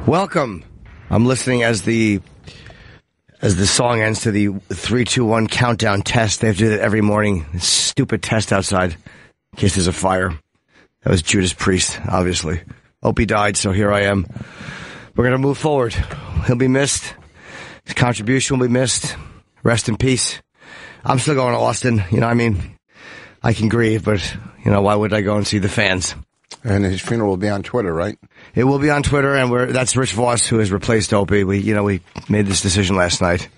Welcome. I'm listening as the song ends to the 3, 2, 1 countdown test. They have to do that every morning. This stupid test outside in case there's a fire. That was Judas Priest, obviously. Opie died, so here I am. We're going to move forward. He'll be missed. His contribution will be missed. Rest in peace. I'm still going to Austin. You know what I mean? I can grieve, but, you know, why would I go and see the fans? And his funeral will be on Twitter, right? It will be on Twitter, and that's Rich Voss, who has replaced Opie. We made this decision last night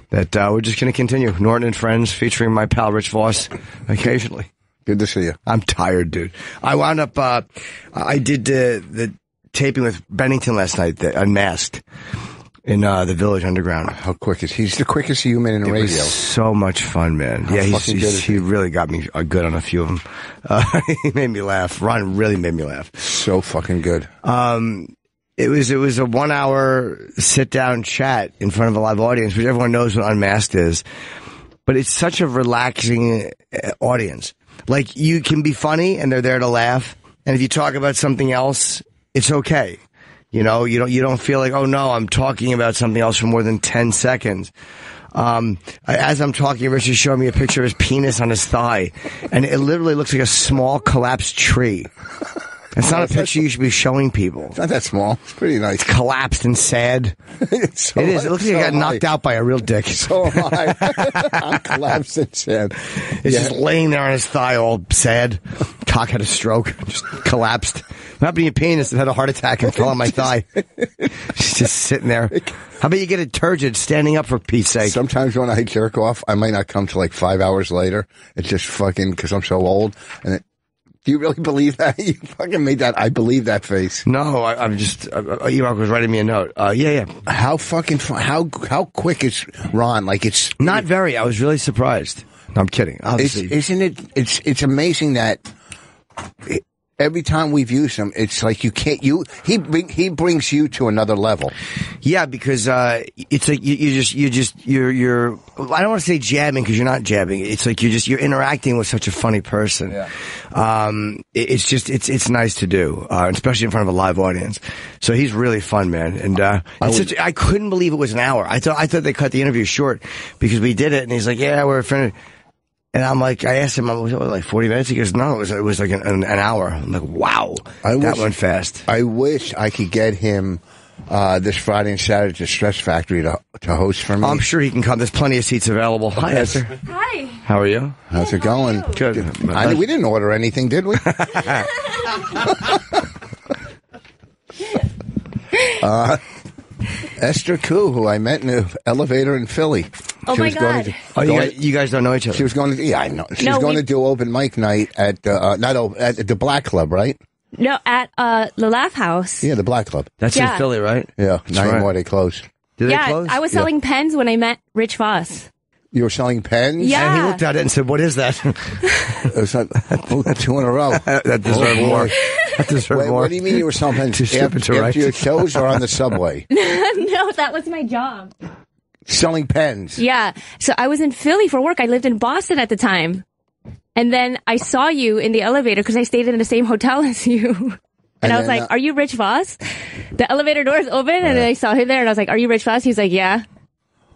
that we're just going to continue. Norton and Friends, featuring my pal Rich Voss occasionally. Good to see you. I'm tired, dude. I wound up, I did the taping with Bennington last night, Unmasked, in the Village Underground. How quick is he? He's the quickest human in radio. Was so much fun, man. Yeah, he really got me good on a few of them. He made me laugh. Ron really made me laugh. So fucking good. It was a 1 hour sit down chat in front of a live audience, which everyone knows what Unmasked is. But it's such a relaxing audience. Like, you can be funny and they're there to laugh. And if you talk about something else, it's okay. You know, you don't feel like, oh no, I'm talking about something else for more than 10 seconds. As I'm talking, Rich is showing me a picture of his penis on his thigh, and it literally looks like a small collapsed tree. It's not a picture you should be showing people. It's not that small. It's pretty nice. It's collapsed and sad. It is. It looks like it got knocked out by a real dick. So am I. I'm collapsed and sad. It's just laying there on his thigh, all sad. Cock had a stroke, just collapsed. What happened to your penis? It had a heart attack and fell on my thigh. It's just sitting there. How about you get it turgid standing up, for Pete's sake? Sometimes when I jerk off, I might not come till like 5 hours later. It's just fucking because I'm so old. And do you really believe that? You fucking made that. I believe that face. No, I'm just. Ewok was writing me a note. Yeah. How fucking how quick is Ron? Like, it's not very. I was really surprised. No, I'm kidding. Obviously, isn't it? It's amazing that. Every time we've used him, it's like you can't. He brings you to another level. Yeah, because it's like you're. I don't want to say jabbing because you're not jabbing. It's like you're interacting with such a funny person. Yeah. It's nice to do, especially in front of a live audience. So he's really fun, man. And I couldn't believe it was an hour. I thought they cut the interview short because we did it, and he's like, "Yeah, we're finished." And I'm like, I asked him, was it like 40 minutes? He goes, no, it was like an hour. I'm like, wow, that went fast. I wish I could get him this Friday and Saturday to Stress Factory to host for me. I'm sure he can come. There's plenty of seats available. Hi, Esther. Hi. How are you? How's it going? Good. We didn't order anything, did we? Esther Ku, who I met in an elevator in Philly. Oh, my God. You guys don't know each other? She was going to, I know. She was going to do open mic night at, at the Black Club, right? No, at the Laugh House. Yeah, the Black Club. That's in Philly, right? Yeah, not anymore. They closed. Did they close? I was selling pens when I met Rich Voss. You were selling pens? Yeah. And he looked at it and said, what is that? It was like, 2 in a row. That deserved more. That deserved more. What do you mean you were selling pens? After your shows or on the subway? No, that was my job. Selling pens? Yeah. So I was in Philly for work. I lived in Boston at the time. And then I saw you in the elevator because I stayed in the same hotel as you. And I was like, are you Rich Voss? The elevator doors open and I saw him there and I was like, are you Rich Voss? He was like, yeah.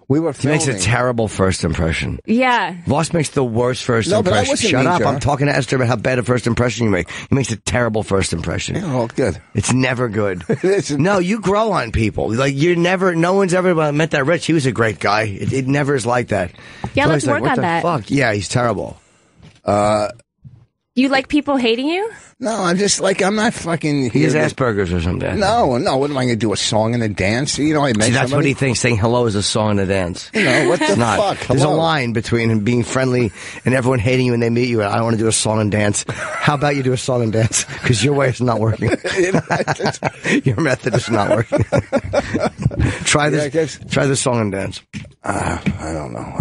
We were filming. He makes a terrible first impression. Yeah. Voss makes the worst first impression. Shut up. I'm talking to Esther about how bad a first impression you make. He makes a terrible first impression. Oh, good. It's never good. No, you grow on people. Like, no one's ever met that Rich. He was a great guy. It never is like that. Yeah, let's work on that. Fuck? Yeah, he's terrible. You like people hating you? No, I'm just like, I'm not fucking... He has Asperger's or something. No, what am I going to do, a song and a dance? You know, I met that's what he thinks, saying hello is a song and a dance. You know, what the fuck? There's a line between him being friendly and everyone hating you when they meet you, and I want to do a song and dance. How about you do a song and dance? Because your way is not working. Your method is not working. Try this song and dance. I don't know.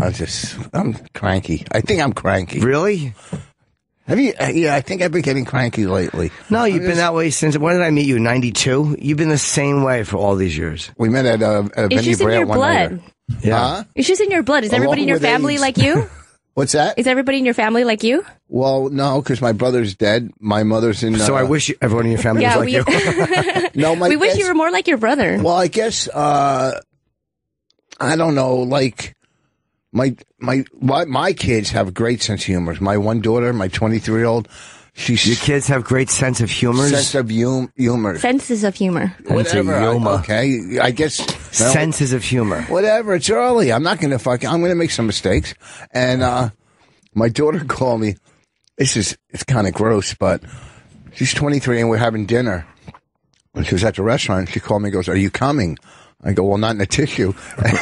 I'm cranky. I think I'm cranky. Really? Have you? Yeah, I think I've been getting cranky lately. No, you've been that way since. When did I meet you? 92. You've been the same way for all these years. We met at It's Benny just in Bray your one blood. night. Yeah, it's just in your blood. Is everybody in your family like you? What's that? Is everybody in your family like you? Well, no, because my brother's dead. My mother's in. So I wish everyone in your family was like you. No, we wish you were more like your brother. Well, I guess I don't know. Like my kids have a great sense of humor. My one daughter, my 23-year-old. Your kids have great sense of humor. Senses of humor. Whatever. Okay, I guess senses of humor. Whatever. It's early. I'm not going to I'm going to make some mistakes. And my daughter called me. It's kind of gross, but she's 23 and we're having dinner. And she was at the restaurant. She called me and goes, "Are you coming?" I go, "Well, not in a tissue."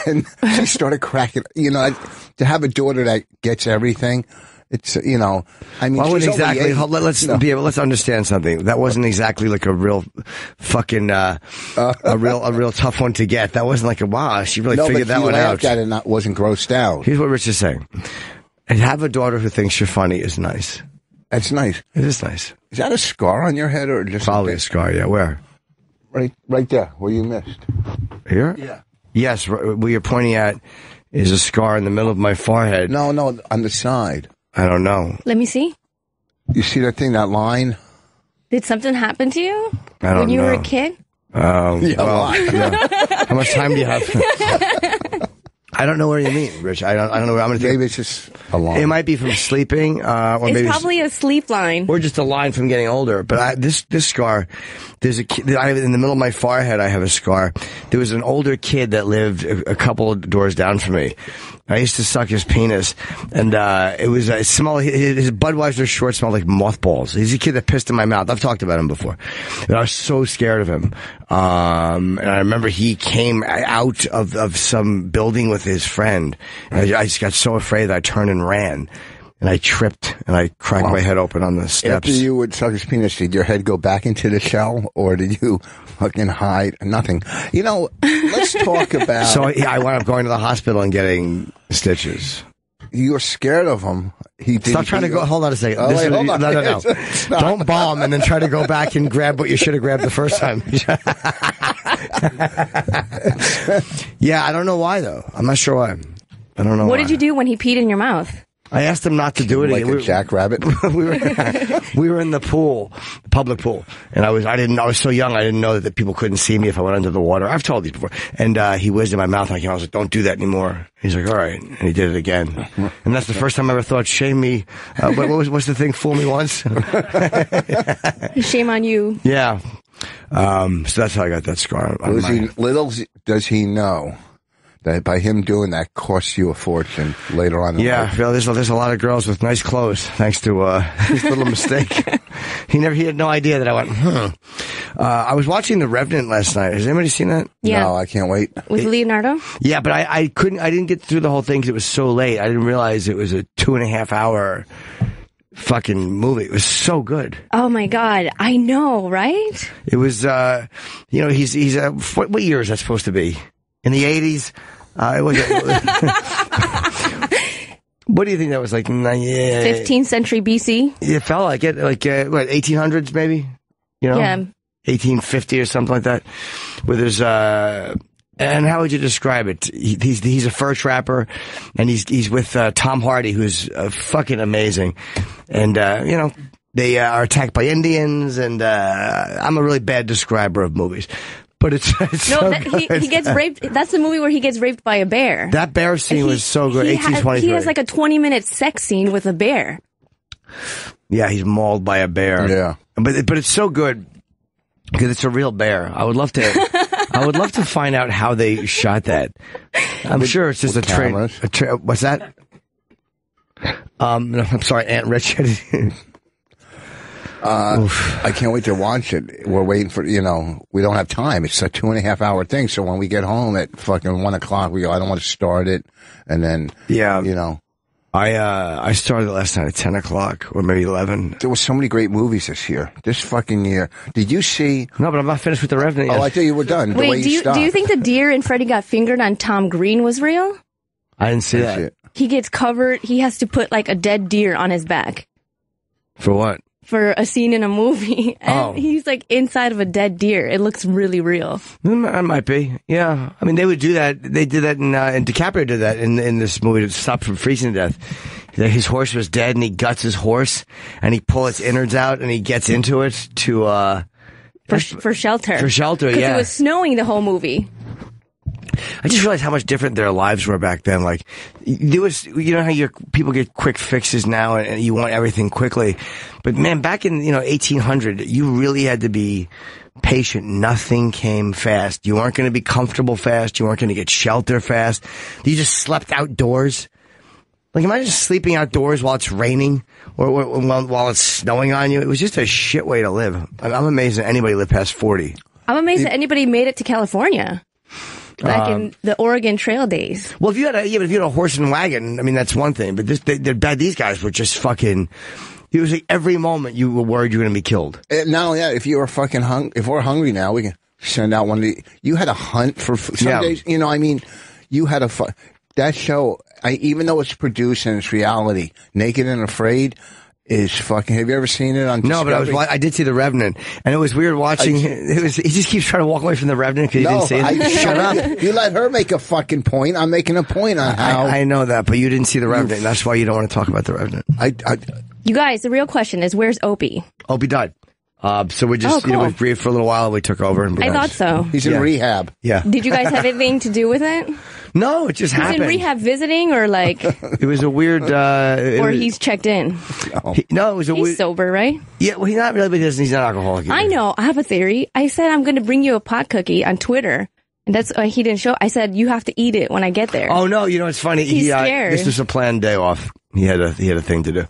And she started cracking. You know, to have a daughter that gets everything. It's, I mean, well, exactly. Let's understand something. That wasn't exactly like a real fucking, a real tough one to get. That wasn't like wow, she really figured that one out. At it and wasn't grossed out. Here's what Rich is saying. And have a daughter who thinks you're funny is nice. That's nice. It is nice. Is that a scar on your head or just probably a scar? Yeah, where? Right there, where you missed. Here? Yeah. Yes, where you're pointing at is a scar in the middle of my forehead. No, on the side. I don't know. Let me see. You see that thing, that line? Did something happen to you I don't know. when you were a kid? Yeah. How much time do you have? I don't know what you mean, Rich. I don't know. Maybe it's just a line. It might be from sleeping. Or it's maybe probably a sleep line. Or just a line from getting older. But this scar, there's in the middle of my forehead, I have a scar. There was an older kid that lived a couple of doors down from me. I used to suck his penis, and it was small. His Budweiser short smelled like mothballs. He's a kid that pissed in my mouth. I've talked about him before, and I was so scared of him. And I remember he came out of some building with his friend. And I just got so afraid that I turned and ran. And I tripped, and I cracked my head open on the steps. After you would suck his penis, did your head go back into the shell, or did you fucking hide? Nothing. Let's talk about... So I wound up going to the hospital and getting stitches. You were scared of him. Stop trying to go... Hold on a second. Hold on. No. Don't bomb and then try to go back and grab what you should have grabbed the first time. Yeah, I don't know why, though. I'm not sure why. I don't know What did you do when he peed in your mouth? I asked him not to do it like a jackrabbit. we were in the pool, public pool, and I was so young I didn't know that people couldn't see me if I went under the water. I've told these before. And he whizzed in my mouth, and I was like, "Don't do that anymore." He's like, "All right," and he did it again. And that's the first time I ever thought, "Shame me." What's the thing? Fool me once. Shame on you. Yeah. So that's how I got that scar. Does he know that by him doing that costs you a fortune later on in life? There's a lot of girls with nice clothes thanks to his little mistake. He had no idea that I went, I was watching The Revenant last night. Has anybody seen that? Yeah. No, I can't wait. With Leonardo? Yeah, but I didn't get through the whole thing because it was so late. I didn't realize it was a 2.5 hour fucking movie. It was so good. Oh my God. I know, right? It was, he's what year is that supposed to be? In the 80s? What do you think that was like? 15th century BC? It felt like it. Like, 1800s maybe? Yeah. 1850 or something like that. With his, and how would you describe it? He's a fur trapper, and he's with Tom Hardy, who's fucking amazing. And, they are attacked by Indians, and I'm a really bad describer of movies. But it's he gets raped. That's the movie where he gets raped by a bear. That bear scene was so good. 1823. He has like a 20-minute sex scene with a bear. Yeah, he's mauled by a bear. Yeah, but it's so good because it's a real bear. I would love to find out how they shot that. I'm sure it's just a train. What's that? No, I'm sorry, Aunt Richard. I can't wait to watch it. We're waiting for, we don't have time. It's a 2.5 hour thing. So when we get home at fucking 1 o'clock, we go, I don't want to start it. And then, I started it last night at 10 o'clock or maybe 11. There were so many great movies this year. This fucking year. Did you see? No, but I'm not finished with The Revenant yet. Oh, I thought you were done. Wait, do you think the deer in Freddy Got Fingered on Tom Green was real? I didn't see that. He gets covered. He has to put like a dead deer on his back. For what? For a scene in a movie, and he's like inside of a dead deer. It looks really real. It might be, yeah. I mean, they would do that. They did that, and DiCaprio did that in this movie to stop from freezing to death. that his horse was dead and he guts his horse and he pulls its innards out and he gets into it to for shelter. For shelter, because yeah. it was snowing the whole movie. I just realized how much different their lives were back then. Like, there was, you know how people get quick fixes now and you want everything quickly. But man, back in, 1800, you really had to be patient. Nothing came fast. You weren't going to be comfortable fast. You weren't going to get shelter fast. You just slept outdoors. Like, imagine sleeping outdoors while it's raining or while it's snowing on you. It was just a shit way to live. I'm amazed that anybody lived past 40. I'm amazed that anybody made it to California. Back in the Oregon Trail days. Well, if you had a horse and wagon, I mean, that's one thing. But these guys were just fucking. It was like every moment you were worried you were going to be killed. Not only that, if you were fucking if we're hungry now, we can send out one of the. You had a hunt for some days. You had that show. Even though it's produced and it's reality, Naked and Afraid is fucking. Have you ever seen it on Discovery? No, but I did see The Revenant, and it was weird watching. He just keeps trying to walk away from The Revenant because he didn't say it. Shut up! You let her make a fucking point. I'm making a point on how. I know that, but you didn't see The Revenant. And that's why you don't want to talk about The Revenant. You guys, the real question is, where's Opie? Opie died. So we just we breathed for a little while and we took over. And I thought so. He's in rehab. Yeah. Did you guys have anything to do with it? No, it just happened. He's in rehab visiting, or like it was a weird. He's checked in. It was a weird. He's sober, right? Yeah, well, he's not really, but he's not alcoholic either. I know. I have a theory. I said I'm going to bring you a pot cookie on Twitter, and that's why he didn't show. I said you have to eat it when I get there. Oh no, it's funny. He's scared. This was a planned day off. He had a thing to do.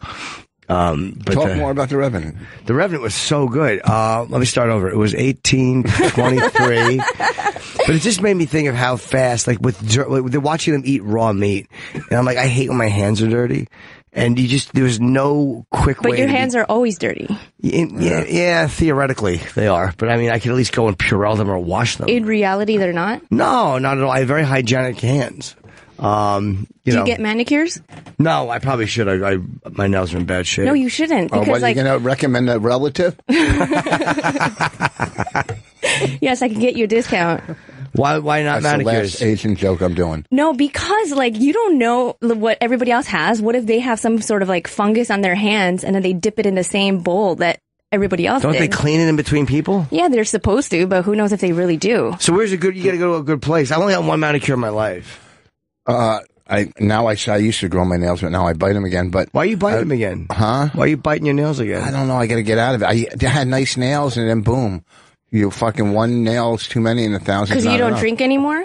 But talk more about The Revenant. The Revenant was so good. Let me start over. It was 1823. But it just made me think of how fast, like they're watching them eat raw meat. And I'm like, I hate when my hands are dirty. And there was no quick way. But your hands are always dirty. Yeah, theoretically they are. But I mean, I could at least go and Purell them or wash them. In reality, they're not? No, not at all. I have very hygienic hands. Do you get manicures? No, I probably should. My nails are in bad shape. No, you shouldn't. Because, what, are you going to recommend a relative? Yes, I can get you a discount. Why not That's manicures? the last Asian joke I'm doing. No, because you don't know what everybody else has. What if they have some sort of fungus on their hands and then they dip it in the same bowl that everybody else Don't did? they clean it in between people? Yeah, they're supposed to, but who knows if they really do. So you got to go to a good place. I only had one manicure in my life. I used to grow my nails, but now I bite them again. But why you bite them again? Huh? Why are you biting your nails again? I don't know. I got to get out of it. I had nice nails, and then boom, you fucking one nail's too many and 1,000. Because you don't drink anymore?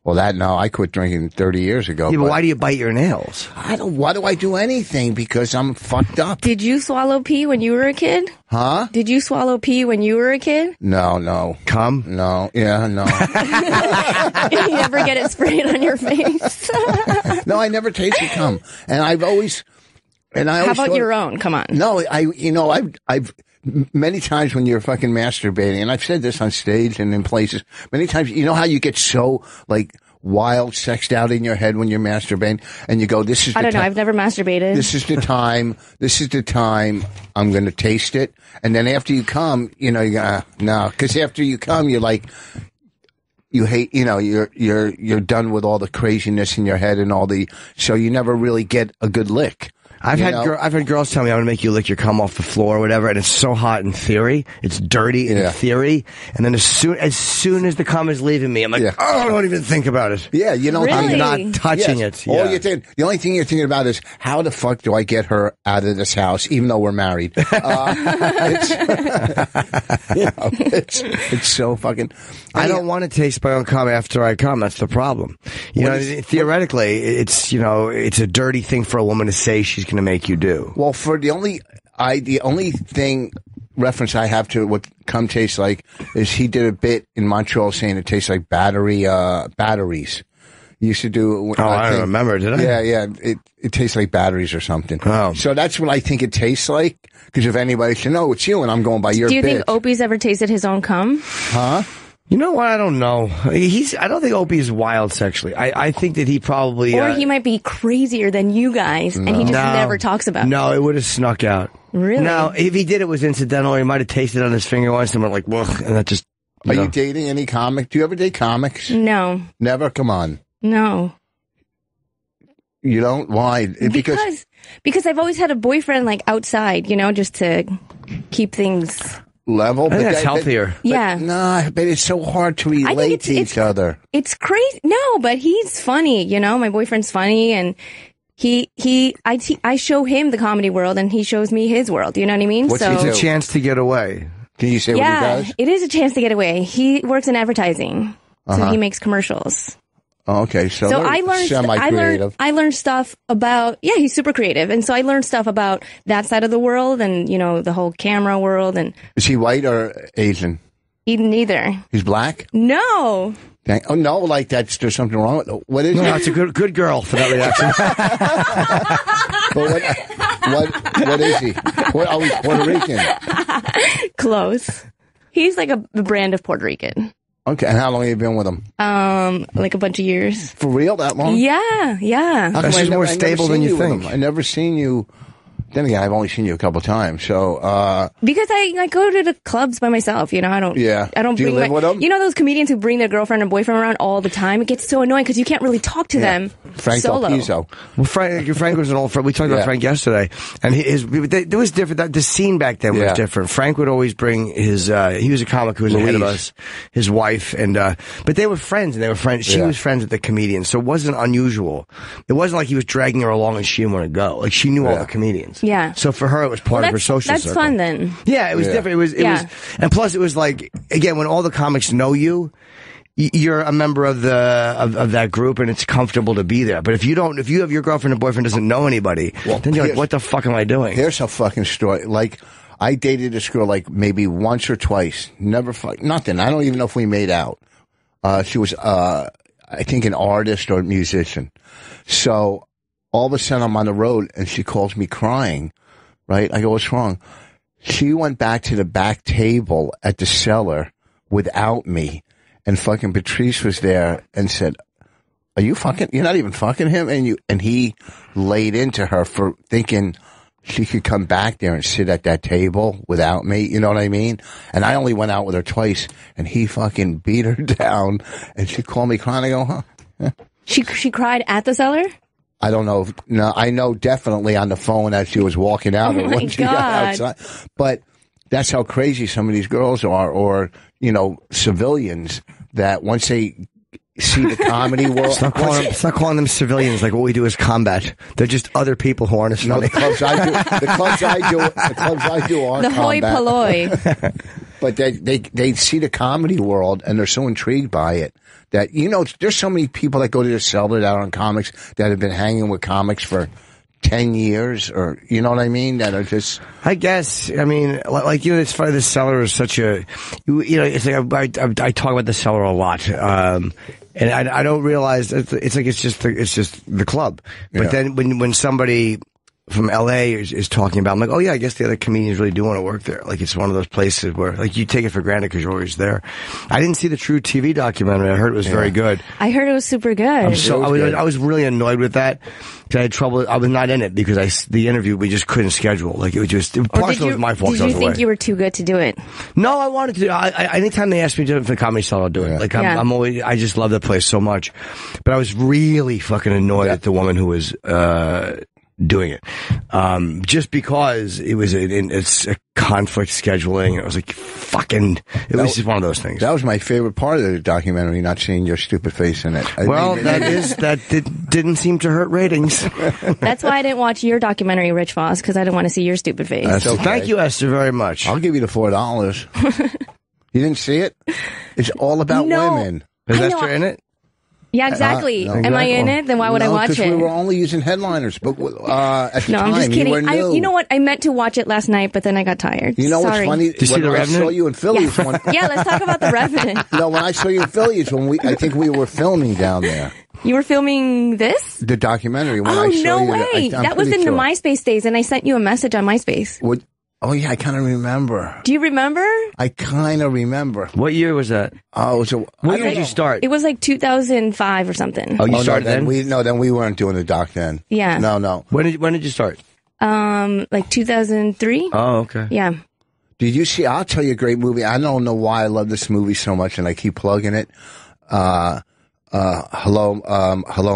Well, I quit drinking 30 years ago. Yeah, but why do you bite your nails? Why do I do anything? Because I'm fucked up. Did you swallow pee when you were a kid? Huh? Did you swallow pee when you were a kid? No. Cum? No. Yeah, no. You never get it sprayed on your face? No, I never tasted cum. And I've always... How about your own? Come on. No, I've many times when you're fucking masturbating, and I've said this on stage and in places, many times, you know how you get so, wild, sexed out in your head when you're masturbating, and you go, this is the I don't know, I've never masturbated. This is the time I'm going to taste it. And then after you come, you're gonna, no, because after you come, you're like, you hate, you're done with all the craziness in your head and so you never really get a good lick. I've had girls tell me I'm going to make you lick your cum off the floor or whatever, and it's so hot in theory, it's dirty in theory, and then as soon as the cum is leaving me, I'm like, I don't even think about it. Yeah, Really? I'm not touching it. Yeah. The only thing you're thinking about is how the fuck do I get her out of this house, even though we're married? It's so fucking. I don't want to taste my own cum after I come. That's the problem. Theoretically, it's a dirty thing for a woman to say she's going to make you do. Well, for the only thing reference I have to what cum tastes like is he did a bit in Montreal saying it tastes like batteries. He used to do. I don't remember. Did I? Yeah. It tastes like batteries or something. Oh. So that's what I think it tastes like. Because if anybody should know, it's you, and I'm going by your. Do you bit. think Opie's ever tasted his own cum? Huh? You know what? I don't know. I don't think Opie is wild sexually. I think that he probably... Or he might be crazier than you guys, and he just never talks about it. No, it would have snuck out. Really? No, if he did, it was incidental. He might have tasted it on his finger once and went like, "Whoa," and that just... Are you dating any comic? Do you ever date comics? No. Never? Come on. No. You don't? Why? Because Because I've always had a boyfriend like outside, you know, just to keep things level. I think that's healthier. Yeah. Nah, but it's so hard to relate to each other. It's crazy. No, but he's funny, you know. My boyfriend's funny, and I show him the comedy world, and he shows me his world. You know what I mean? What's so he do? It's a chance to get away. Can you say what he does? It is a chance to get away. He works in advertising, so he makes commercials. Oh, okay, so I learned stuff about, he's super creative. And so I learned stuff about that side of the world and, you know, the whole camera world. And is he white or Asian? Neither. He's black? No. Dang. Oh, no, like there's something wrong with it. What is it? No, it's a good girl for that reaction. But what is he? He's Puerto Rican. Close. He's like a brand of Puerto Rican. Okay, and how long have you been with him? Like a bunch of years. For real, that long? Yeah. That's just more stable than you think. I never seen you. Then again, I've only seen you a couple of times, so. Because I go to the clubs by myself, you know. I don't Do you live with them? You know those comedians who bring their girlfriend and boyfriend around all the time? It gets so annoying because you can't really talk to them Frank solo. Del Piso. Well, Frank was an old friend. We talked about Frank yesterday, and it was different. The scene back then was different. Frank would always bring his. He was a comic who was ahead of us. His wife and but they were friends, and they were friends. She was friends with the comedians, so it wasn't unusual. It wasn't like he was dragging her along and she didn't want to go. Like she knew all the comedians. Yeah. So for her, it was part of her social That's circle. fun then. Yeah, it was different. It was, and plus it was like, again, when all the comics know you, you're a member of that group and it's comfortable to be there. But if you have your girlfriend or boyfriend doesn't know anybody, then you're like, what the fuck am I doing? Here's a fucking story. Like, I dated this girl like maybe once or twice. Never nothing. I don't even know if we made out. She was, I think an artist or a musician. So all of a sudden I'm on the road and she calls me crying. Right? I go, what's wrong? She went back to the back table at the cellar without me. And fucking Patrice was there and said, are you fucking, you're not even fucking him? And he laid into her for thinking she could come back there and sit at that table without me. You know what I mean? And I only went out with her twice and he fucking beat her down and she called me crying. I go, huh? Yeah. She cried at the cellar? I don't know. No, I know definitely on the phone as she was walking out or when she got outside. But that's how crazy some of these girls are, or, you know, civilians that once they see the comedy world. Stop calling them civilians like what we do is combat. They're just other people who aren't as funny. No, the clubs I do are the hoi combat. polloi. But they see the comedy world and they're so intrigued by it that, you know, there's so many people that go to the cellar that are on comics that have been hanging with comics for 10 years or, you know what I mean? That are just. I guess, I mean, like, you know, it's funny, the cellar is such a, you know, it's like, I talk about the cellar a lot. And I don't realize it's like, it's just the club. But then when somebody from LA is talking about, I'm like, oh yeah, I guess the other comedians really do want to work there. Like it's one of those places where like you take it for granted because you're always there. I didn't see the True TV documentary. I heard it was very good. I heard it was super good. I was really annoyed with that. I had trouble. I was not in it because the interview we just couldn't schedule. Like it was just partially was my fault. Did you think you were too good to do it? No, I wanted to. Anytime they ask me to do it for the Comedy Cellar, I'll do it. Like I'm always. I just love that place so much. But I was really fucking annoyed at the woman who was doing it, just because it's a conflict scheduling. It was like fucking. It was just one of those things. That was my favorite part of the documentary, not seeing your stupid face in it. That didn't seem to hurt ratings. That's why I didn't watch your documentary, Rich Voss, because I didn't want to see your stupid face. That's okay. Thank you, Esther, very much. I'll give you the $4. You didn't see it? It's all about women. Is Esther in it? Yeah, exactly. No. Am I in it? Then why would I watch it? Because we were only using headliners. But at the time, I'm just kidding. you were new. You know what? I meant to watch it last night, but then I got tired. You know what's funny? Did you see The Revenant? I saw you in Philly. Yeah, let's talk about The Revenant. No, when I saw you in Philly, I think we were filming down there. You were filming this? The documentary. When Oh, I saw no you, way. That was in the MySpace days, and I sent you a message on MySpace. Oh, yeah, I kind of remember. Do you remember? I kind of remember. What year was that? What year did you start? It was like 2005 or something. Oh, you started then? Then we weren't doing the doc then. Yeah. No. When did you start? Like 2003. Oh, okay. Yeah. Did you see? I'll tell you a great movie. I don't know why I love this movie so much, and I keep plugging it. Hello,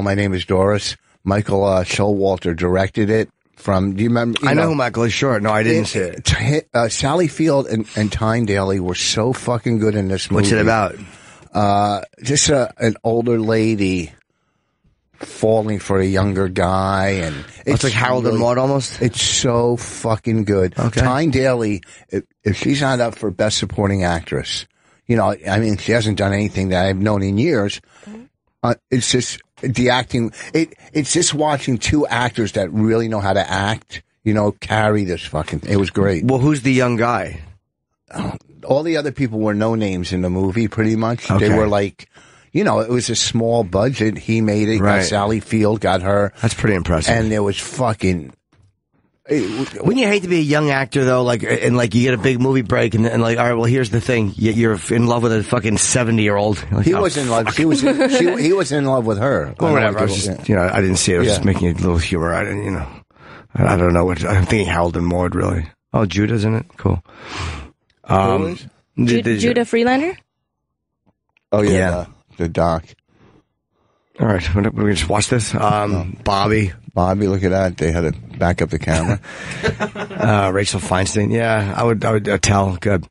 my name is Doris. Michael Showalter directed it. from. Do you remember? I know who Michael is. Sure. No, I didn't see it. Sally Field and Tyne Daly were so fucking good in this movie. What's it about? Just an older lady falling for a younger guy, and it's like Harold and Maude almost. It's so fucking good. Okay. Tyne Daly, if she's not up for Best Supporting Actress, you know, I mean, she hasn't done anything that I've known in years. It's just the acting. It's just watching two actors that really know how to act. You know, carry this fucking. It was great. Well, who's the young guy? All the other people were no names in the movie, pretty much. Okay. They were like, you know, it was a small budget. He made it. Right. Got Sally Field, got her. That's pretty impressive. And it was fucking. Wouldn't you hate to be a young actor though, like, and like you get a big movie break, and like, all right, well, here's the thing: you're in love with a fucking 70-year-old. Like, he was in love. He was in love with her. Well, whatever. I was just, you know, I didn't see it. I was just making a little humor. I didn't, you know, I don't know what I'm thinking. Harold and Maude, really. Oh, Judah's in it. Cool. Judah Freelander. Oh yeah. The doc. All right, we're gonna just watch this. Bobby, look at that. They had to back up the camera. Rachel Feinstein. Yeah, I would tell. Good.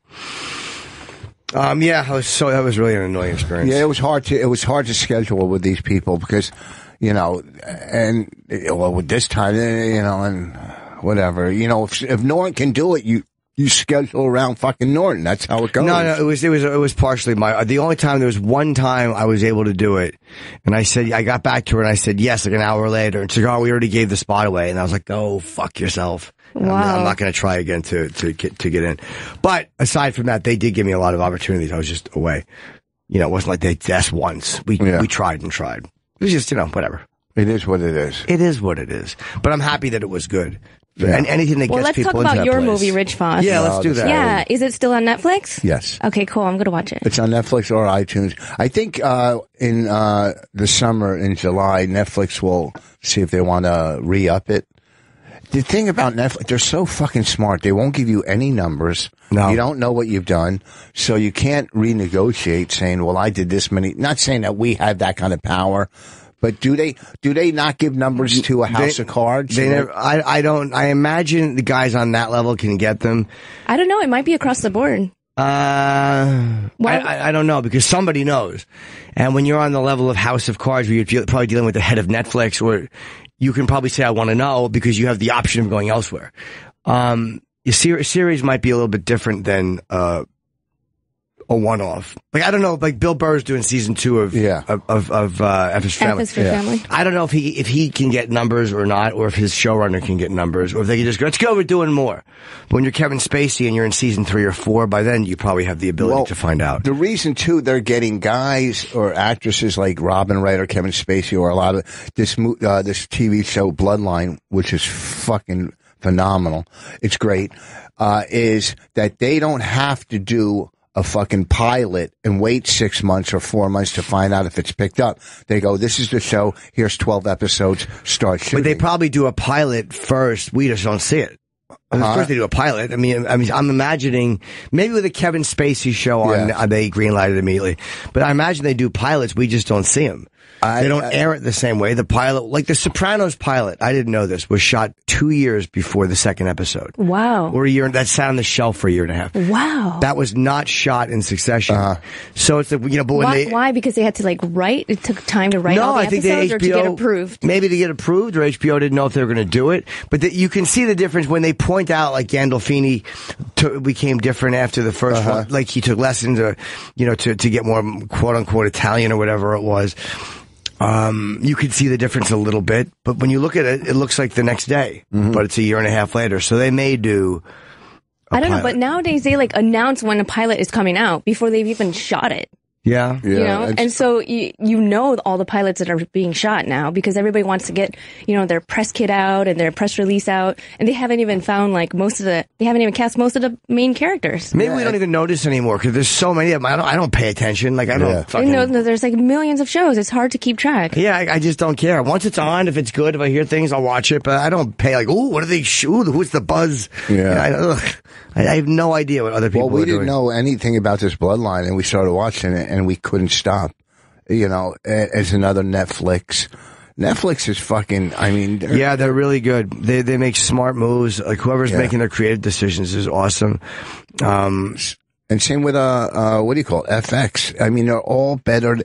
Yeah, that was really an annoying experience. Yeah, it was hard to schedule with these people because, you know, and well, with this time, you know, and whatever, you know, if Norton can do it, you schedule around fucking Norton. That's how it goes. No, it was partially the only time. There was one time I was able to do it, and I got back to her and I said yes, like an hour later, and she said, "Oh, we already gave the spot away," and I was like, "Oh, fuck yourself." Wow. I'm not going to try again to get in. But aside from that, they did give me a lot of opportunities. I was just away. You know, it wasn't like they asked once. We tried and tried. It was just, you know, whatever. It is what it is. It is what it is. But I'm happy that it was good. Yeah. And anything that gets people into that place. Let's talk about your movie, Rich Voss. Yeah, let's do that. Yeah, is it still on Netflix? Yes. Okay, cool. I'm going to watch it. It's on Netflix or iTunes. I think in the summer, in July, Netflix will see if they want to re-up it. The thing about Netflix, they're so fucking smart. They won't give you any numbers. No. You don't know what you've done. So you can't renegotiate saying, well, I did this many. Not saying that we have that kind of power. But do they not give numbers to a House of Cards? They never, I don't. I imagine the guys on that level can get them. I don't know. It might be across the board. I don't know, because somebody knows. And when you're on the level of House of Cards, where you're probably dealing with the head of Netflix, or you can probably say, I want to know, because you have the option of going elsewhere. Your series might be a little bit different than a one-off. Like, I don't know, like Bill Burr's doing season 2 of F is for Family. F is for Family. I don't know if he can get numbers or not, or if his showrunner can get numbers, or if they can just go, let's go, we're doing more. But when you're Kevin Spacey and you're in season 3 or 4, by then you probably have the ability to find out. The reason too, they're getting guys or actresses like Robin Wright or Kevin Spacey, or a lot of this TV show Bloodline, which is fucking phenomenal. It's great. Is that they don't have to do a fucking pilot and wait 6 months or 4 months to find out if it's picked up. They go, this is the show. Here's 12 episodes. Start shooting. But they probably do a pilot first. We just don't see it. Of course they do a pilot. I mean, I'm imagining maybe with a Kevin Spacey show on, they greenlight it immediately. But I imagine they do pilots. We just don't see them. They don't air it the same way. The pilot, like the Sopranos pilot, I didn't know this, was shot 2 years before the second episode. Wow. Or a year. That sat on the shelf for a year and a half. Wow. That was not shot in succession. So it's, but when why? Because they had to write? It took time to write all the episodes, or to get approved? Maybe to get approved, or HBO didn't know if they were going to do it. But you can see the difference when they point out, like Gandolfini became different after the first one. Like he took lessons, to get more quote unquote Italian or whatever it was. You could see the difference a little bit, but when you look at it, it looks like the next day, but it's a year and a half later. So they may do I don't know, but nowadays they announce when a pilot is coming out before they've even shot it. Yeah. And so you know all the pilots that are being shot now, because everybody wants to get, their press kit out and their press release out, and they haven't even found they haven't even cast most of the main characters. Maybe we don't even notice anymore because there's so many of them. I don't pay attention. Like I don't fucking... No, there's millions of shows. It's hard to keep track. Yeah, I just don't care. Once it's on, if it's good, if I hear things, I'll watch it, but I don't pay what do they shoot? Who's the buzz? Yeah. I have no idea what other people are doing. Well, we didn't know anything about this Bloodline, and we started watching it, and we couldn't stop. As another Netflix. Netflix is fucking. I mean, they're really good. They make smart moves. Like whoever's making their creative decisions is awesome. And same with what do you call it? FX? I mean, they're all better.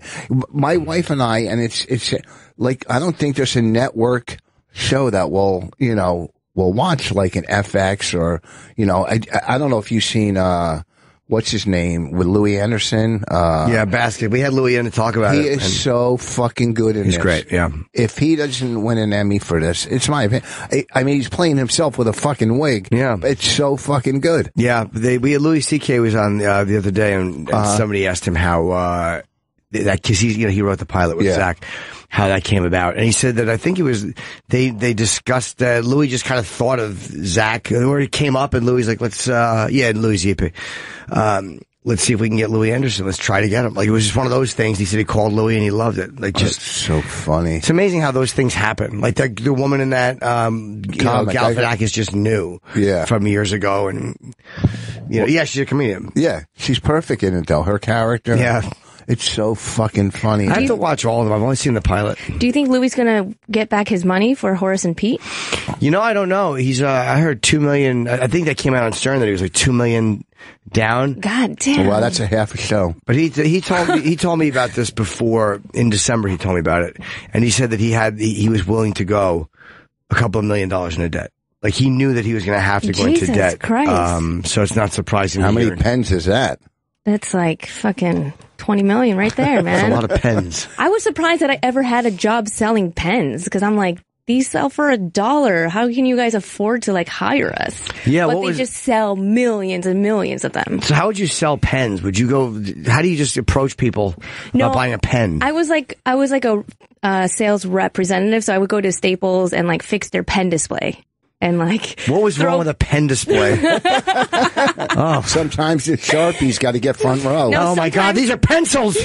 My wife and I, and it's like I don't think there's a network show that will watch like an FX or I don't know if you've seen what's his name with Louis Anderson. Basket. We had Louis in to talk about it. He is so fucking good in this. He's great. Yeah. If he doesn't win an Emmy for this, it's my opinion. I mean, he's playing himself with a fucking wig. Yeah. It's so fucking good. Yeah. We had Louis C.K. was on the other day, and somebody asked him how because he wrote the pilot with Zach, how that came about, and he said that I think it was they discussed Louis just kind of thought of Zach, or it came up, and Louis like let's Louis EP. Let's see if we can get Louis Anderson. Let's try to get him. Like, it was just one of those things. He said he called Louis and he loved it. Like, just so funny. It's amazing how those things happen. Like the woman in that, Gal Galifianakis just knew from years ago. And, she's a comedian. Yeah. She's perfect in it, though. Her character. Yeah. It's so fucking funny. I have to watch all of them. I've only seen the pilot. Do you think Louis going to get back his money for Horace and Pete? I don't know. He's, I heard $2 million. I think that came out on Stern that he was like $2 million down. God damn. Well, that's a half a show. But he told me about this before in December. He told me about it, and he said that he was willing to go a couple of $1 million into debt. Like he knew that he was going to have to go into debt. Christ. So it's not surprising. How many pens is that? That's like fucking 20 million right there, man. That's a lot of pens. I was surprised that I ever had a job selling pens because I'm like, these sell for $1. How can you guys afford to like hire us? Yeah, but they just sell millions and millions of them. So how would you sell pens? Would you go? How do you just approach people about buying a pen? I was like a sales representative, so I would go to Staples and like fix their pen display. And like, what was wrong with a pen display? Sometimes the Sharpie's got to get front row. No, my God, these are pencils.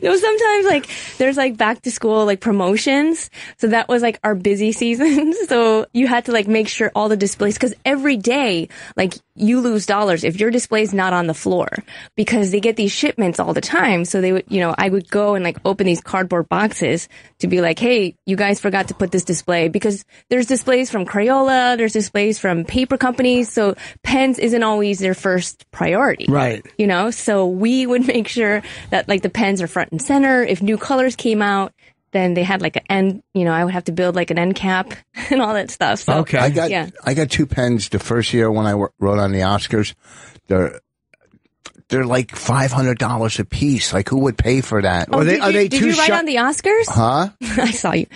Sometimes like there's like back to school like promotions, so that was like our busy season. So you had to like make sure all the displays, because every day like you lose dollars if your display's not on the floor, because they get these shipments all the time. So they would, I would go and like open these cardboard boxes to be like, hey, you guys forgot to put this display, because there's displays from Crayola, there's displays from paper companies, so pens isn't always their first priority. Right. So we would make sure that like the pens are front and center. If new colors came out, then they had like an end, I would have to build like an end cap and all that stuff. So, okay. I got 2 pens the first year when I wrote on the Oscars. They're like $500 a piece. Like, who would pay for that? Oh, did you write on the Oscars? Huh? I saw you.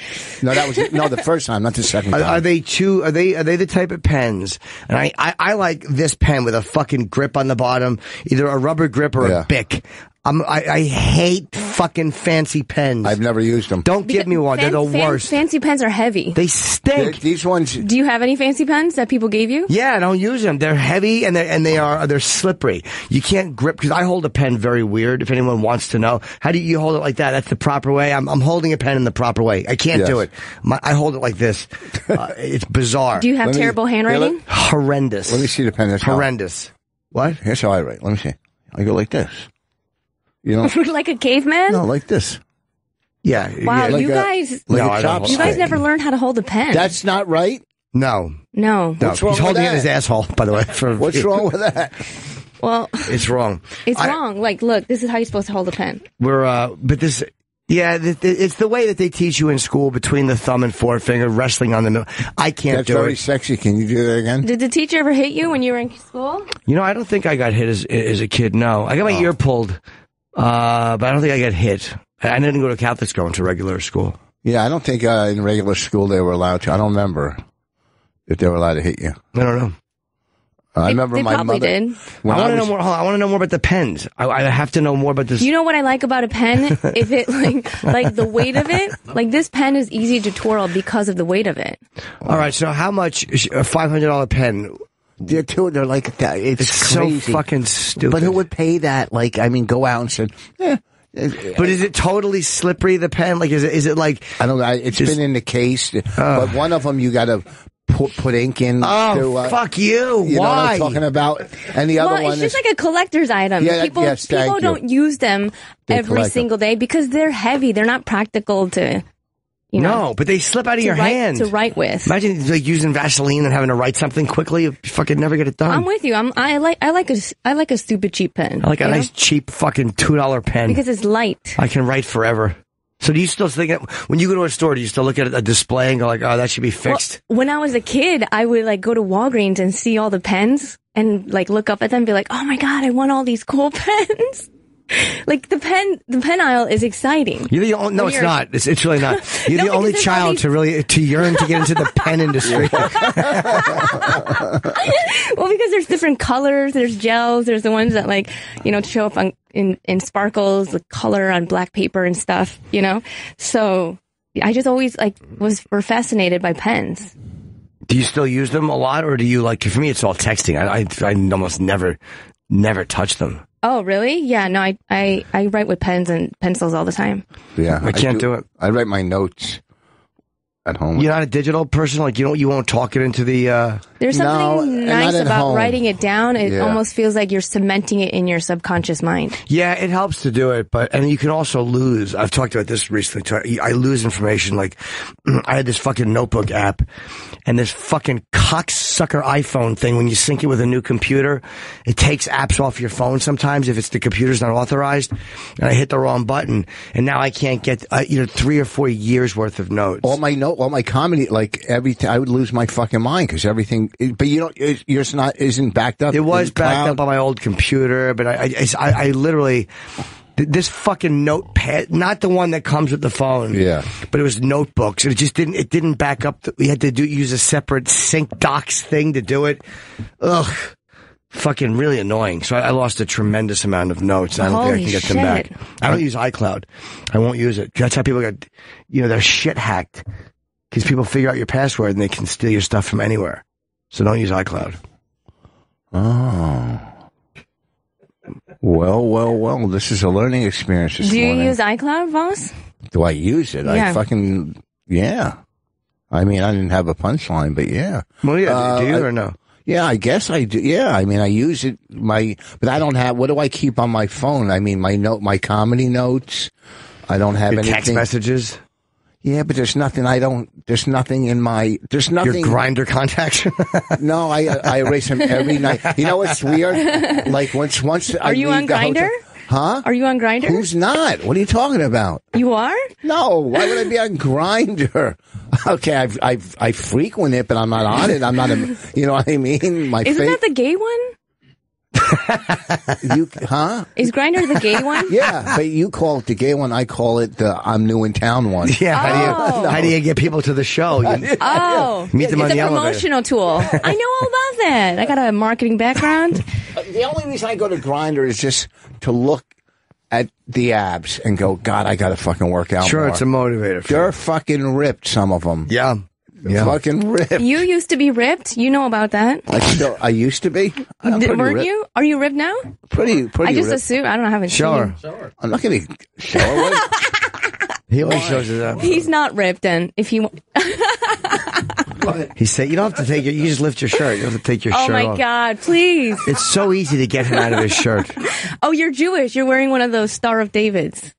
No, that was the first time, not the second time. Are they the type of pens? And I like this pen with a fucking grip on the bottom, either a rubber grip or a Bic. I hate fucking fancy pens. I've never used them. Don't give me one. They're the worst. Fancy pens are heavy. They stink. These ones. Do you have any fancy pens that people gave you? Yeah, I don't use them. They're heavy and they're slippery. You can't grip, because I hold a pen very weird. If anyone wants to know, how do you hold it like that? That's the proper way. I'm holding a pen in the proper way. I can't do it. I hold it like this. It's bizarre. Do you have terrible handwriting? Horrendous. Let me see the pen. That's horrendous. What? Here's how I write. Let me see. I go like this. Like a caveman? No, like this. Yeah. Wow, yeah. you guys never learned how to hold a pen. That's not right? No. What's wrong He's holding with it in his asshole, by the way. What's wrong with that? Well, it's wrong. It's wrong. Like, look, this is how you're supposed to hold a pen. It's the way that they teach you in school, between the thumb and forefinger, wrestling on the middle. I can't do it. That's very sexy. Can you do that again? Did the teacher ever hit you when you were in school? I don't think I got hit as a kid, no. I got my ear pulled, but I don't think I got hit. I didn't go to Catholic school, I went to regular school. Yeah, I don't think in regular school they were allowed to. I don't remember if they were allowed to hit you. I don't know. I remember they my probably mother. Did. I want to know more. I want to know more about the pens. I have to know more about this. You know what I like about a pen? If it like the weight of it. Like, this pen is easy to twirl because of the weight of it. All right. So how much a $500 pen? They're like that. It's so fucking stupid. But who would pay that? Like, I mean, go out and say, But is it totally slippery, the pen? Like, is it like? I don't know. It's been in the case, but one of them you got to put ink in. Oh, fuck you! You Why? know what I'm talking about? And the other one it's is just like a collector's item. Yeah, people thank don't you. use them every single day because they're heavy. They're not practical to, No, but they slip out of your hand to write with. Imagine like using Vaseline and having to write something quickly. You fucking never get it done. I'm with you. I like a stupid cheap pen. I like a nice cheap fucking $2 pen because it's light. I can write forever. So do you still think when you go to a store, do you still look at a display and go like, oh, that should be fixed? Well, when I was a kid, I would like go to Walgreens and see all the pens and like look up at them and be like, oh my God, I want all these cool pens. Like the pen aisle is exciting. You're the only, no, it's not. It's really not. You're the only child to yearn to get into the pen industry. Well, because there's different colors. There's gels. There's the ones that like, show up in sparkles, the color on black paper and stuff, So I just always were fascinated by pens. Do you still use them a lot, or do you for me, it's all texting. I almost never touch them. Oh, really? Yeah, no, I write with pens and pencils all the time. Yeah. I can't do it. I write my notes at home. You're not a digital person? You won't talk it into the... There's something nice about writing it down. It almost feels like you're cementing it in your subconscious mind. Yeah, it helps to do it, and you can also lose. I've talked about this recently too. I lose information. Like, I had this fucking notebook app, and this fucking cocksucker iPhone thing, when you sync it with a new computer, it takes apps off your phone sometimes if the computer's not authorized, and I hit the wrong button, and now I can't get 3 or 4 years worth of notes. All my comedy, everything, I would lose my fucking mind because everything. But yours isn't backed up. It was backed up on my old computer, but I literally. This fucking notepad, not the one that comes with the phone. Yeah. But it was notebooks. It didn't back up. We had to use a separate sync docs thing to do it. Ugh. Fucking really annoying. So I lost a tremendous amount of notes. I don't think I can get them back. I don't use iCloud. I won't use it. That's how people get, their shit hacked. Because people figure out your password and they can steal your stuff from anywhere. So don't use iCloud. Oh. Well, this is a learning experience this morning. Do you use iCloud, Voss? Do I use it? Yeah. Yeah. I mean, I didn't have a punchline, but yeah. Well, yeah, do you or no? Yeah, I guess I do. Yeah, I mean, I use it, but I don't have, what do I keep on my phone? I mean, my comedy notes. I don't have anything. Text messages? Yeah, but there's nothing there's nothing. Your Grindr contacts? No, I erase them every night. You know what's weird? Like once Are you on Grindr? Huh? Are you on Grindr? Who's not? What are you talking about? You are? No, why would I be on Grindr? Okay, I frequent it, but I'm not on it. I'm not you know what I mean? Isn't that the gay one? Huh? Is Grindr the gay one? Yeah, but you call it the gay one. I call it the I'm new in town one. Yeah. How do you get people to the show? Meet them on the elevator. It's a promotional tool. I know all about that. I got a marketing background. The only reason I go to Grindr is just to look at the abs and go, God, I got to fucking work out more. It's a motivator. They're fucking ripped, some of them. Yeah. Fucking ripped. You used to be ripped. You know about that. I used to be. Weren't you? Are you ripped now? Pretty I just ripped. assume. I don't know. I haven't Shower. seen you. I'm not going to shower. He always shows it up. He's not ripped, and if he... He said, you don't have to take it. You just lift your shirt. You don't have to take your shirt off. Oh, my God. Please. It's so easy to get him out of his shirt. Oh, you're Jewish. You're wearing one of those Star of Davids.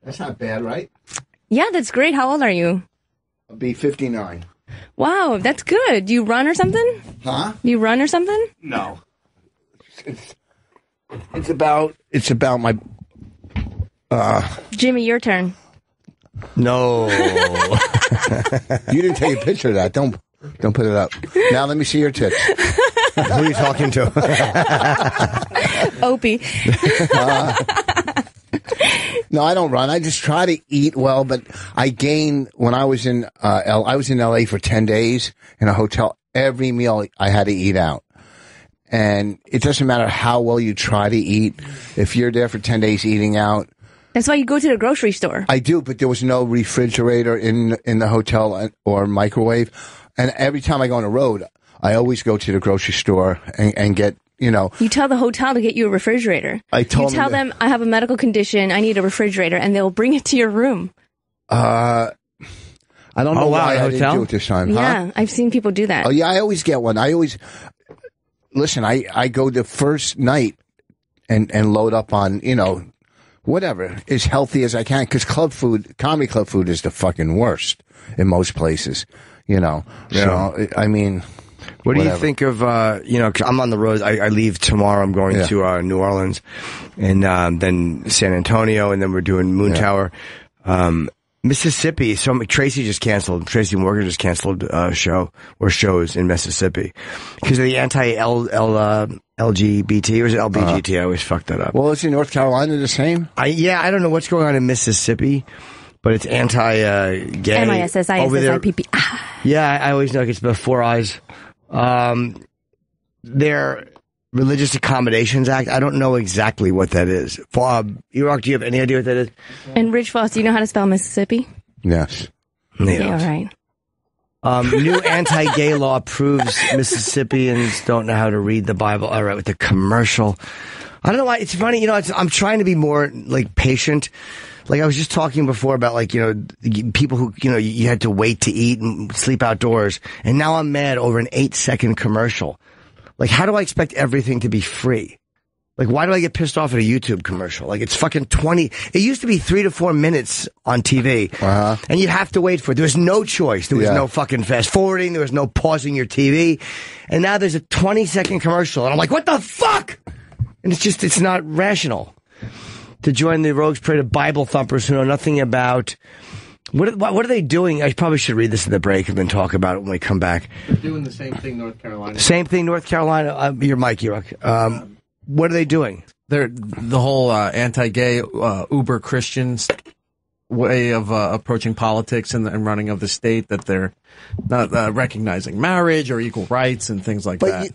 That's not bad, right? Yeah, that's great. How old are you? I'll be 59. Wow, that's good. Do you run or something? Huh? You run or something? No. It's about my... Jimmy, your turn. No. You didn't take a picture of that. Don't put it up. Now let me see your tits. Who are you talking to? Opie. No, I don't run. I just try to eat well, but I gained when I was in I was in LA for 10 days in a hotel. Every meal I had to eat out. And it doesn't matter how well you try to eat. If you're there for 10 days eating out. That's why you go to the grocery store. I do, but there was no refrigerator in the hotel or microwave. And every time I go on the road, I always go to the grocery store and get, you tell the hotel to get you a refrigerator. You tell them I have a medical condition, I need a refrigerator, and they'll bring it to your room. I I don't know why I didn't do it this time. Yeah, I've seen people do that. Oh, yeah, I always get one. Listen, I go the first night and load up on, whatever, as healthy as I can, because comedy club food is the fucking worst in most places, Yeah. So, I mean... What do you think of, 'cause I'm on the road. I leave tomorrow. I'm going to New Orleans and then San Antonio, and then we're doing Moon Tower. Mississippi. So Tracy Morgan just canceled a show or shows in Mississippi because of the anti-LGBT, or is it LBGT? I always fuck that up. Well, is in North Carolina the same? I don't know what's going on in Mississippi, but it's anti-gay. MISSISSIPP. Yeah, I always know it's the Four Eyes. Their Religious Accommodations Act. I don't know exactly what that is. Iraq, do you have any idea what that is? And Rich Voss, do you know how to spell Mississippi? Yes. Yeah, all right. New anti-gay law proves Mississippians don't know how to read the Bible. All right, with the commercial. I don't know why. It's funny, I'm trying to be more, patient. Like, I was just talking before about, people who, you had to wait to eat and sleep outdoors. And now I'm mad over an 8-second commercial. Like, how do I expect everything to be free? Like, why do I get pissed off at a YouTube commercial? Like, it's fucking 20. It used to be 3 to 4 minutes on TV. And you have to wait for it. There was no choice. There was no fucking fast forwarding. There was no pausing your TV. And now there's a 20-second commercial. And I'm like, what the fuck? And it's not rational. To join the Rogues Parade of Bible thumpers who know nothing about... What are they doing? I probably should read this in the break and then talk about it when we come back. They're doing the same thing North Carolina. Same thing North Carolina. Your mic, Iraq. What are they doing? They're the whole anti-gay, uber Christians way of approaching politics and running of the state, that they're not recognizing marriage or equal rights and things like that.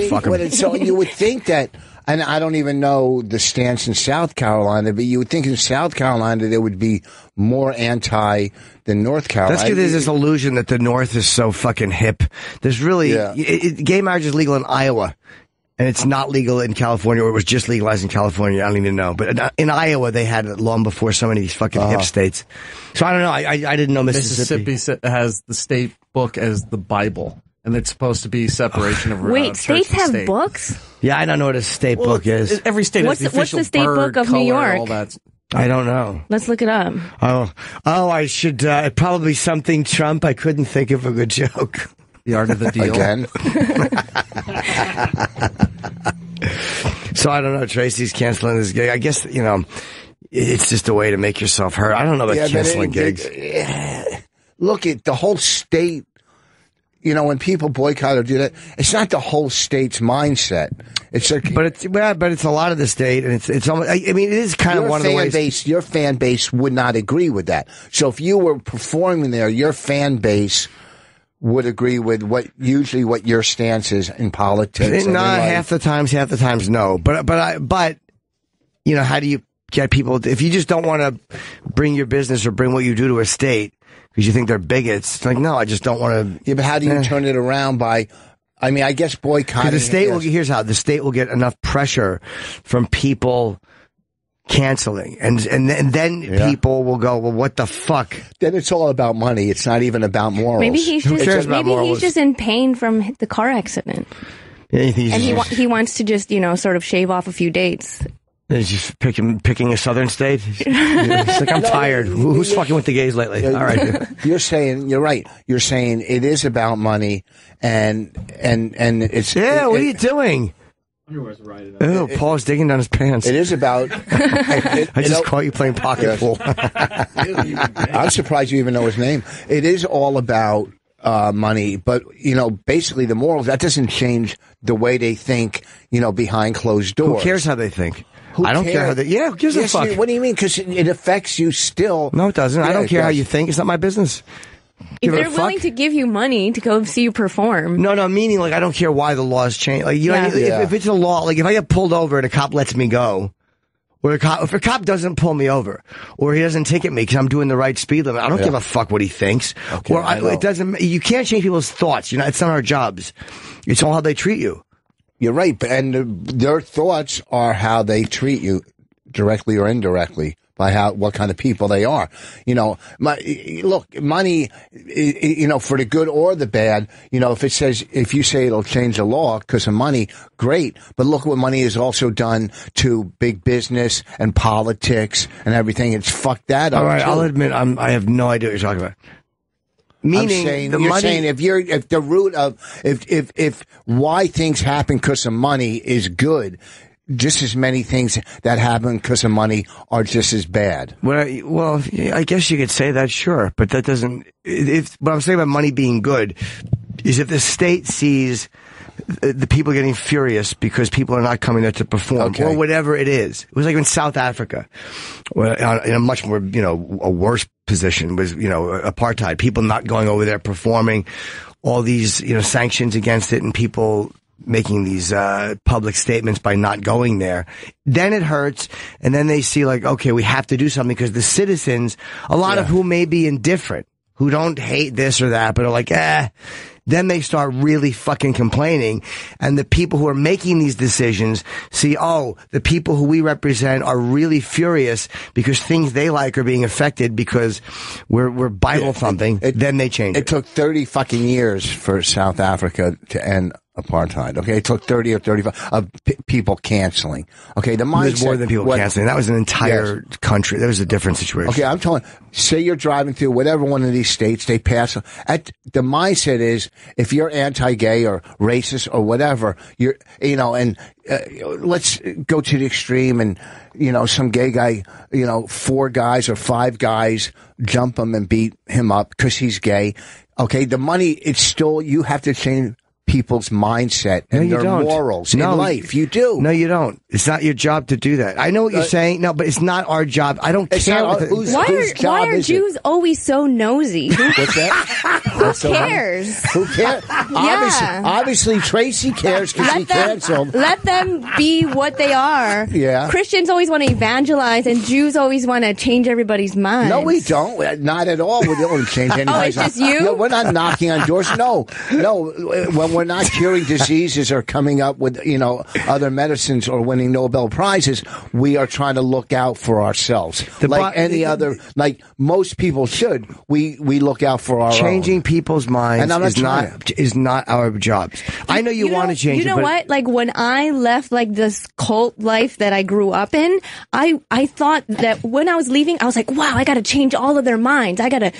Fuck 'em. So you would think that, and I don't even know the stance in South Carolina, but you would think in South Carolina there would be more anti than North Carolina. That's because there's this illusion that the North is so fucking hip. There's really... gay marriage is legal in Iowa. And it's not legal in California, or it was just legalized in California. I don't even know. But in Iowa, they had it long before some of these fucking hip states. So I don't know. I didn't know Mississippi. Mississippi has the state book as the Bible, and it's supposed to be separation of Wait, states church and have state. books? Yeah, I don't know what a state book is. Every state has the official what's the state bird, book of color, New York? all that. I don't know. Let's look it up. Oh, I should, probably something Trump. I couldn't think of a good joke. The art of the deal. Again? So I don't know. Tracy's canceling this gig. I guess, it's just a way to make yourself heard. I don't know about canceling gigs. Look at the whole state. When people boycott or do that, it's not the whole state's mindset. It's but it's a lot of the state, and it's almost. I mean, it is kind of one of the ways. Your fan base would not agree with that. So if you were performing there, your fan base would agree with what your stance is in politics. Not half the times no. But how do you get people? If you just don't want to bring your business or bring what you do to a state because you think they're bigots, it's like, no, I just don't want to. Yeah, but how do you turn it around by? I mean, I guess boycotting. The state here's how the state will get enough pressure from people canceling, and then people will go, well, what the fuck? Then it's all about money. It's not even about morals. Maybe he's just in pain from the car accident, and he wants to just sort of shave off a few dates. He's just picking a southern state. He's like, I'm tired. Who's fucking with the gays lately? All right. You're right. You're saying it is about money, and it's what are you doing? Oh, Paul's digging down his pants. It is about. I just caught you playing pocket pool. I'm surprised you even know his name. It is all about money, but basically the morals, that doesn't change the way they think. Behind closed doors. Who cares how they think? I don't care how they. Yeah, who gives a fuck? What do you mean? Because it affects you still. No, it doesn't. I don't care how you think. It's not my business. If they're willing to give you money to go see you perform. No, meaning I don't care why the laws change. What I mean? If it's a law, if I get pulled over and a cop lets me go, or if a cop doesn't pull me over, or he doesn't ticket me because I'm doing the right speed limit, I don't give a fuck what he thinks. Okay, it doesn't. You can't change people's thoughts. It's not our jobs. It's all how they treat you. You're right, and their thoughts are how they treat you. directly or indirectly, by what kind of people they are. Look, money, for the good or the bad, if you say it'll change the law because of money, great. But look what money has also done to big business and politics and everything. It's fucked that up. All right, too. I'll admit, I have no idea what you're talking about. Meaning, saying if the root of if why things happen because of money is good, just as many things that happen because of money are just as bad. Well, I guess you could say that, sure, but that doesn't. What I'm saying about money being good is if the state sees the people getting furious because people are not coming there to perform, or whatever it is. It was like in South Africa, in a much more, a worse position was, apartheid. People not going over there performing, all these, sanctions against it, and people making these public statements by not going there. Then it hurts, and then they see like, okay, we have to do something because the citizens, a lot of who may be indifferent, who don't hate this or that, but are like, then they start really fucking complaining. And the people who are making these decisions see, the people who we represent are really furious because things they like are being affected because we're Bible thumping. Then they change it. It took 30 fucking years for South Africa to end apartheid. Okay, it took 30 or 35 of people canceling. Okay, the mindset. There's more than people canceling. That was an entire country. That was a different situation. Okay, I'm telling. Say you're driving through whatever one of these states, they pass. The mindset is if you're anti-gay or racist or whatever, you're let's go to the extreme and some gay guy, 4 guys or 5 guys jump him and beat him up because he's gay. Okay, the money, it's still, you have to change people's mindset and their morals in life. You do. No, you don't. It's not your job to do that. I know what you're saying. No, but it's not our job. I don't care. Why are Jews always so nosy? What's that? Who cares? Who cares? Obviously, Tracy cares because she canceled. Let them be what they are. Yeah. Christians always want to evangelize, and Jews always want to change everybody's mind. No, we don't. Not at all. We don't change anybody's mind. It's just you? No, we're not knocking on doors. No. When we're not curing diseases or coming up with, other medicines or winning Nobel Prizes, we are trying to look out for ourselves. Like most people should, we look out for our changing own. People's minds is not our jobs. I know you want to change it. You know what? Like when I left like this cult life that I grew up in, I thought that when I was leaving, I was like, wow, I got to change all of their minds. I got to,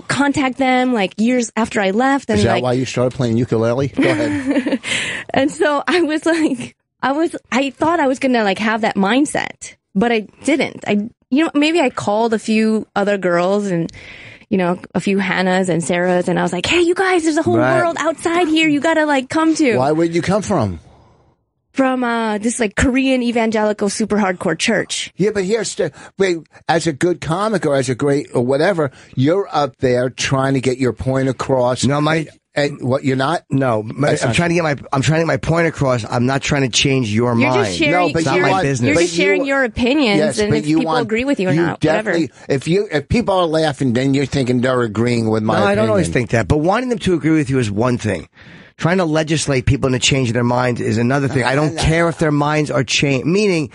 contact them like years after I left. And is that why you started playing ukulele? Go ahead. And so I was like, I thought I was going to like have that mindset, but I didn't. Maybe I called a few other girls and, a few Hannahs and Sarahs, and I was like, hey, you guys, there's a whole world outside here you got to like come to. Why would you come from? From this like Korean evangelical super hardcore church. Yeah, but as a good comic or as a great or whatever, you're up there trying to get your point across. No, And what, you're not? No, I'm trying to get my point across. I'm not trying to change your mind. Just sharing, it's not my business. You're just sharing your opinions, and if people agree with you or not, whatever. If people are laughing, then you're thinking they're agreeing with my opinion. I don't always think that, but wanting them to agree with you is one thing. Trying to legislate people into changing their minds is another thing. I don't care if their minds are changed. Meaning,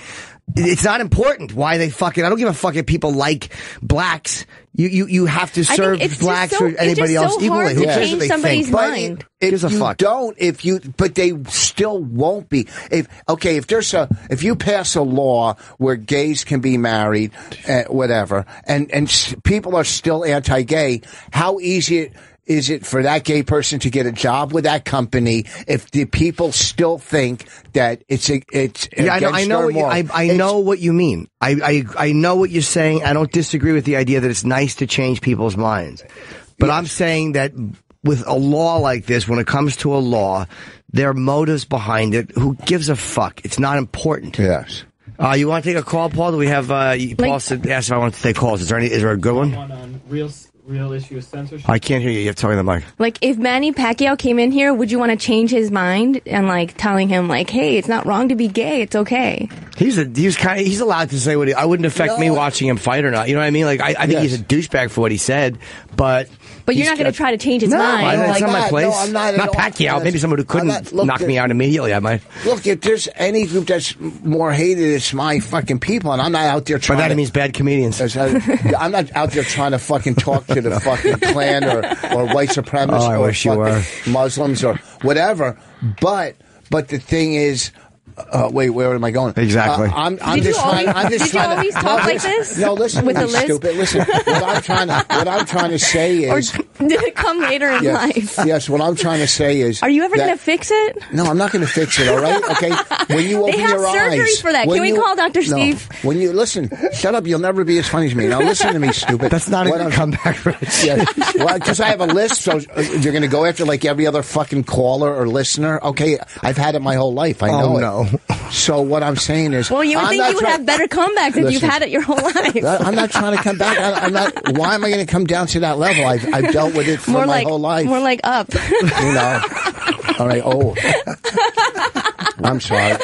it's not important why they I don't give a fuck if people like blacks. You have to serve blacks or anybody else equally. Who cares what they think? Mind. But they still won't be. If you pass a law where gays can be married, whatever, and people are still anti-gay, how easy is it for that gay person to get a job with that company if the people still think that it's I know what you mean. I know what you're saying. I don't disagree with the idea that it's nice to change people's minds. But I'm saying that with a law like this, when it comes to a law, there are motives behind it. Who gives a fuck? It's not important. Yes. You want to take a call, Paul? Do we have Paul asked if I want to take calls. Is there a good one? On real issue of censorship. I can't hear you. You have to talk in the mic. Like, if Manny Pacquiao came in here, would you want to change his mind and like telling him like, hey, it's not wrong to be gay. It's okay. He's allowed to say I wouldn't affect me watching him fight or not. You know what I mean? Like, I think he's a douchebag for what he said, but But you're not going to try to change his mind. That's not my place. No, I'm not. Not Pacquiao. Maybe someone who couldn't knock me out immediately. I might. Look, if there's any group that's more hated, it's my fucking people, and I'm not out there trying. But that means bad comedians. I'm not out there trying to fucking talk to the fucking Klan or white supremacists I or wish you were. Muslims or whatever. But the thing is. Wait, where am I going? Exactly. I'm Did just you trying. always, I'm just did you trying always to, talk like this? No, listen, with you the list? stupid. Listen, what I'm trying to say Or is. did it come later in life? Yes, what I'm trying to say is. Are you ever going to fix it? No, I'm not going to fix it. All right, okay. When you open They have your eyes, surgery for that. when Can we call Dr. Steve? When you listen, shut up. You'll never be as funny as me. Now listen to me, stupid. That's not a good comeback, Rich. Yeah, well, because I have a list, so you're going to go after like every other fucking caller or listener. Okay, I've had it my whole life. I know it. No. So what I'm saying is, Well, you would think you would have better comebacks if you've had it your whole life. I'm not trying to come back. I'm not. Why am I going to come down to that level? I've dealt with it for my whole life. More like up. You know. All right. Oh, I'm sorry.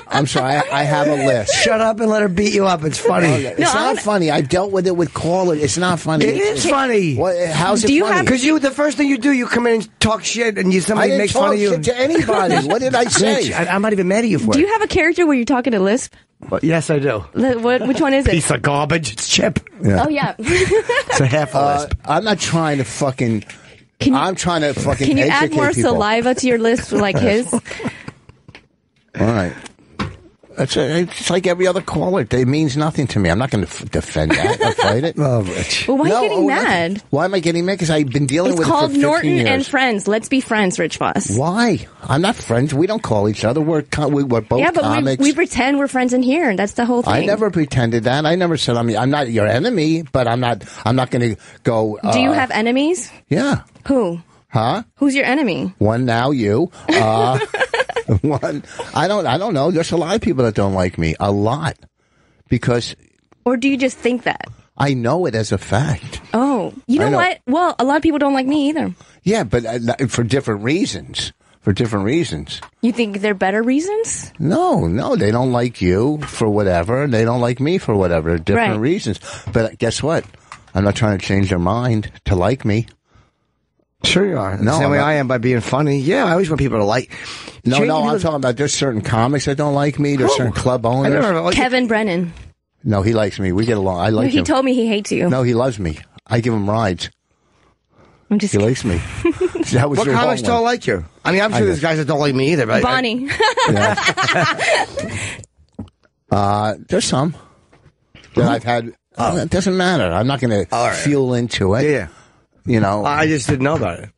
I'm sorry. I have a list. Shut up and let her beat you up. It's funny. It's not funny. I've dealt with it with callers. It's not funny. It is funny. How's it funny? Because the first thing you do, you come in and talk shit, and somebody makes fun of you. I didn't talk shit to anybody. What did I say? Rich, I'm not even mad at you for it. Do you have a character where you're talking to Lisp? Well, yes, I do. Which one is it? Piece of garbage. It's Chip. Yeah. Oh, yeah. It's a half a lisp. I'm not trying to fucking. I'm trying to fucking. Can you add more people. saliva to your lisp like his? All right. It's like every other caller. It means nothing to me. I'm not going to defend that or fight it. Oh, Rich. Well, why are you getting mad? Nothing. Why am I getting mad? Because I've been dealing with it for 15 years. It's called Norton and Friends. Let's be friends, Rich Voss. Why? I'm not friends. We don't call each other. We're both comics. We pretend we're friends in here. That's the whole thing. I never pretended that. I never said I'm not your enemy, but I'm not going to go. Do you have enemies? Yeah. Who? Huh? Who's your enemy? One now, you. One. I don't know. There's a lot of people that don't like me. A lot. Because. Or do you just think that? I know it as a fact. Oh. You know what? Well, a lot of people don't like me either. Yeah, but for different reasons. For different reasons. You think they're better reasons? No. They don't like you for whatever. They don't like me for whatever. Different reasons. But guess what? I'm not trying to change their mind to like me. Sure you are. No, the same way I am by being funny. Yeah, I always want people to like. No, I'm talking about there's certain comics that don't like me. There's certain club owners. Kevin Brennan. No, he likes me. We get along. I like him. He told me he hates you. No, he loves me. I give him rides. I'm just He likes me. That was what comics don't like you? I mean, I'm sure there's guys that don't like me either. But Bonnie. There's some that I've had. It doesn't matter. I'm not going to fuel into it. Yeah. You know. I just didn't know about it.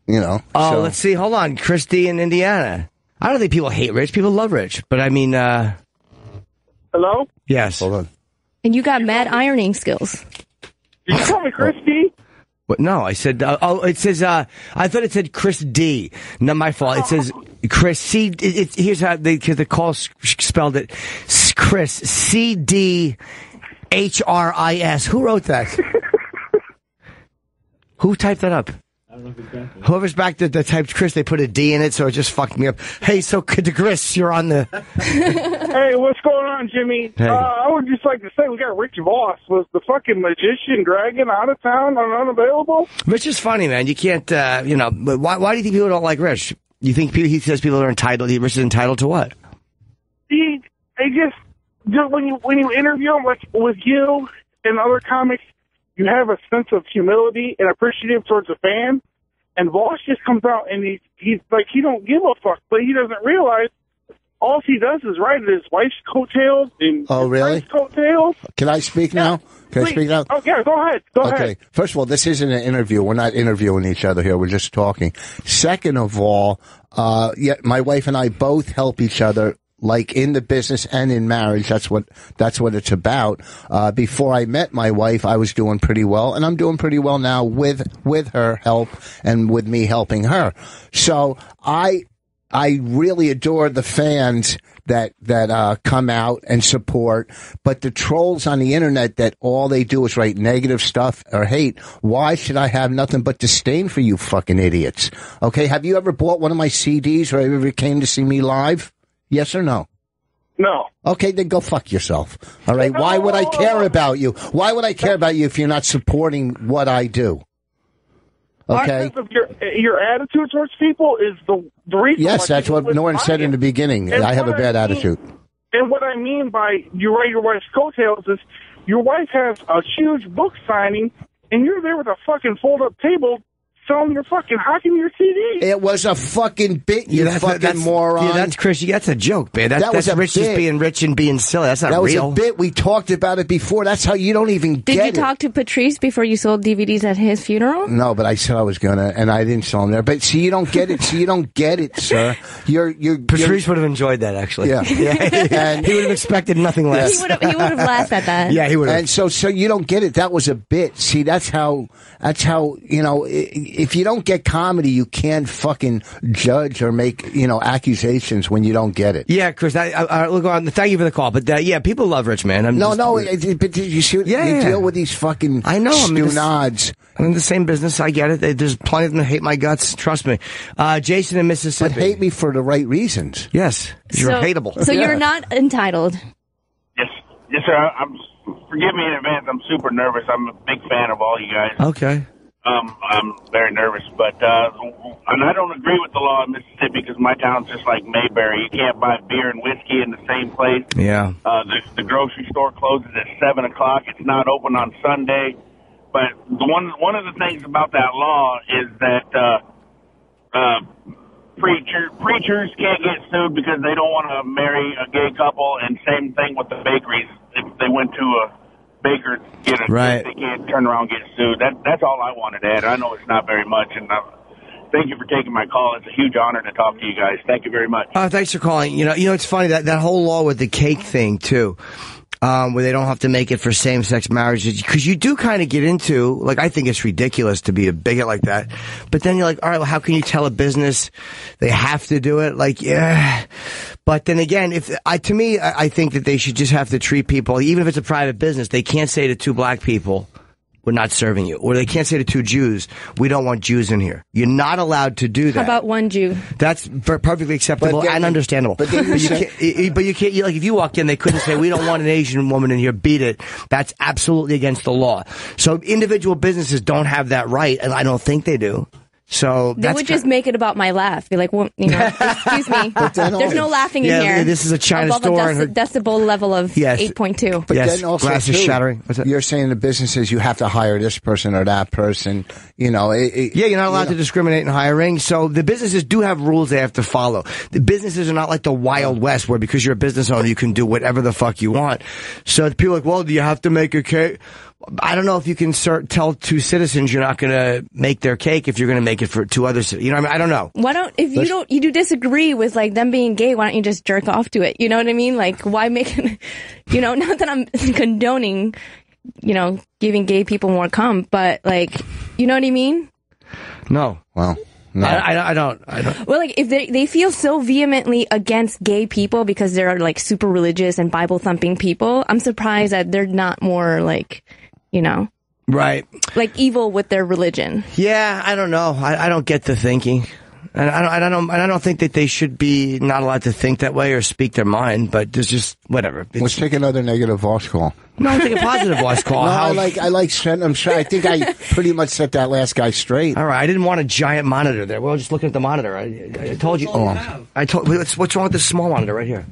You know. Oh, let's see. Hold on. Christy in Indiana. I don't think people hate Rich. People love Rich. But I mean, Hello? yes. Hold on. And you got mad ironing skills. Did you call me Christy? But no, I said, it says, I thought it said Chris D. Not my fault. It says Chris C. Here's how the call spelled it. Chris CDHRIS. Who wrote that? Who typed that up? I don't know exactly. Whoever's back that typed Chris, they put a D in it, so it just fucked me up. Hey, so Chris, you're on the. Hey, what's going on, Jimmy? Hey. I would just like to say we got Rich Voss. Was the fucking magician dragon out of town and unavailable? Rich is funny, man. You can't, but why do you think people don't like Rich? You think he says people are entitled? Rich is entitled to what? They just when you interview him, like with you and other comics, you have a sense of humility and appreciative towards a fan. And Voss just comes out and he's like, he don't give a fuck, but he doesn't realize all he does is ride his wife's coattails and his friend's coattails. Can I speak now? Can I speak now? Oh, yeah, go ahead. Go ahead. Okay. First of all, this isn't an interview. We're not interviewing each other here. We're just talking. Second of all, my wife and I both help each other, like in the business and in marriage. That's what it's about. Before I met my wife, I was doing pretty well, and I'm doing pretty well now with her help and with me helping her. So I really adore the fans that come out and support, but the trolls on the internet that all they do is write negative stuff or hate. Why should I have nothing but disdain for you fucking idiots? Okay, have you ever bought one of my CDs or ever came to see me live? Yes or no? No. Okay, then go fuck yourself. All right. Why would I care about you? Why would I care about you if you're not supporting what I do? Okay. Of your attitude towards people is the reason. Yes, that's what Norton said in the beginning. And I have a bad attitude. And what I mean by you ride your wife's coattails is your wife has a huge book signing, and you're there with a fucking fold-up table selling your fucking hockey your CD. It was a fucking bit, you fucking moron. Yeah, that's Chris. That's a joke, man. That's was a Rich bit. just being rich and being silly. That's not that real. was a bit. We talked about it before. That's how you don't even get it. Did you talk to Patrice before you sold DVDs at his funeral? No, but I said I was gonna, and I didn't sell them there. But see, you don't get it. See, you don't get it, sir. Patrice would have enjoyed that, actually. Yeah. And he would have expected nothing less. He would have laughed at that. Yeah, he would have. And so you don't get it. That was a bit. See, that's how, if you don't get comedy, you can't fucking judge or make, accusations when you don't get it. Yeah, Chris, look on. Thank you for the call. But yeah, people love Rich, man. But did you see, you deal with these fucking nods. I'm in the same business. I get it. There's plenty of them that hate my guts. Trust me. Jason in Mississippi. But hate me for the right reasons. Yes. You're hateable. So you're not entitled. Yes, sir. Forgive me in advance. I'm super nervous. I'm a big fan of all you guys. Okay. I'm very nervous, but and I don't agree with the law in Mississippi because my town's just like Mayberry. You can't buy beer and whiskey in the same place. Yeah. The grocery store closes at 7 o'clock. It's not open on Sunday. But one of the things about that law is that preachers can't get sued because they don't want to marry a gay couple, and same thing with the bakeries. If they went to a baker, right, they can't turn around and get sued. That's all I wanted to add. I know it's not very much, and thank you for taking my call. It's a huge honor to talk to you guys. Thank you very much. Thanks for calling. It's funny that whole law with the cake thing too. Where they don't have to make it for same-sex marriages, because you do kind of get into, like, I think it's ridiculous to be a bigot like that. But then you're like, all right, well, how can you tell a business they have to do it? Like, yeah. But then again, I think that they should just have to treat people, even if it's a private business, they can't say to two black people, we're not serving you. Or they can't say to two Jews, we don't want Jews in here. You're not allowed to do that. How about one Jew? That's perfectly acceptable and understandable. But you can't, like, if you walked in, they couldn't say, we don't want an Asian woman in here, beat it. That's absolutely against the law. So individual businesses don't have that right, and I don't think they do. So they would just make it about my laugh. Be like, well, excuse me. There's no laughing in here. This is a China above store. A decibel level of 8.2. But then also, glass is shattering. You're saying the businesses, you have to hire this person or that person. You're not allowed to discriminate in hiring. So the businesses do have rules they have to follow. The businesses are not like the Wild West, where because you're a business owner, you can do whatever the fuck you want. So people are like, well, do you have to make a cake? I don't know if you can tell two citizens you're not going to make their cake if you're going to make it for two other citizens. What I mean? I don't know. You do disagree with like them being gay, why don't you just jerk off to it? You know what I mean? Like, why make it, not that I'm condoning, giving gay people more cum, but like, you know what I mean? No. Well, no. I don't. Well, like, if they feel so vehemently against gay people because they're like super religious and Bible thumping people, I'm surprised that they're not more like, right, like evil with their religion. Yeah, I don't know. I don't get the thinking. And I don't think that they should be not allowed to think that way or speak their mind, but there's just whatever. Let's take another negative voice call. No, I'll take a positive voice call. No, I think I pretty much set that last guy straight. All right, I didn't want a giant monitor there. Well, just looking at the monitor. I told you. What's wrong with this small monitor right here?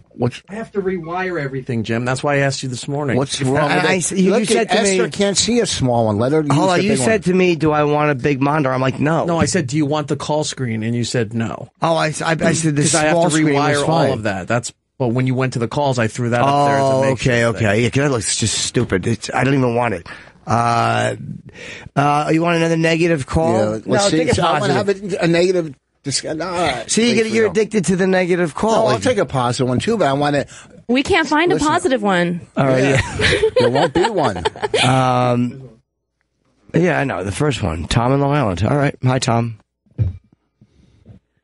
I have to rewire everything, Jim. That's why I asked you this morning. What's wrong with it? You said to Esther can't see a small one. Let her use the big one. You said to me, do I want a big monitor? I'm like, no. No, I said, do you want the call screen? And you said no. Oh, I said the small screen was fine. I have to rewire all of that. But when you went to the calls, I threw that up there to make sure. Okay. Yeah, that looks just stupid. I don't even want it. You want another negative call? Yeah, no, take a positive. I want to have a negative. You're addicted to the negative call. No, I'll take a positive one too, but I want to. We can't find a positive one. All right, yeah. There won't be one. Yeah, I know the first one. Tom in Long Island. All right, hi Tom.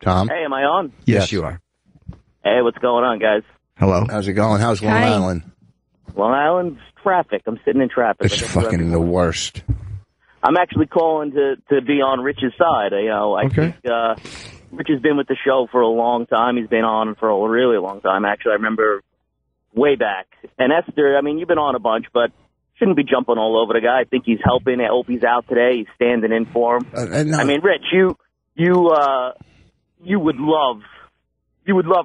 Tom. Hey, am I on? Yes, you are. Hey, what's going on, guys? Hello. How's it going? How's Long Island? Long Island's traffic. I'm sitting in traffic. It's fucking the worst. I'm actually calling to be on Rich's side. I think Rich has been with the show for a long time. He's been on for a really long time. Actually, I remember way back. And Esther, I mean, you've been on a bunch, but shouldn't be jumping all over the guy. I think he's helping. I hope he's out today. He's standing in for him. No. I mean, Rich, you would love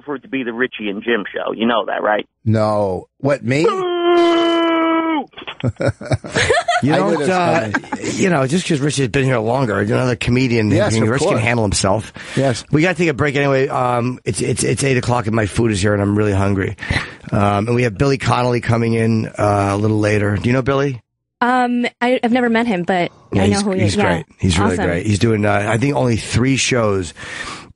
for it to be the Richie and Jim show. You know that, right? No. What, me? You don't, just because Rich has been here longer, another comedian, yes, Rich can handle himself. Yes. We got to take a break anyway. It's 8 o'clock and my food is here and I'm really hungry. And we have Billy Connolly coming in a little later. Do you know Billy? I've never met him, but I know who he is. He's great. He's really awesome. great. He's doing, I think, only 3 shows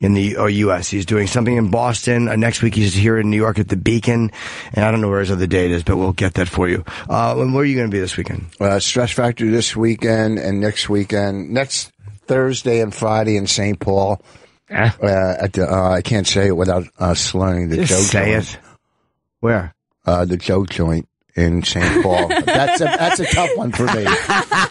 in the U.S. He's doing something in Boston. Next week he's here in New York at the Beacon. And I don't know where his other date is, but we'll get that for you. And where are you going to be this weekend? Stress Factory this weekend and next weekend. Next Thursday and Friday in St. Paul. At the, I can't say it without slurring the joke. Say it. Where? The joke joint in St. Paul. That's a tough one for me.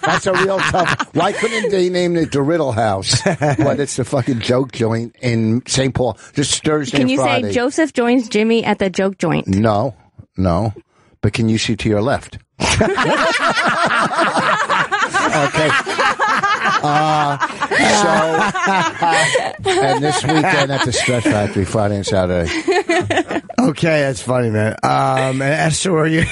That's a real tough. Why couldn't they name it the Riddle House? But it's the fucking joke joint in St. Paul. Just Thursday and Friday. Can you say Joseph joins Jimmy at the joke joint? No. But can you see to your left? Okay. And this weekend at the Stress Factory, Friday and Saturday. Okay, that's funny, man. And Esther, where are you?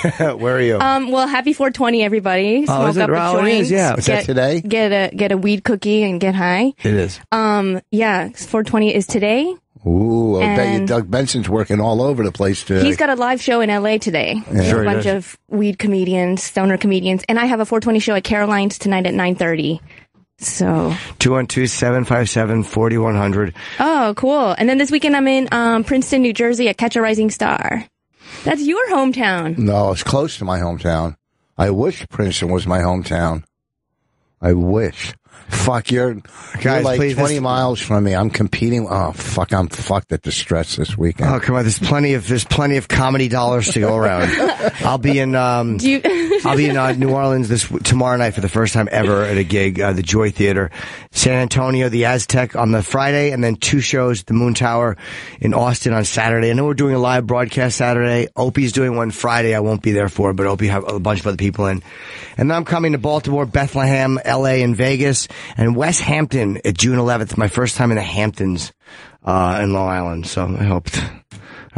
Well, happy 420, everybody. Smoke up a joint. Yeah. Is that today? Get a weed cookie and get high. It is. Yeah, 420 is today. Ooh, I bet you Doug Benson's working all over the place today. He's got a live show in L.A. today. Yeah. Sure, a bunch of weed comedians, stoner comedians, and I have a 420 show at Caroline's tonight at 9:30. So 212-757-4100. Oh, cool. And then this weekend I'm in Princeton, New Jersey at Catch a Rising Star. That's your hometown. No, it's close to my hometown. I wish Princeton was my hometown. I wish. Fuck, you're like please, 20 miles from me. I'm competing. Oh, fuck, I'm fucked at the Stretch this weekend. Oh, come on. There's plenty of comedy dollars to go around. I'll be in, New Orleans tomorrow night for the first time ever at a gig, the Joy Theater. San Antonio, the Aztec on the Friday, and then 2 shows at the Moon Tower in Austin on Saturday. And then we're doing a live broadcast Saturday. Opie's doing one Friday. I won't be there for, but Opie have a bunch of other people in. And then I'm coming to Baltimore, Bethlehem, LA, and Vegas, and West Hampton at June 11th. My first time in the Hamptons, in Long Island. So I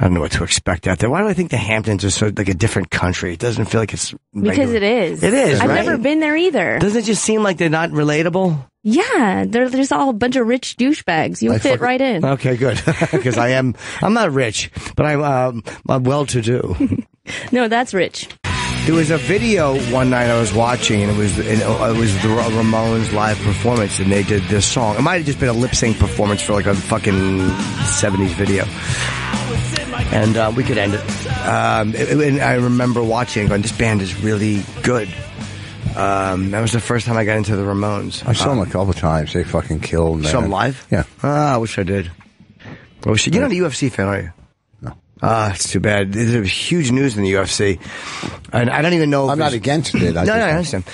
don't know what to expect out there. Why do I think the Hamptons are so like a different country? It doesn't feel like it's regular. Because it is. It is, I've right? never been there either. Doesn't it just seem like they're not relatable? Yeah, they're just all a bunch of rich douchebags. You'll fit right in. Okay, good. Because I'm not rich, but I'm well-to-do. No, that's rich. There was a video one night I was watching, and it was the Ramones live performance, and they did this song. It might have just been a lip sync performance for like a fucking 70s video. And we could end it. And I remember watching and going, this band is really good. That was the first time I got into the Ramones. I saw them a couple of times. They fucking killed. Saw them live? Yeah. I wish I did. You're not a UFC fan, are you? No. It's too bad. There's huge news in the UFC. And I don't even know if I'm not against it. I understand.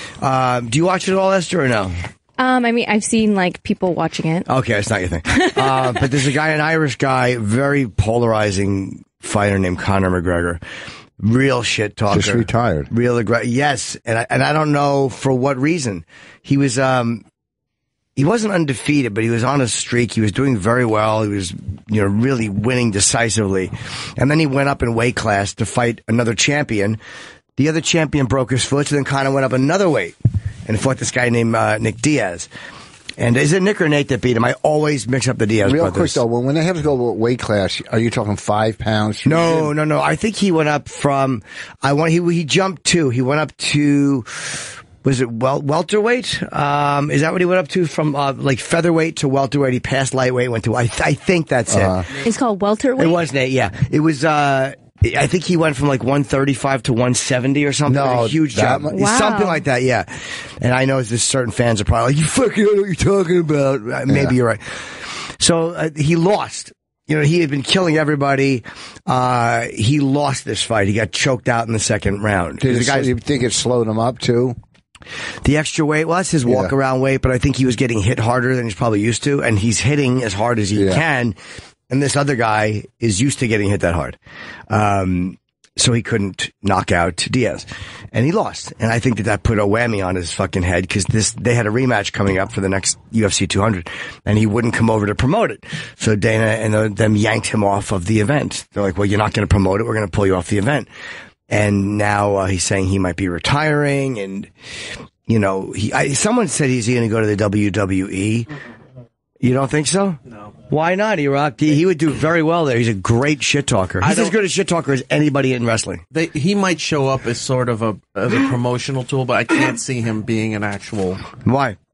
Do you watch it all, Esther, or no? I mean, I've seen like people watching it. Okay, it's not your thing. But there's an Irish guy, very polarizing fighter named Conor McGregor. Real shit talker. Just retired. Real aggressive. Yes, and I don't know for what reason. He was he wasn't undefeated, but he was on a streak. He was doing very well. He was really winning decisively. And then he went up in weight class to fight another champion. The other champion broke his foot, so then Conor went up another weight and fought this guy named Nick Diaz. And is it Nick or Nate that beat him? I always mix up the Diaz brothers. Real quick, though, when they have to go weight class, are you talking 5 pounds? No. I think he went up from, he jumped 2. He went up to, was it welterweight? Is that what he went up to from, like featherweight to welterweight? He passed lightweight, went to, I think that's it. It's called welterweight? It was Nate, yeah. It was, I think he went from like 135 to 170 or something. No, a huge jump. Wow. Something like that, yeah. And I know there's certain fans are probably like, you fucking know what you're talking about. Maybe you're right. So he lost. He had been killing everybody. He lost this fight. He got choked out in the second round. Do you think it slowed him up too? The extra weight, well, that's his walk-around weight, but I think he was getting hit harder than he's probably used to, and he's hitting as hard as he can. And this other guy is used to getting hit that hard. so he couldn't knock out Diaz, and he lost. And I think that put a whammy on his fucking head because they had a rematch coming up for the next UFC 200, and he wouldn't come over to promote it. So Dana and them yanked him off of the event. They're like, "Well, you're not going to promote it. We're going to pull you off the event." And now he's saying he might be retiring, and someone said he's going to go to the WWE. You don't think so? No. Why not, E-Rock? He would do very well there. He's a great shit talker. He's as good a shit talker as anybody in wrestling. He might show up as sort of a promotional tool, but I can't see him being an actual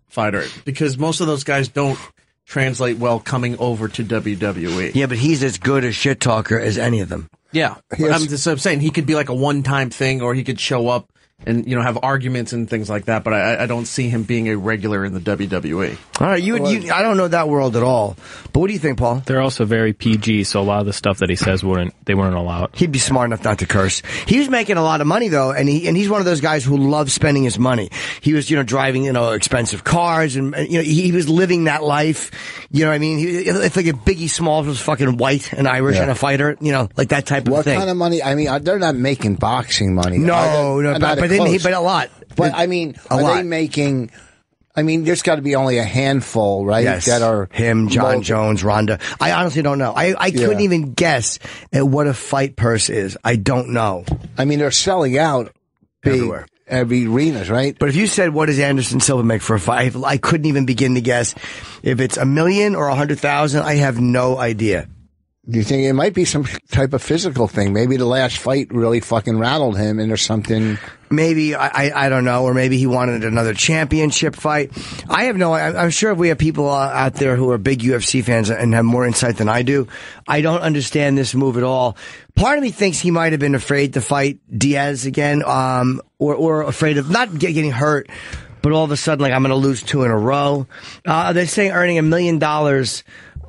fighter because most of those guys don't translate well coming over to WWE. Yeah, but he's as good a shit talker as any of them. Yeah. I'm saying he could be like a one-time thing, or he could show up and have arguments and things like that, but I don't see him being a regular in the WWE. All right, I don't know that world at all. But what do you think, Paul? They're also very PG, so a lot of the stuff that he says they weren't allowed. He'd be smart enough not to curse. He was making a lot of money though, and he's one of those guys who loves spending his money. He was driving expensive cars, and he was living that life. You know what I mean? It's like if Biggie Smalls was fucking white and Irish and a fighter, like that type of thing. What kind of money? I mean, they're not making boxing money. No, but a lot. But I mean, they making? I mean, there's got to be only a handful, right? Yes. That are him, John Jones, Ronda. I honestly don't know. I couldn't even guess at what a fight purse is. I don't know. I mean, they're selling out everywhere. Every arenas, right? But if you said, what does Anderson Silva make for a fight? I couldn't even begin to guess. If it's $1 million or 100,000, I have no idea. Do you think it might be some type of physical thing? Maybe the last fight really fucking rattled him and there's something. Maybe, I don't know, or maybe he wanted another championship fight. I'm sure if we have people out there who are big UFC fans and have more insight than I do, I don't understand this move at all. Part of me thinks he might have been afraid to fight Diaz again, or afraid of not getting hurt, but all of a sudden, like, I'm going to lose 2 in a row. They're saying earning $1 million.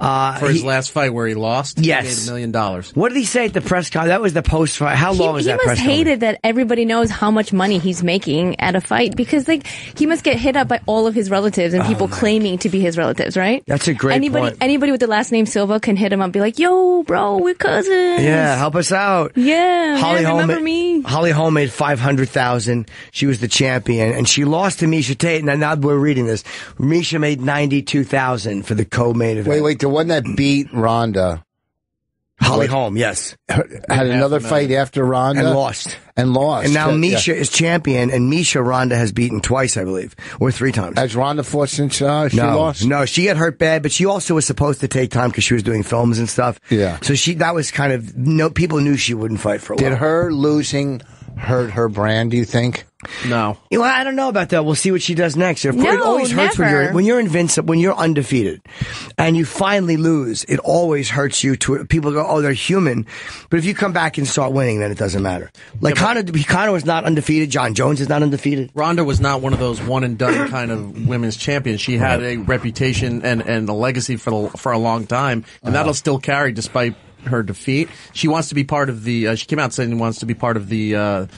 For his last fight where he lost? Yes. He made $1 million. What did he say at the press conference? That was the post fight. How long was that press conference? He must hate it that everybody knows how much money he's making at a fight because, he must get hit up by all of his relatives and people claiming to be his relatives, right? That's a great point. Anybody with the last name Silva can hit him up and be like, yo, bro, we're cousins. Yeah, help us out. Yeah, remember me? Holly Holm made $500,000. She was the champion, and she lost to Misha Tate. Now we're reading this. Misha made $92,000 for the co-main event. Wait, the one that beat Ronda. Holly Holm, yes. Had another fight after Ronda. And lost. And now Misha is champion, and Misha Ronda has beaten twice, I believe. Or 3 times. Has Ronda fought since she lost? No, she got hurt bad, but she also was supposed to take time because she was doing films and stuff. Yeah. So that was kind of, people knew she wouldn't fight for a while. Did her losing hurt her brand, do you think? No. Well, I don't know about that. We'll see what she does next. It always hurts never. when you're invincible, when you're undefeated, and you finally lose. It always hurts you. People go, "Oh, they're human," but if you come back and start winning, then it doesn't matter. Like Connor was not undefeated. John Jones is not undefeated. Ronda was not one of those one and done kind of women's champions. She had a reputation and a legacy for a long time, and that'll still carry despite her defeat. She wants to be part of the. She came out saying she wants to be part of the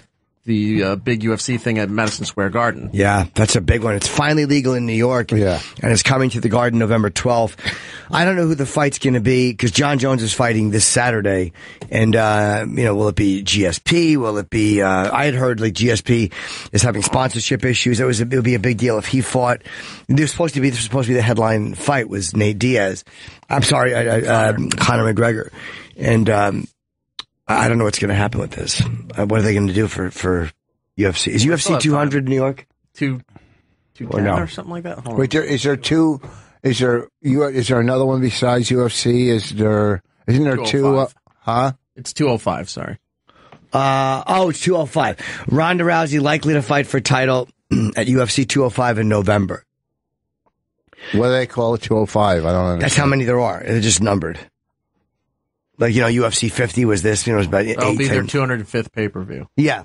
big UFC thing at Madison Square Garden. Yeah, that's a big one. It's finally legal in New York. Yeah. And it's coming to the Garden November 12th. I don't know who the fight's going to be because John Jones is fighting this Saturday. And, will it be GSP? Will it be, I had heard GSP is having sponsorship issues. It would be a big deal if he fought. This was supposed to be the headline fight was Nate Diaz. I'm sorry, Conor McGregor. And, I don't know what's going to happen with this. What are they going to do for UFC? Is UFC 200 in New York? 210 or something like that? Wait, is there another one besides UFC? Isn't there 2? It's 205, sorry. It's 205. Ronda Rousey likely to fight for title at UFC 205 in November. What do they call it 205? I don't understand. That's how many there are. They're just numbered. UFC 50 was this, it was about 8. That'll be their 205th pay-per-view. Yeah.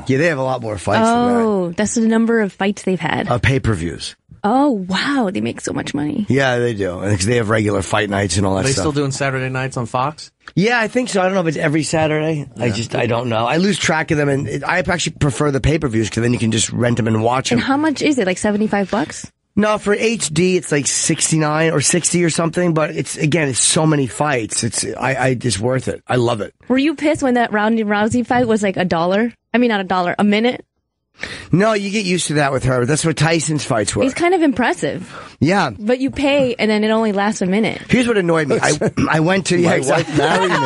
Yeah, they have a lot more fights than that. Oh, that's the number of fights they've had. Pay-per-views. Oh, wow. They make so much money. Yeah, they do. Because they have regular fight nights and all that stuff. Are they still doing Saturday nights on Fox? Yeah, I think so. I don't know if it's every Saturday. Yeah. I don't know. I lose track of them, and I actually prefer the pay-per-views because then you can just rent them and watch them. And how much is it? Like $75? No, for HD, it's like 69 or 60 or something, but it's so many fights. It's worth it. I love it. Were you pissed when that Ronda Rousey fight was like $1? I mean, not $1, a minute? No, you get used to that with her. That's what Tyson's fights were. He's kind of impressive. Yeah. But you pay, and then it only lasts a minute. Here's what annoyed me. I went to... My wife married me.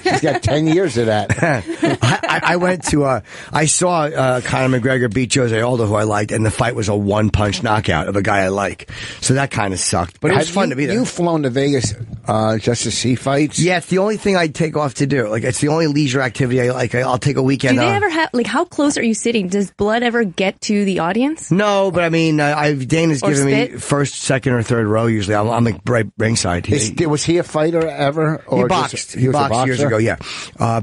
She's got 10 years of that. I went to... I saw Conor McGregor beat Jose Aldo, who I liked, and the fight was a one-punch knockout of a guy I like. So that kind of sucked. But it was fun to be there. You've flown to Vegas just to see fights? Yeah, it's the only thing I'd take off to do. Like, it's the only leisure activity I like. I'll take a weekend. Do they ever have, like, how close are you sitting? Does blood ever get to the audience? No, but I mean, Dana's given me first, second, or third row usually. I'm like right ringside. Was he a fighter ever? Or he boxed. He boxed years ago, yeah.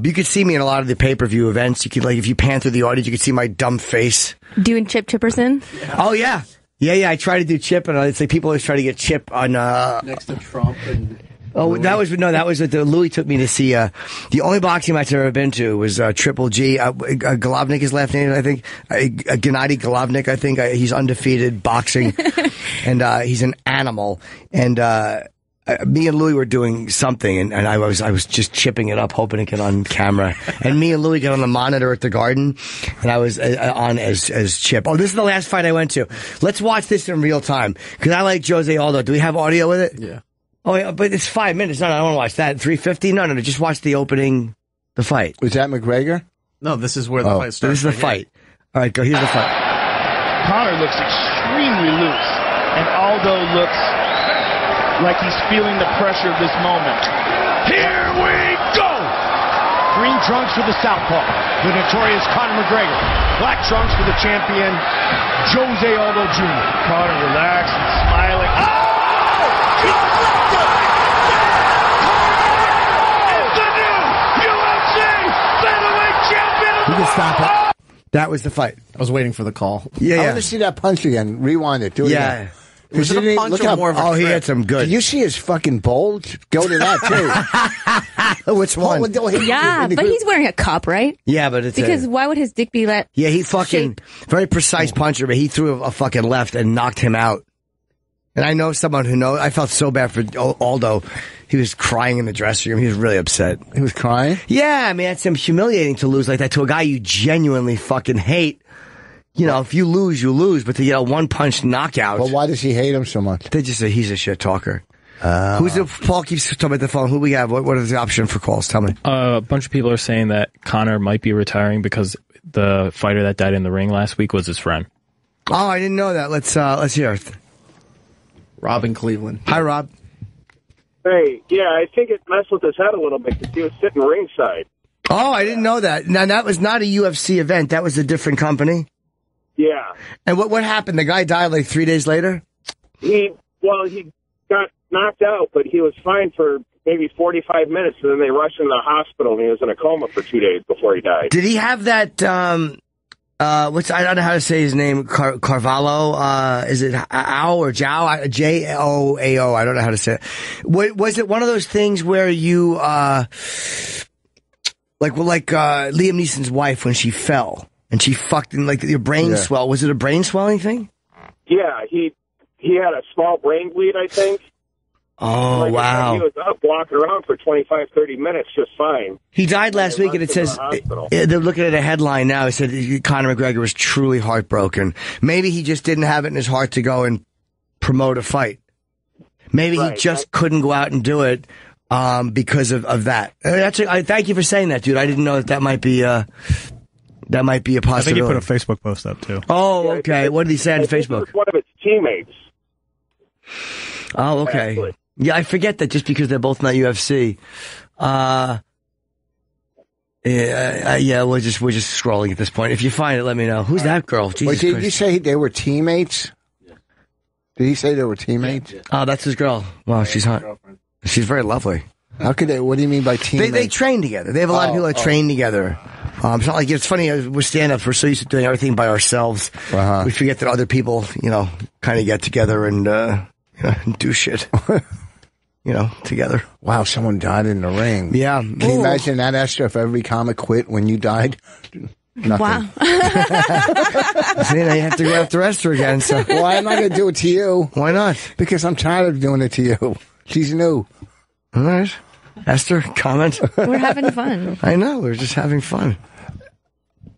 You could see me in a lot of the pay-per-view events. You could, like, if you pan through the audience, you could see my dumb face. Doing Chip Chipperson? Oh, yeah. Yeah, I try to do Chip, and it's like people always try to get Chip on... next to Trump and... Oh, that was what Louis took me to see. The only boxing match I've ever been to was Triple G. Golovnik, his last name, I think. Gennady Golovnik, I think. He's undefeated boxing, and he's an animal. And me and Louis were doing something, and I was just chipping it up, hoping to get on camera. And me and Louis got on the monitor at the Garden, and I was on as Chip. Oh, this is the last fight I went to. Let's watch this in real time, because I like Jose Aldo. Do we have audio with it? Yeah. Oh, yeah, but it's 5 minutes. No, I don't want to watch that. 3:50? No, just watch the fight. Was that McGregor? No, this is where the fight starts. This is the fight. All right, go. Here's the fight. Conor looks extremely loose, and Aldo looks like he's feeling the pressure of this moment. Here we go! Green trunks for the southpaw, the notorious Conor McGregor. Black trunks for the champion, Jose Aldo Jr. Conor relaxed and smiling. Oh! You can stop it. That was the fight. I was waiting for the call. I want to see that punch again. Rewind it. Do it again. Was it a punch or more of a Oh, he had some good. Did you see his fucking bulge? Go to that, too. Which one? Yeah, but he's wearing a cup, right? Yeah, but it's... Because why would his dick be that Yeah, he fucking... shape? Very precise puncher, but he threw a fucking left and knocked him out. And I know someone who knows... I felt so bad for Aldo. He was crying in the dressing room. He was really upset. He was crying? Yeah, I mean, that's humiliating to lose like that to a guy you genuinely fucking hate. You know, if you lose, you lose. But to get a one-punch knockout... Well, why does he hate him so much? They just say he's a shit talker. Paul keeps talking about the phone. Who we have? What is the option for calls? Tell me. A bunch of people are saying that Conor might be retiring because the fighter that died in the ring last week was his friend. Oh, I didn't know that. Let's hear it. Rob in Cleveland. Hi, Rob. Hey, yeah, I think it messed with his head a little bit because he was sitting ringside. Oh, I didn't know that. Now, that was not a UFC event. That was a different company? Yeah. And what happened? The guy died like 3 days later? He got knocked out, but he was fine for maybe 45 minutes, and then they rushed him to the hospital, and he was in a coma for 2 days before he died. Did he have that, I don't know how to say his name, Carvalho, is it Ao or Jao? J-O-A-O, I don't know how to say it. Was it one of those things where you, like Liam Neeson's wife when she fell and she fucked and like your brain swell? Was it a brain swelling thing? Yeah, he had a small brain bleed, I think. Oh, wow. He was up walking around for 25, 30 minutes just fine. He died last week, and it says, they're looking at a headline now. It said Conor McGregor was truly heartbroken. Maybe he just didn't have it in his heart to go and promote a fight. Maybe he just couldn't go out and do it because of that. I thank you for saying that, dude. I didn't know that might be a possibility. I think he put a Facebook post up, too. Oh, okay. What did he say on Facebook? One of his teammates. Oh, okay. Actually. Yeah, I forget that just because they're both not UFC. Yeah, we're just scrolling at this point. If you find it, let me know. Who's that girl? Jesus Wait, did you say they were teammates? Did he say they were teammates? Oh, that's his girl. Wow, she's hot. She's very lovely. How could they? What do you mean by teammates? They train together. They have a lot of people that train together. It's not like it's funny. We're stand-ups. We're so used to doing everything by ourselves. We forget that other people, kind of get together and do shit. Together. Wow, someone died in the ring. Yeah. Can you imagine that, Esther, if every comic quit when you died? Nothing. Wow. See, now you have to go after Esther again. So. Well, I'm not going to do it to you. Why not? Because I'm tired of doing it to you. She's new. All right. Esther, comment? We're having fun. I know. We're just having fun.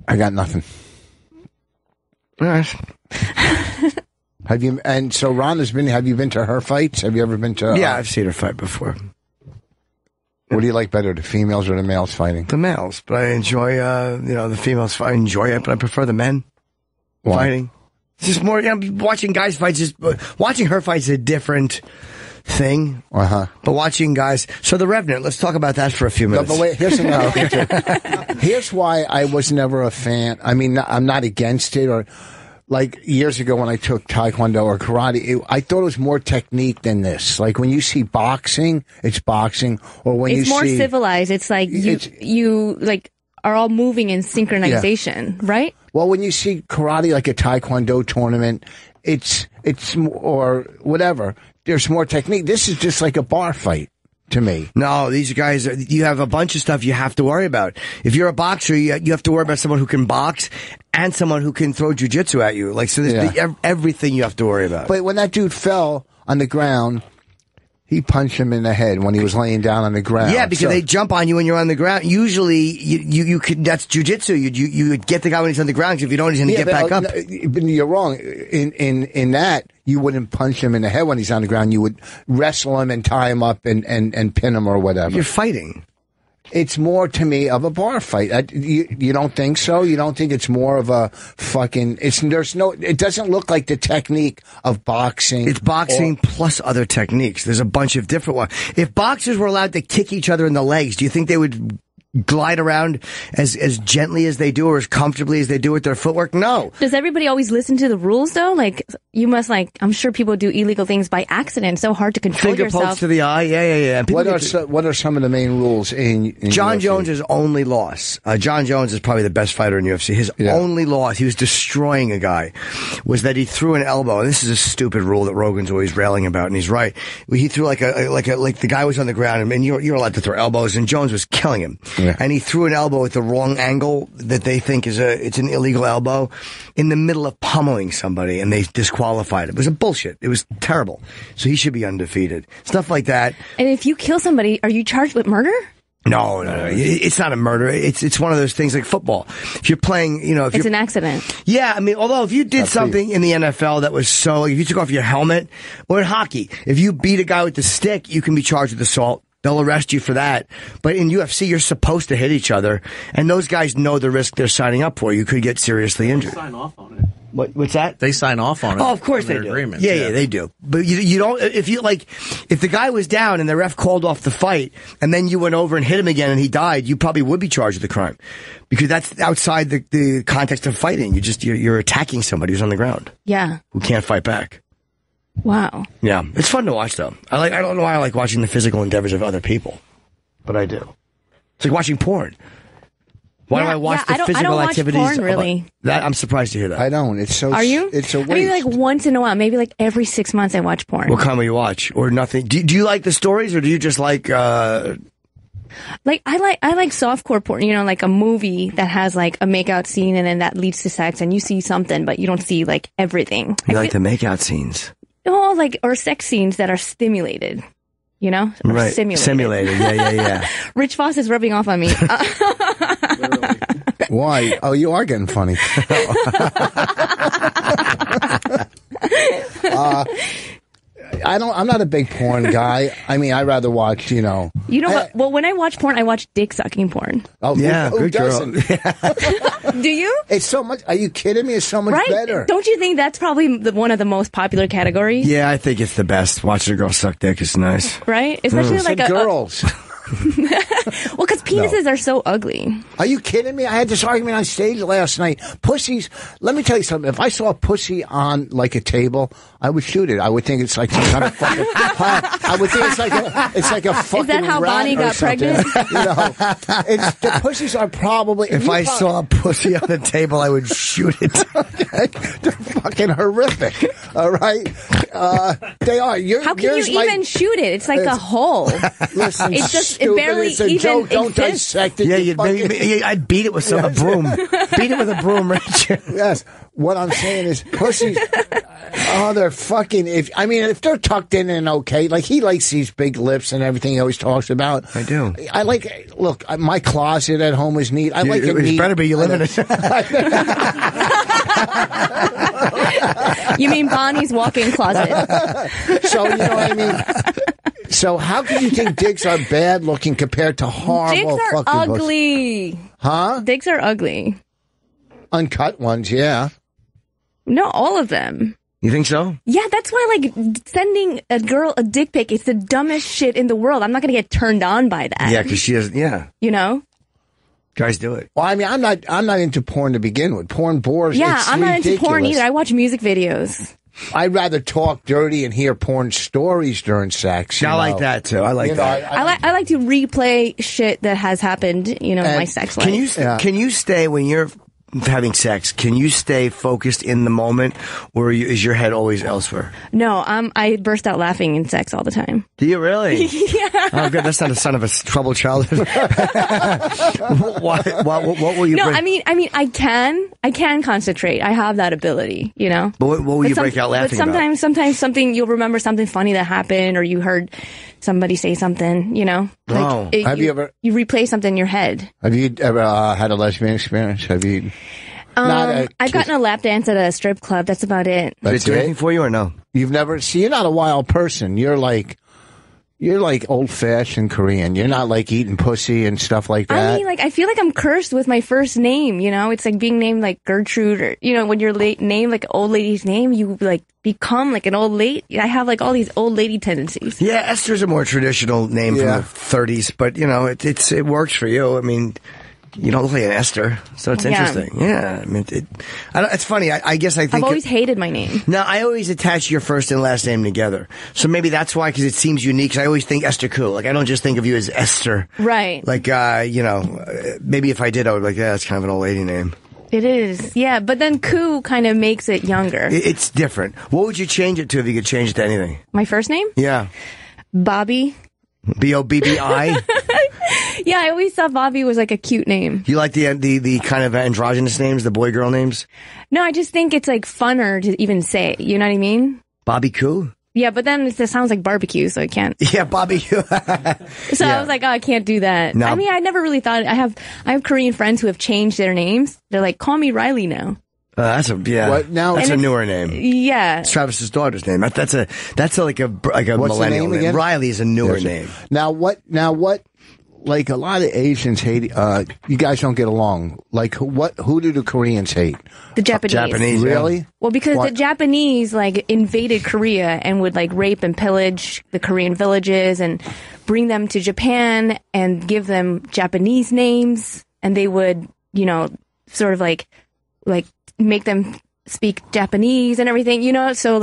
I got nothing. All right. Have you? And so Ron has been. Have you been to her fights? Have you ever been to? Yeah, I've seen her fight before. What do you like better, the females or the males fighting? The males, but I enjoy, the females. I enjoy it, but I prefer the men fighting. It's just more. Watching guys fight. Watching her fight is a different thing. But watching guys. So the Revenant. Let's talk about that for a few minutes. No, but wait. Here's another thing too. Here's why I was never a fan. I mean, I'm not against it or. Like years ago when I took Taekwondo or karate, I thought it was more technique than this. Like when you see boxing, it's boxing. Or when it's more civilized. It's like you like are all moving in synchronization, right? Well, when you see karate, like a Taekwondo tournament, it's or whatever. There's more technique. This is just like a bar fight. To me. No, these guys, you have a bunch of stuff you have to worry about. If you're a boxer, you have to worry about someone who can box and someone who can throw jujitsu at you. Like, so there's everything you have to worry about. But when that dude fell on the ground, he punched him in the head when he was laying down on the ground. Yeah, because they jump on you when you're on the ground. Usually, you could, that's jujitsu. You get the guy when he's on the ground, because if you don't, he's going to get back up. But you're wrong. In that, you wouldn't punch him in the head when he's on the ground. You would wrestle him and tie him up and pin him or whatever. You're fighting. It's more to me of a bar fight. You don't think so? You don't think it's more of a fucking? It doesn't look like the technique of boxing. It's boxing plus other techniques. There's a bunch of different ones. If boxers were allowed to kick each other in the legs, do you think they would glide around as gently as they do or as comfortably as they do with their footwork? No. Does everybody always listen to the rules though? Like you must I'm sure people do illegal things by accident. It's so hard to control Finger yourself. pokes to the eye. Yeah. What are some of the main rules in John UFC? Jones' only loss? John Jones is probably the best fighter in UFC. His only loss, he was destroying a guy, was that he threw an elbow. And this is a stupid rule that Rogan's always railing about, and he's right. He threw like the guy was on the ground, and you're allowed to throw elbows, and Jones was killing him. Yeah. And he threw an elbow at the wrong angle that they think it's an illegal elbow in the middle of pummeling somebody, and they disqualified him. It was a bullshit. It was terrible. So he should be undefeated. Stuff like that. And if you kill somebody, are you charged with murder? No. It's not a murder. It's one of those things like football. If you're playing, it's an accident. Yeah, I mean, although if you did something in the NFL that was if you took off your helmet, or in hockey, if you beat a guy with the stick, you can be charged with assault. They'll arrest you for that. But in UFC, you're supposed to hit each other, and those guys know the risk they're signing up for. You could get seriously injured. Sign off on it. What's that? They sign off on it. Oh, of course they do. Agreements, yeah, they do. But you don't. If the guy was down and the ref called off the fight, and then you went over and hit him again and he died, you probably would be charged with the crime, because that's outside the context of fighting. You're attacking somebody who's on the ground. Yeah. Who can't fight back. Wow. Yeah, it's fun to watch though. I don't know why I like watching the physical endeavors of other people, but I do. It's like watching porn. Why do I watch the physical I don't activities? Watch porn, really. I'm surprised to hear that. I don't. It's so. Are you? It's a waste. Maybe like once in a while. Maybe like every 6 months I watch porn. What kind will you watch? Or nothing? Do you like the stories, or do you just like? I like softcore porn. Like a movie that has like a makeout scene and then that leads to sex, and you see something, but you don't see like everything. You like the makeout scenes? Oh, or sex scenes that are stimulated. Right. Simulated. Yeah. Rich Voss is rubbing off on me. Why? Oh, you are getting funny. I'm not a big porn guy. I mean, I rather watch, Well, when I watch porn, I watch dick sucking porn. Oh, yeah, who good doesn't? Do you? It's so much. Are you kidding me? It's so much better. Don't you think that's probably one of the most popular categories? Yeah, I think it's the best. Watching a girl suck dick is nice. Right? Especially like girls. Well, because penises are so ugly. Are you kidding me? I had this argument on stage last night. Pussies, let me tell you something. If I saw a pussy on like a table, I would shoot it. I would think it's like some kind of fucking I would think it's like a fucking Is that how rat Bonnie or got something. pregnant? The pussies are probably... If I saw a pussy on the table, I would shoot it. They're fucking horrific. All right? They are. How can you even shoot it? It's like a hole. Listen, it's just stupid. barely It's a even joke. Don't exists. dissect it. Yeah, you I'd beat it with a broom. Beat it with a broom, Rich. Yes. What I'm saying is, pussies. Oh, they're fucking. If they're tucked in and okay, like he likes these big lips and everything he always talks about. I do. I like. Look, my closet at home is neat. I like it neat. It better be. You live in it. You mean Bonnie's walk-in closet? So you know what I mean. So how can you think dicks are bad looking compared to horrible? Dicks are fucking ugly. Huh? Dicks are ugly. Uncut ones, yeah. No, all of them. You think so? Yeah, that's why, like, sending a girl a dick pic, it's the dumbest shit in the world. I'm not going to get turned on by that. Yeah, because she has. Yeah, you know. Guys do it. Well, I mean, I'm not into porn to begin with. Porn bores. Yeah, it's I'm not into porn ridiculous. either. I watch music videos. I'd rather talk dirty and hear porn stories during sex. I like that too. I like that. I like to replay shit that has happened, in my sex life. Can you stay when you're having sex? Can you stay focused in the moment, or is your head always elsewhere? No, I burst out laughing in sex all the time. Do you really? Yeah. Oh, good. That's not a son of a troubled childhood. What will you? No, I mean, I can concentrate. I have that ability, But what will you break out laughing about? Sometimes something you'll remember something funny that happened, or you heard somebody say something. Have you ever? You replay something in your head. Have you ever had a lesbian experience? Have you? I've gotten a lap dance at a strip club. That's about it. Did it do anything for you or no? You've never. See, you're not a wild person. You're like old-fashioned Korean. You're not like eating pussy and stuff like that. I mean, I feel like I'm cursed with my first name, It's like being named like Gertrude, or, when you're named like an old lady's name, you like become like an old lady. I have like all these old lady tendencies. Yeah, Esther's a more traditional name from the 30s, but, it works for you. I mean, you don't look like an Esther, so it's interesting. Yeah, I mean, it's funny. I guess I think I've always hated my name. No, I always attach your first and last name together, so maybe that's why, because it seems unique. 'Cause I always think Esther Ku. Like, I don't just think of you as Esther, right? Like, maybe if I did, I would be like, yeah, that's kind of an old lady name. It is, yeah. But then Ku kind of makes it younger. It's different. What would you change it to if you could change it to anything? My first name? Yeah, Bobby. Bobbi. Yeah, I always thought Bobby was like a cute name. You like the kind of androgynous names, the boy girl names? No, I just think it's like funner to even say. You know what I mean? Bobby Ku? Yeah, but then it sounds like barbecue, so I can't. Yeah, Bobby Ku. So I was like, oh, I can't do that. No. I mean, I never really thought. I have Korean friends who have changed their names. They're like, call me Riley now. That's a newer name. Yeah, it's Travis's daughter's name. That's like a millennial name. Riley is a newer name. Now what? Like a lot of Asians hate. You guys don't get along. Like who do the Koreans hate? The Japanese. Japanese, really? Yeah. Well, because the Japanese invaded Korea and would rape and pillage the Korean villages and bring them to Japan and give them Japanese names, and they would sort of like make them speak Japanese and everything, so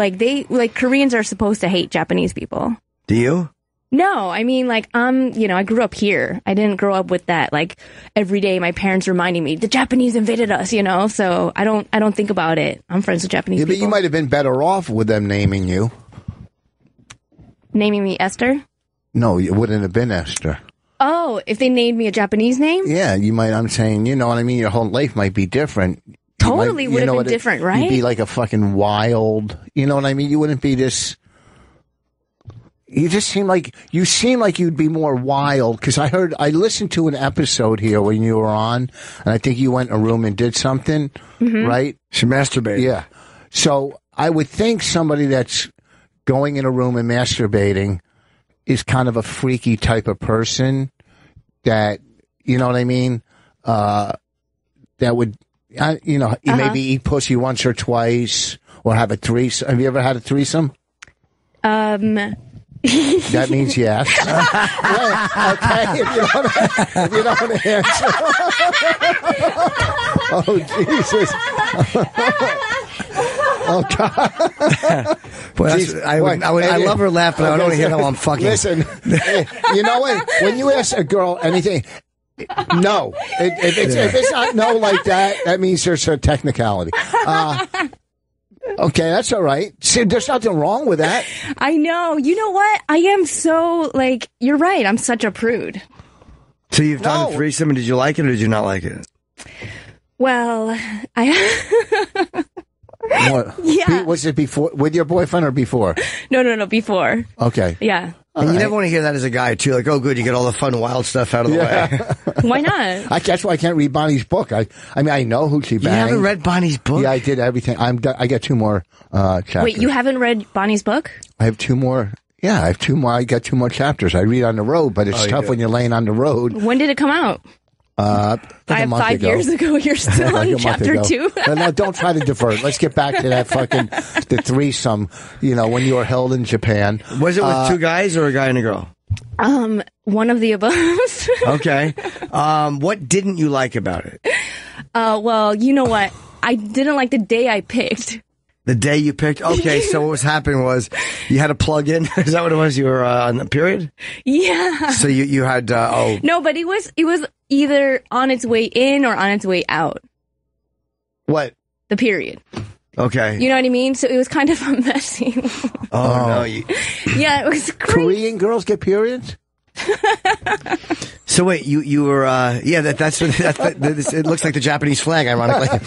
Koreans are supposed to hate Japanese people. Do you? No, I mean, I grew up here. I didn't grow up with that. Every day, my parents reminding me the Japanese invaded us. So I don't think about it. I'm friends with Japanese people. But you might have been better off with them naming you. Naming me Esther? No, it wouldn't have been Esther. Oh, if they named me a Japanese name? Yeah, you might. I'm saying, you know what I mean. Your whole life might be different. Totally would have been different, right? You'd be like a fucking wild. You know what I mean? You wouldn't be this. You seem like you'd be more wild, because I listened to an episode here when you were on, and I think you went in a room and did something, right? She masturbated. Yeah. So I would think somebody that's going in a room and masturbating is kind of a freaky type of person that, you know what I mean? That would, maybe eat pussy once or twice or have a threesome. Have you ever had a threesome? That means yes. Okay, if you don't want to answer. Oh, Jesus. Oh, God. Boy, I love her laugh, but I don't want to hear how I'm fucking. Listen, you know what? When you ask a girl anything, no. If it's not no like that, that means there's a technicality. Okay, that's all right. See, there's nothing wrong with that. I know. You know what? I am so, like, you're right. I'm such a prude. So you've done a threesome, and did you like it or did you not like it? Well, What? Yeah. Was it before with your boyfriend or before? No, before. Okay. Yeah. And you never want to hear that as a guy, too. Like, oh, good, you get all the fun, wild stuff out of the way. Why not? That's why I can't read Bonnie's book. I mean, I know who she banged. You haven't read Bonnie's book? Yeah, I did everything. I got 2 more chapters. Wait, you haven't read Bonnie's book? I have 2 more. Yeah, I have 2 more. I got 2 more chapters. I read on the road, but it's tough when you're laying on the road. When did it come out? Like I have 5 years ago. You're still on chapter 2. No, don't try to divert. Let's get back to that the threesome, when you were held in Japan. Was it with 2 guys or a guy and a girl? One of the above. Okay. What didn't you like about it? Well, you know what? I didn't like the day I picked. The day you picked? Okay, so what was happening was you had to plug in. Is that what it was? You were on the period? Yeah. So you had, No, but it was either on its way in or on its way out. What? The period. Okay. You know what I mean? So it was kind of a messy. No. Yeah, it was crazy. Korean girls get periods? So wait, you were, that's it looks like the Japanese flag, ironically.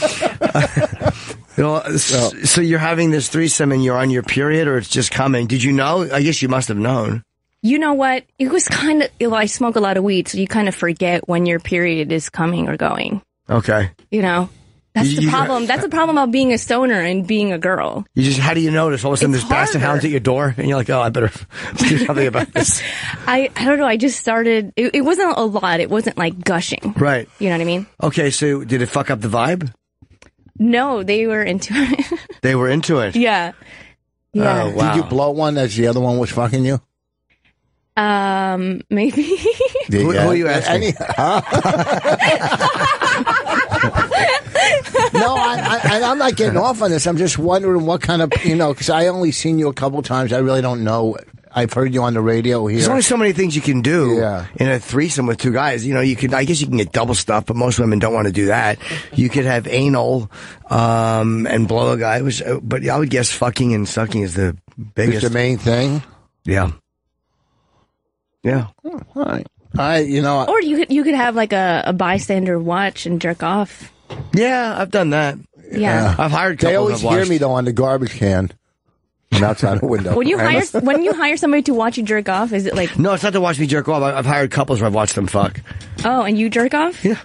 So you're having this threesome and you're on your period or it's just coming. Did you know? I guess you must have known. You know what? It was kind of, I smoke a lot of weed, so you kind of forget when your period is coming or going. Okay. That's the problem. That's the problem about being a stoner and being a girl. How do you notice? All of a sudden there's basset hounds at your door and you're like, oh, I better do something about this. I don't know. I just started, it wasn't a lot. It wasn't like gushing. Right. You know what I mean? Okay, so did it fuck up the vibe? No, they were into it. They were into it? Yeah. Yeah. Oh, wow. Did you blow one as the other one was fucking you? Maybe. Who are you asking? No, I'm not getting off on this. I'm just wondering what kind of, because I only seen you a couple times. I really don't know. I've heard you on the radio here. There's only so many things you can do in a threesome with 2 guys. I guess you can get double stuff, but most women don't want to do that. You could have anal, and blow a guy. But I would guess fucking and sucking is the biggest. It's the main thing? Yeah. Yeah. All right. Or you could have like a bystander watch and jerk off. Yeah, I've done that. Yeah. I've hired couples. They always hear me though on the garbage can. And outside the window. When you hire somebody to watch you jerk off, is it like? No, it's not to watch me jerk off. I've hired couples where I've watched them fuck. Oh, and you jerk off? Yeah.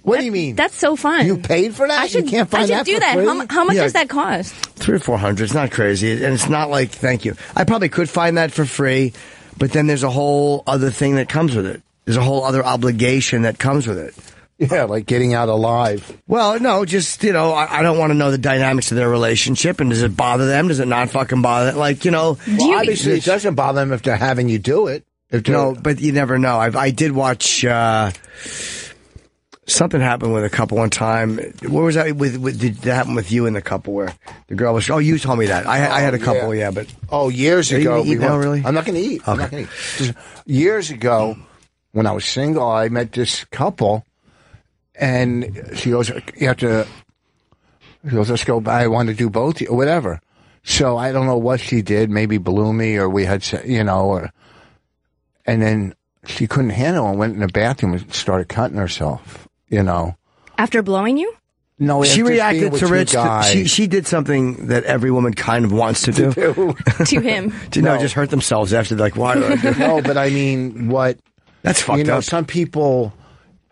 What do you mean? That's so fun. You paid for that? You can't find that do for that. free? How much does that cost? $300 or $400. It's not crazy, and it's not like thank you. I probably could find that for free, but then there's a whole other thing that comes with it. There's a whole other obligation that comes with it. Yeah, like getting out alive. Well, no, just, I don't want to know the dynamics of their relationship, and does it bother them? Does it not fucking bother them? Like, Well, obviously it doesn't bother them if they're having you do it. No, but you never know. I did watch, something happened with a couple one time. What was that did that happen with you and the couple where the girl was, you told me that. I had a couple, but. Oh, years ago. Are you gonna eat now, really? I'm not going to eat. Okay. I'm not going to eat. Years ago, when I was single, I met this couple. And she goes, let's go by. I want to do both, or whatever. So I don't know what she did. Maybe blew me, or we had, and then she couldn't handle it and went in the bathroom and started cutting herself, After blowing you? No, she reacted to Rich. She did something that every woman kind of wants to do. To him. Just hurt themselves after, like, why? No, but I mean, what? That's fucked up. Some people,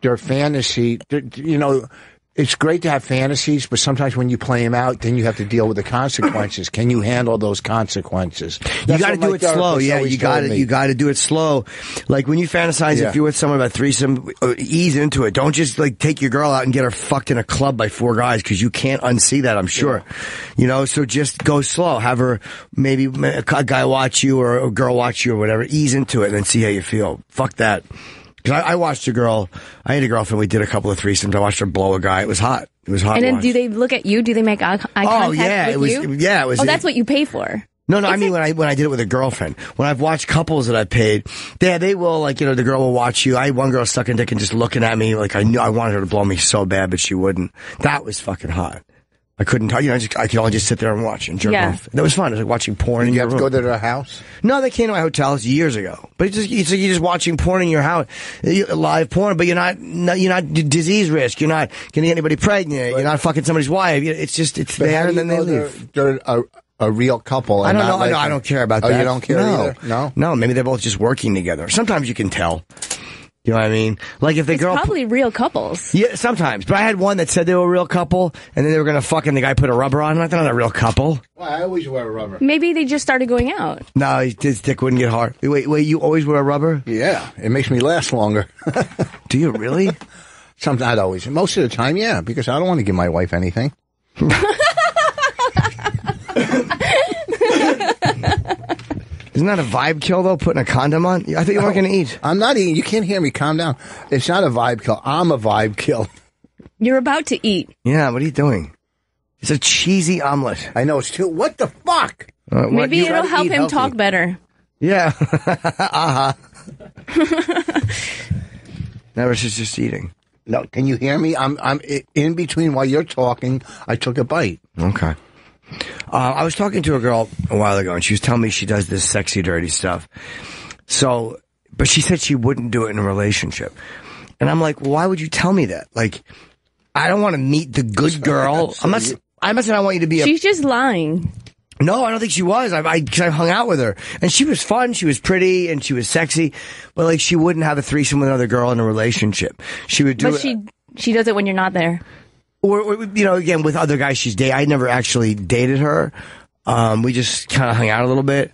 their fantasy, it's great to have fantasies, but sometimes when you play them out, then you have to deal with the consequences. Can you handle those consequences? You got to do it slow. Yeah, you got to do it slow. Like when you fantasize, if you're with someone about threesome, ease into it. Don't just like take your girl out and get her fucked in a club by 4 guys because you can't unsee that. I'm sure. So just go slow. Have her maybe a guy watch you or a girl watch you or whatever. Ease into it and then see how you feel. Fuck that. Because I watched a girl. I had a girlfriend. We did a couple of threesomes. I watched her blow a guy. It was hot. It was hot. And then do they look at you? Do they make eye contact with you? Yeah, it was. Oh, that's what you pay for. No, I mean when I did it with a girlfriend. When I've watched couples that I paid, they will the girl will watch you. I had one girl sucking dick and just looking at me like I knew I wanted her to blow me so bad, but she wouldn't. That was fucking hot. I couldn't talk. I could only just sit there and watch and jerk off. That was fun. It was like watching porn. Did in you your have to room. go to their house? No, they came to my hotels years ago. But it's like you're just watching porn in your house, live porn. But you're not disease risk. You're not going to get anybody pregnant. You're not fucking somebody's wife. It's there and then they leave. They're a real couple. I don't know. I don't care about that. Oh, you don't care either? No. Maybe they're both just working together. Sometimes you can tell. You know what I mean? Like if the it's girl probably real couples. Yeah, sometimes. But I had one that said they were a real couple, and then they were going to fuck, and the guy put a rubber on. I thought, not a real couple. Well, I always wear a rubber. Maybe they just started going out. No, his dick wouldn't get hard. Wait, you always wear a rubber? Yeah, it makes me last longer. Do you really? Sometimes, not always. Most of the time, yeah, because I don't want to give my wife anything. Isn't that a vibe kill, though, putting a condom on? I thought you weren't going to eat. I'm not eating. You can't hear me. Calm down. It's not a vibe kill. I'm a vibe kill. You're about to eat. Yeah, what are you doing? It's a cheesy omelet. I know, it's too... What the fuck? Maybe it'll help him talk better. Yeah. Now she's just eating. No, can you hear me? I'm in between while you're talking. I took a bite. Okay. I was talking to a girl a while ago, and she was telling me she does this sexy, dirty stuff. So, but she said she wouldn't do it in a relationship. And I'm like, why would you tell me that? Like, I don't want to meet the good girl. I'm not saying I want you to be She's just lying. No, I don't think she was. I hung out with her, and she was fun. She was pretty, and she was sexy. But like, she wouldn't have a threesome with another girl in a relationship. She would do. But she does it when you're not there. Or again, with other guys she's dated. I never actually dated her. We just kind of hung out a little bit.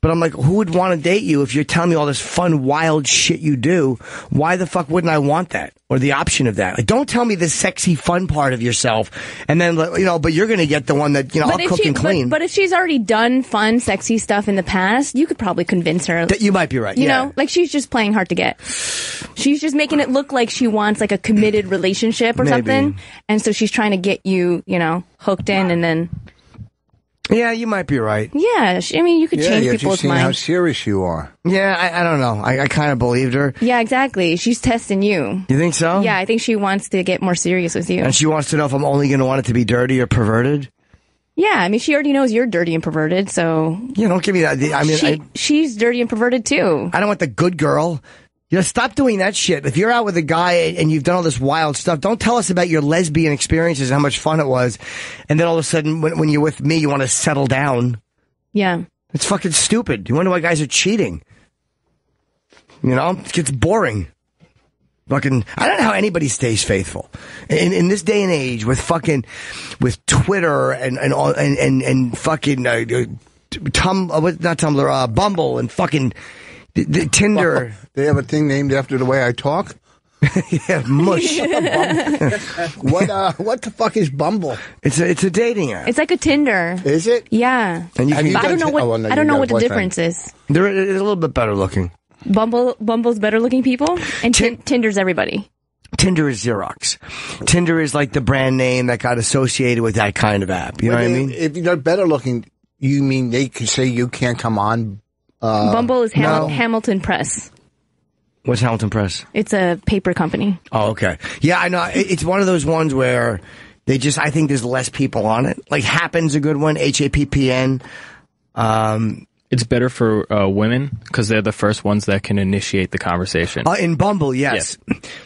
But I'm like, who would want to date you if you're telling me all this fun, wild shit you do? Why the fuck wouldn't I want that? Or the option of that? Like, don't tell me the sexy, fun part of yourself. And then, but you're going to get the one that, I'll cook and clean. But if she's already done fun, sexy stuff in the past, you could probably convince her. That you might be right. You know, like she's just playing hard to get. She's just making it look like she wants like a committed relationship or something. And so she's trying to get you, hooked in and then... Yeah, you might be right. Yeah, you could change people's minds. How serious you are. Yeah, I don't know. I kind of believed her. Yeah, exactly. She's testing you. You think so? Yeah, I think she wants to get more serious with you. And she wants to know if I'm only going to want it to be dirty or perverted? Yeah, she already knows you're dirty and perverted, so... Yeah, don't give me that. She's dirty and perverted, too. I don't want the good girl. Stop doing that shit. If you're out with a guy and you've done all this wild stuff, don't tell us about your lesbian experiences and how much fun it was. And then all of a sudden, when you're with me, you want to settle down. Yeah. It's fucking stupid. You wonder why guys are cheating. It gets boring. Fucking, I don't know how anybody stays faithful. In this day and age with Twitter and fucking, not Tumblr, Bumble and fucking... The Tinder. They have a thing named after the way I talk? Yeah, mush. What the fuck is Bumble? It's a dating app. It's like a Tinder. Is it? Yeah. And I don't know what the difference is. They're a little bit better looking. Bumble's better looking people, and Tinder's everybody. Tinder is Xerox. Tinder is like the brand name that got associated with that kind of app. You know what I mean? If you're better looking, you mean they can say you can't come on? Bumble is Hamilton Press. What's Hamilton Press? It's a paper company. Oh, okay. Yeah, I know. It's one of those ones where I think there's less people on it. Like Happen's a good one, HAPPN. It's better for women because they're the first ones that can initiate the conversation. In Bumble, yes.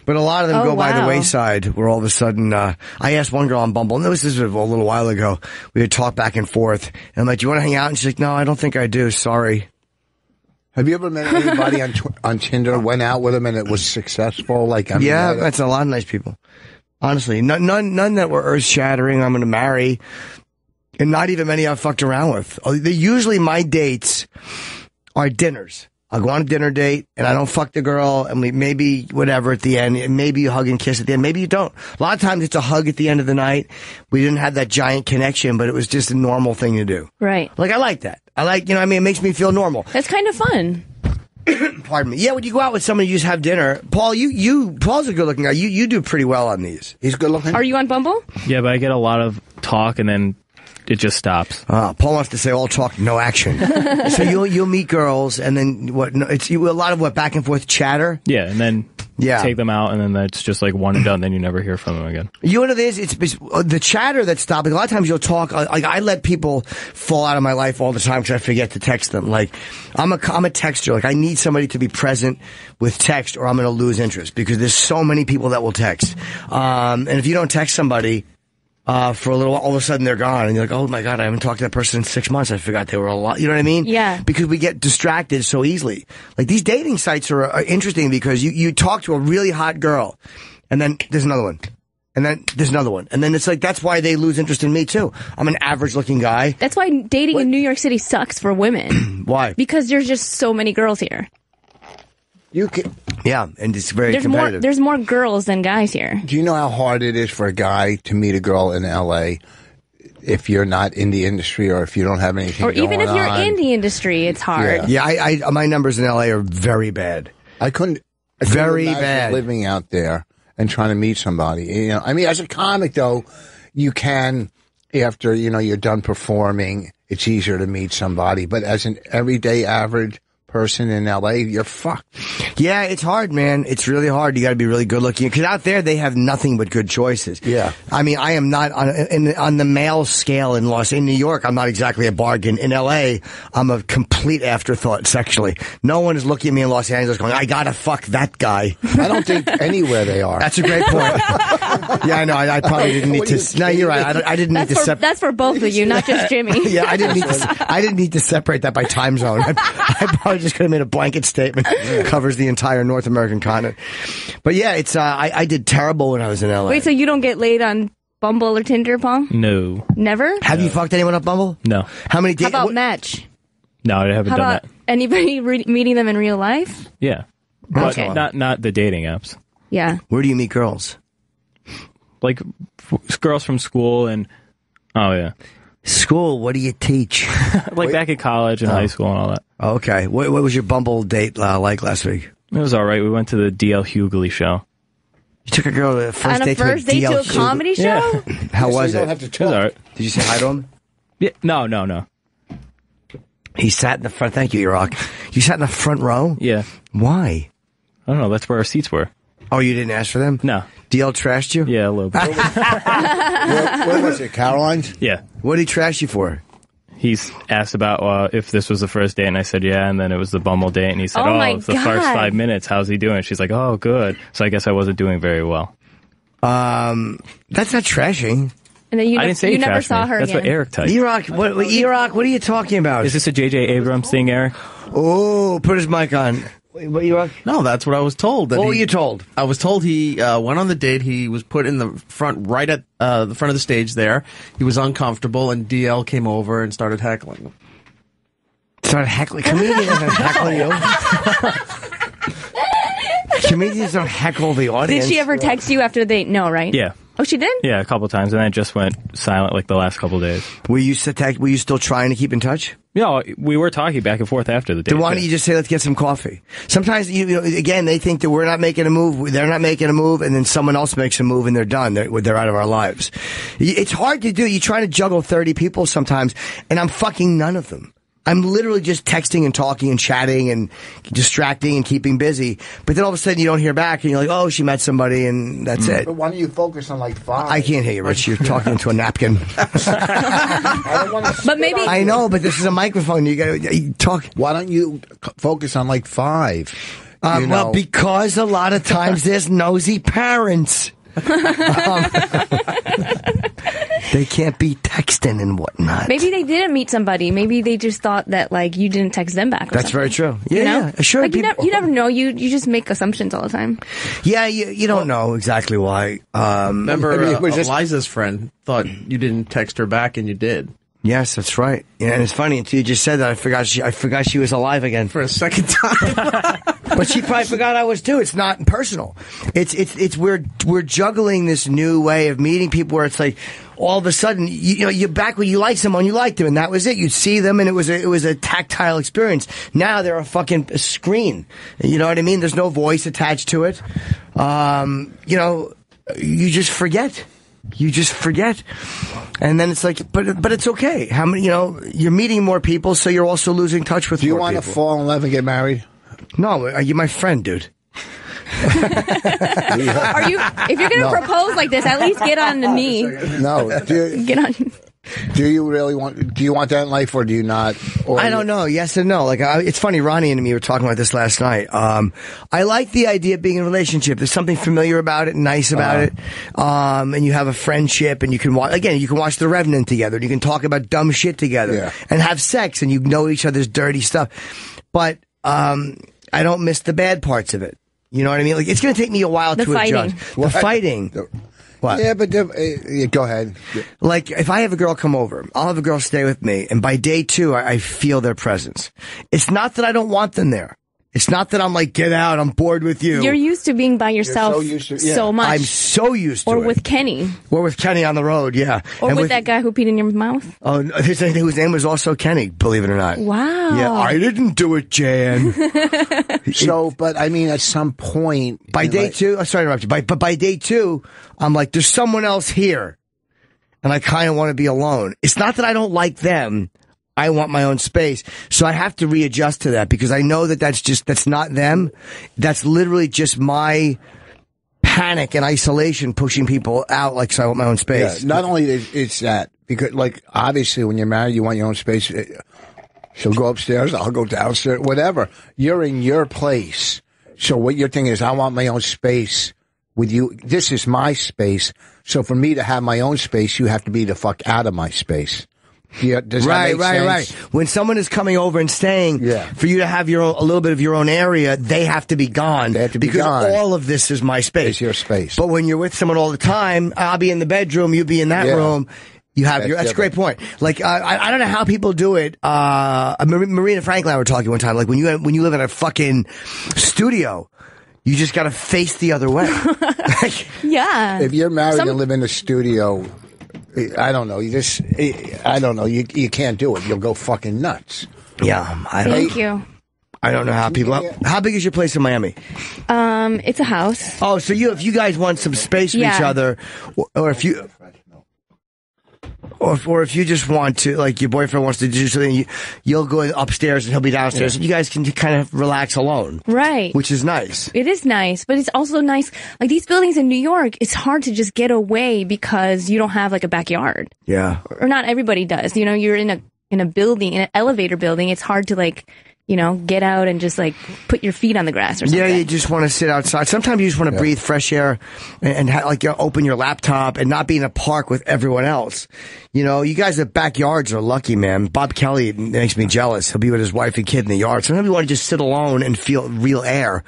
But a lot of them go by the wayside where all of a sudden, I asked one girl on Bumble, and this was a little while ago, we had talked back and forth, and I'm like, do you want to hang out? And she's like, no, I don't think I do, sorry. Have you ever met anybody on Tinder, went out with them, and it was successful? That's a lot of nice people. Honestly, none that were earth-shattering, I'm going to marry. And not even many I've fucked around with. Usually my dates are dinners. I'll go on a dinner date, and I don't fuck the girl, and we maybe whatever at the end. Maybe you hug and kiss at the end. Maybe you don't. A lot of times it's a hug at the end of the night. We didn't have that giant connection, but it was just a normal thing to do. Right. I like that. It makes me feel normal. That's kind of fun. Pardon me. Yeah, when you go out with somebody, you just have dinner. Paul, Paul's a good looking guy. You do pretty well on these. He's good looking. Are you on Bumble? Yeah, but I get a lot of talk and then it just stops. Paul wants to say all talk, no action. So you'll meet girls, and then what? No, it's a lot of what, back and forth chatter. Yeah, and then take them out, and then that's just like one and done. Then you never hear from them again. You know what it is? It's the chatter that stops. Like, a lot of times you'll talk. Like, I let people fall out of my life all the time because I forget to text them. Like, I'm a texter. Like, I need somebody to be present with text, or I'm going to lose interest, because there's so many people that will text. And if you don't text somebody for a little while, all of a sudden they're gone, and you're like, oh my God, I haven't talked to that person in 6 months. I forgot they were alive. You know what I mean? Yeah. Because we get distracted so easily. Like, these dating sites are interesting because you talk to a really hot girl, and then there's another one. And then there's another one. And then it's like, that's why they lose interest in me too. I'm an average looking guy. That's why dating in New York City sucks for women. Why? Because there's just so many girls here. Yeah, and it's very competitive. There's more girls than guys here. Do you know how hard it is for a guy to meet a girl in L.A. if you're not in the industry, or if you don't have anything or going on? Even if you're in the industry, it's hard. Yeah, I my numbers in L.A. are very bad. I couldn't very imagine bad living out there and trying to meet somebody. You know, I mean, as a comic though, you can, after you're done performing, it's easier to meet somebody. But as an everyday average person in LA, you're fucked. Yeah, it's hard, man. It's really hard. You got to be really good looking, because out there they have nothing but good choices. Yeah. I mean, I am not on the male scale in New York. I'm not exactly a bargain. In LA, I'm a complete afterthought sexually. No one is looking at me in Los Angeles going, I gotta fuck that guy. I don't think anywhere they are. That's a great point. Yeah, I know. I probably didn't need to. No, you're right. I didn't need to separate. That's for both of you, not just Jimmy. Yeah, I didn't need to separate that by time zone. I probably just could have made a blanket statement. Covers the entire North American continent. But yeah, it's I did terrible when I was in LA. Wait, so you don't get laid on Bumble or Tinder, Paul? No. Never? Have you fucked anyone on Bumble? No. How many How about Match? No, I haven't How done about that. anybody meeting them in real life? Yeah. Okay. But not the dating apps. Yeah. Where do you meet girls? Like girls from school and school. What do you teach? Back in college and high school and all that. Okay. What was your Bumble date like last week? It was all right. We went to the D.L. Hughley show. You took a girl to a first date to a comedy show? Yeah. How was it? It was all right. Did you say hi to him? Yeah. No. He sat in the front. Thank you, Iraq. You sat in the front row? Yeah. Why? I don't know. That's where our seats were. Oh, you didn't ask for them? No. DL trashed you? Yeah, a little bit. Where was it, Caroline's? Yeah. What did he trash you for? He's asked about if this was the first date, and I said, yeah, and then it was the Bumble date, and he said, it's the first 5 minutes. How's he doing? She's like, oh, good. So I guess I wasn't doing very well. That's not trashing. And then I didn't say you never saw her That's again. what Eric typed. Iraq, what are you talking about? Is this a J.J. Abrams thing, Eric? Oh, put his mic on. What, Iraq? No, that's what I was told. What were you told? I was told he went on the date. He was put in the front, right at the front of the stage there. He was uncomfortable, and DL came over and started heckling him. Started heckling? Comedians don't heckle you. Comedians don't heckle the audience. Did she ever text you after the date? No, right? Yeah. Oh, she did? Yeah, a couple times, and then it just went silent like the last couple of days. Were you still trying to keep in touch? Yeah, we were talking back and forth after the date. Then why don't you just say, let's get some coffee? Sometimes, again, they think that we're not making a move, they're not making a move, and then someone else makes a move and they're done. They're out of our lives. It's hard to do. You're trying to juggle 30 people sometimes, and I'm fucking none of them. I'm literally just texting and talking and chatting and distracting and keeping busy. But then all of a sudden you don't hear back and you're like, oh, she met somebody and that's it. But why don't you focus on like 5? I can't hear you, Rich. You're talking into a napkin. But maybe I know, but this is a microphone. You gotta talk. Why don't you focus on like 5? Well, because a lot of times there's nosy parents. They can't be texting and whatnot. Maybe they didn't meet somebody. Maybe they just thought that you didn't text them back. That's very true. Yeah, yeah. Sure. You never know. You just make assumptions all the time. Yeah, you don't know exactly why. Remember, Eliza's friend thought you didn't text her back, and you did. Yes, that's right. Yeah, and it's funny until you just said that. I forgot she was alive again for a second time. But she probably forgot I was too. It's not personal. It's we're juggling this new way of meeting people where it's like all of a sudden you're back when you like someone, you liked them, and that was it. You'd see them, and it was a tactile experience. Now they're a fucking screen. You know what I mean? There's no voice attached to it. You just forget. You just forget. And then it's like, but it's okay. How many, you're meeting more people, so you're also losing touch with more people. Do you want to fall in love and get married? No, you're my friend, dude. If you're going to propose like this, at least get on the knee. No. Get on. Do you want that in life, or do you not? Or I don't know. Yes and no. Like, it's funny. Ronnie and me were talking about this last night. I like the idea of being in a relationship. There's something familiar about it, nice about it. And you have a friendship, and you can watch The Revenant together. And you can talk about dumb shit together and have sex, and you know each other's dirty stuff. But, I don't miss the bad parts of it. You know what I mean? Like, it's going to take me a while to adjust. The fighting. What? Yeah, but go ahead. Like, if I have a girl come over, I'll have a girl stay with me, and by day 2, I feel their presence. It's not that I don't want them there. It's not that I'm like, get out, I'm bored with you. You're used to being by yourself so much. I'm so used to it. Or with Kenny. Or with Kenny on the road, yeah. Or with that guy who peed in your mouth. Oh, whose name was also Kenny, believe it or not. Wow. Yeah, I didn't do it, Jan. But I mean, at some point... By day 2, I'm sorry to interrupt you, but by day 2, I'm like, there's someone else here. And I kind of want to be alone. It's not that I don't like them. I want my own space. So I have to readjust to that because I know that's not them. That's literally just my panic and isolation pushing people out. Like, so I want my own space. Yeah, not only it's that, because like, obviously when you're married, you want your own space. She'll go upstairs. I'll go downstairs, whatever. You're in your place. So what you're thinking is, I want my own space with you. This is my space. So for me to have my own space, you have to be the fuck out of my space. Yeah, does that make sense? Right. When someone is coming over and staying, for you to have a little bit of your own area, they have to be gone. They have to be gone. Because all of this is my space. It's your space. But when you're with someone all the time, I'll be in the bedroom, you be in that room. You have that's a great point. Like, I don't know how people do it. Marina Franklin and I were talking one time. Like, when you live in a fucking studio, you just got to face the other way. Yeah. If you're married and live in a studio, I don't know. I don't know. You can't do it. You'll go fucking nuts. Yeah. Thank you. I don't know how people. How big is your place in Miami? It's a house. Oh, so if you guys want some space for each other, or if you. Or if you just want to, like, your boyfriend wants to do something, you'll go upstairs and he'll be downstairs. And you guys can kind of relax alone. Right. Which is nice. It is nice, but it's also nice. Like, these buildings in New York, it's hard to just get away because you don't have, like, a backyard. Yeah. Or not everybody does. You know, you're in a building, in an elevator building. It's hard to, like, get out and just, like, put your feet on the grass or something. Yeah, you just want to sit outside. Sometimes you just want to breathe fresh air and open your laptop and not be in a park with everyone else. You guys at backyards are lucky, man. Bob Kelly makes me jealous. He'll be with his wife and kid in the yard. Sometimes you want to just sit alone and feel real air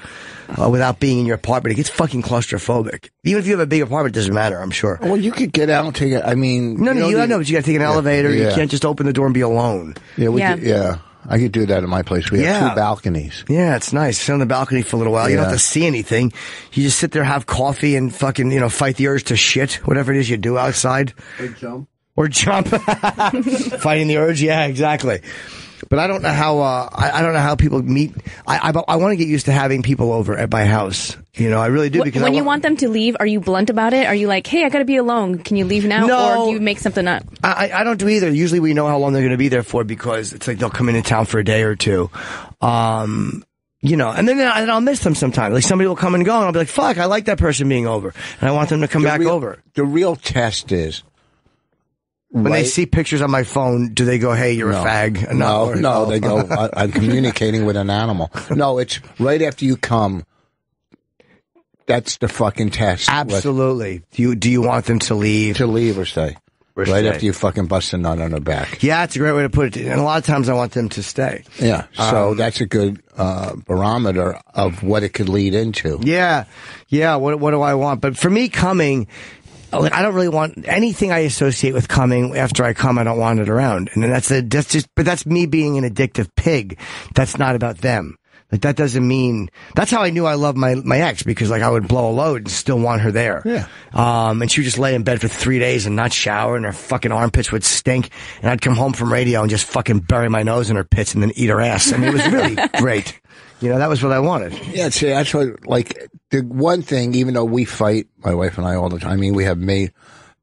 without being in your apartment. It gets fucking claustrophobic. Even if you have a big apartment, it doesn't matter, I'm sure. Well, you could get out and take it. I mean... No, but you got to take an elevator. You can't just open the door and be alone. Yeah, I could do that at my place. We have 2 balconies. Yeah, it's nice. Sit on the balcony for a little while. You don't have to see anything. You just sit there, have coffee, and fucking, fight the urge to shit, whatever it is you do outside. Or jump. Fighting the urge, yeah, exactly. But I don't know how, I don't know how people meet. I want to get used to having people over at my house. I really do. Because when you want them to leave, are you blunt about it? Are you like, hey, I got to be alone. Can you leave now? No. Or do you make something up? I don't do either. Usually we know how long they're going to be there for because it's like they'll come into town for a day or two. And then I'll miss them sometimes. Like somebody will come and go and I'll be like, fuck, I like that person being over. And I want them to come back over. The real test is, when they see pictures on my phone, do they go, hey, you're a fag? No, they go, I'm communicating with an animal. No, it's right after you come. That's the fucking test. Absolutely. Do you want them to leave? To leave or stay? Right after you fucking bust a nut on their back. Yeah, it's a great way to put it. And a lot of times I want them to stay. Yeah, so that's a good barometer of what it could lead into. Yeah, what do I want? But for me, coming... I don't really want anything I associate with coming. After I come, I don't want it around. And but that's me being an addictive pig. That's not about them. Like, that doesn't mean, that's how I knew I loved my ex, because like I would blow a load and still want her there. Yeah. And she would just lay in bed for 3 days and not shower, and her fucking armpits would stink. And I'd come home from radio and just fucking bury my nose in her pits and then eat her ass. I mean, it was really great. That was what I wanted. Yeah, see, that's what, like, the one thing, even though we fight, my wife and I, all the time, I mean, we have made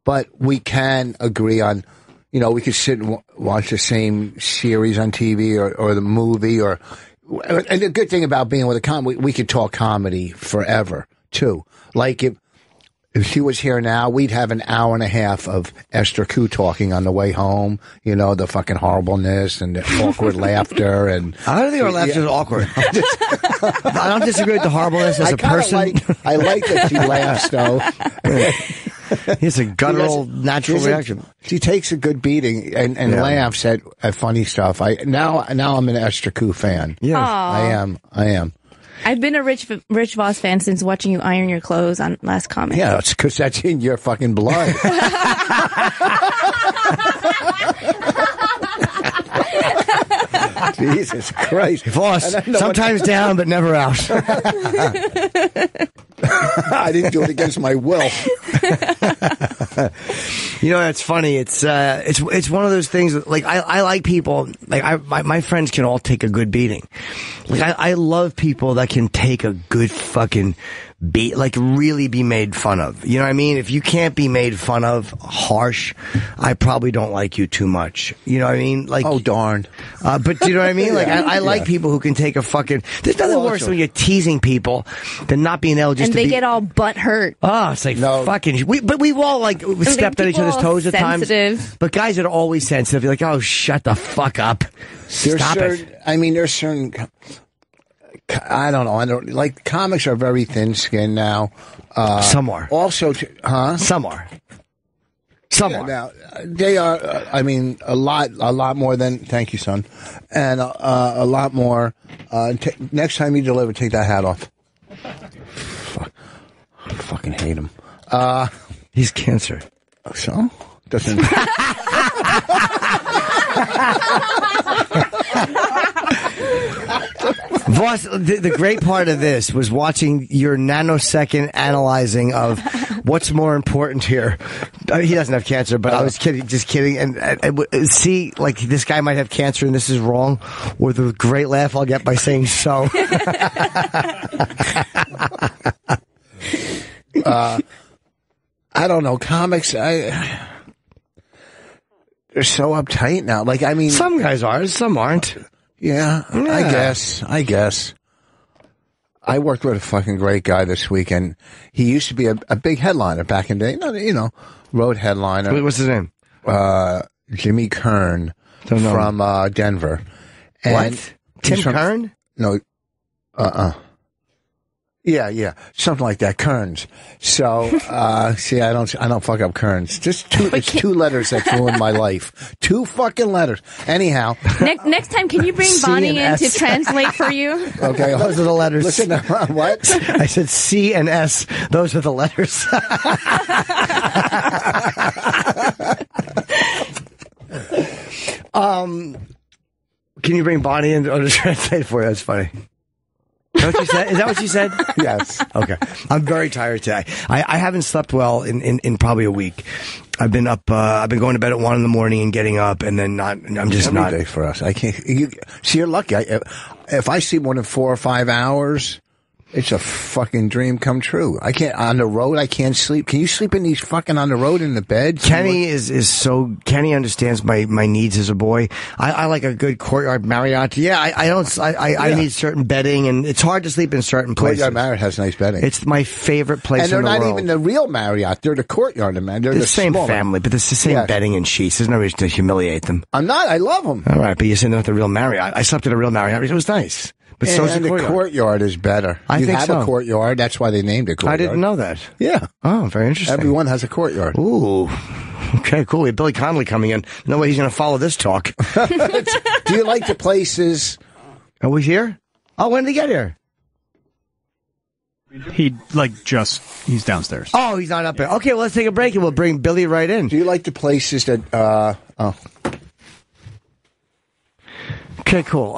but we can agree on, we could sit and watch the same series on TV or the movie and the good thing about being with a comedy, we could talk comedy forever too. Like if she was here now, we'd have an hour and a half of Esther Ku talking on the way home. The fucking horribleness and the awkward laughter. And I don't think our laughter is awkward. I don't disagree with the horribleness as a person. I like that she laughs, though. It's a guttural, natural reaction. She takes a good beating and laughs at funny stuff. Now I'm an Esther Ku fan. Yeah, I am. I've been a Rich Voss fan since watching you iron your clothes on Last Comic. Yeah, it's because that's in your fucking blood. Jesus Christ. Voss, sometimes down, but never out. I didn't do it against my will. It's funny. It's one of those things that, like, I like people, like, my friends can all take a good beating. Like, I love people that can take a good fucking beat, like, really be made fun of. You know what I mean? If you can't be made fun of harsh, I probably don't like you too much. You know what I mean? Like, oh, darn. But do you know what I mean? Like, I like people who can take a fucking, there's nothing worse when you're teasing people than not being able just and they get all butt hurt. Oh, it's like fucking, but we've all like stepped on each other's toes at times. But guys that are always sensitive, you're like, oh, shut the fuck up. Stop it. I mean, there's certain, I don't know. Like, comics are very thin-skinned now. Some are. Also, Some are. Some are. Now, they are, a lot more than, thank you, son. And a lot more. Next time you deliver, take that hat off. Fuck. I fucking hate him. He's cancer. So? Doesn't... Voss, the great part of this was watching your nanosecond analyzing of what's more important here. He doesn't have cancer, but I was kidding, just kidding. And see, like, this guy might have cancer and this is wrong, or the great laugh I'll get by saying so. I don't know, comics, they're so uptight now. Like, I mean, some guys are, some aren't. Yeah, I guess. I worked with a fucking great guy this week, and he used to be a big headliner back in the day. Road headliner. What's his name? Jimmy Kern from Denver. And what? Tim Kern? No. Yeah, something like that. Kearns. So, see, I don't fuck up Kearns. Just two letters that ruined my life. 2 fucking letters. Anyhow. Next time, can you bring Bonnie in to translate for you? Okay. Those are the letters. Listen, what? I said C and S. Those are the letters. Can you bring Bonnie in to translate for you? That's funny. Is that what you said? Yes. Okay. I'm very tired today. I haven't slept well in probably a week. I've been up, I've been going to bed at 1 a.m. and getting up and then I'm just every not. Day for us. I can't, see, you're lucky. If I sleep more than 4 or 5 hours, it's a fucking dream come true. I can't, on the road, I can't sleep. Can you sleep in these fucking on the road in the bed? Kenny Kenny understands my needs as a boy. I like a good courtyard Marriott. Yeah, I need certain bedding and it's hard to sleep in certain places. Courtyard Marriott has nice bedding. It's my favorite place in the world. And they're not even the real Marriott. They're the courtyard, man. They're the same smaller family, but it's the same bedding and sheets. There's no reason to humiliate them. I'm not. I love them. All right, but you're saying they're not the real Marriott. I slept at a real Marriott. It was nice. But and the courtyard is better. I think so. You have a courtyard. That's why they named it courtyard. I didn't know that. Yeah. Oh, very interesting. Everyone has a courtyard. Ooh. Okay, cool. We have Billy Connolly coming in. No way he's going to follow this talk. Do you like the places? Are we here? Oh, when did he get here? He's downstairs. Oh, he's not up there. Okay, well, let's take a break and we'll bring Billy right in. Do you like the places that, Okay, cool.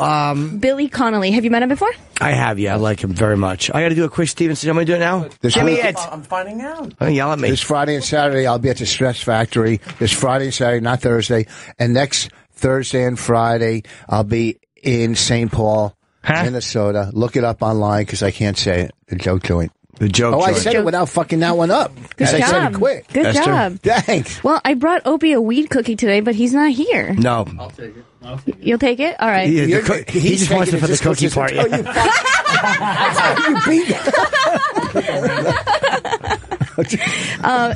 Billy Connolly. Have you met him before? I have, yeah. I like him very much. I got to do a quick Steven. So I'm going to do it now? Give me it. I'm finding out. Don't yell at me. This Friday and Saturday, I'll be at the Stress Factory. This Friday and Saturday, not Thursday. And next Thursday and Friday, I'll be in St. Paul, Minnesota. Look it up online because I can't say it. The Joke Joint. The joke. Oh, I said it without fucking that one up. Good job. I said it quick. Good Esther? job. Thanks. Well, I brought Opie a weed cookie today, but he's not here. No. I'll take it. You'll take it? All right. He just wants it for the cookie part. Yeah.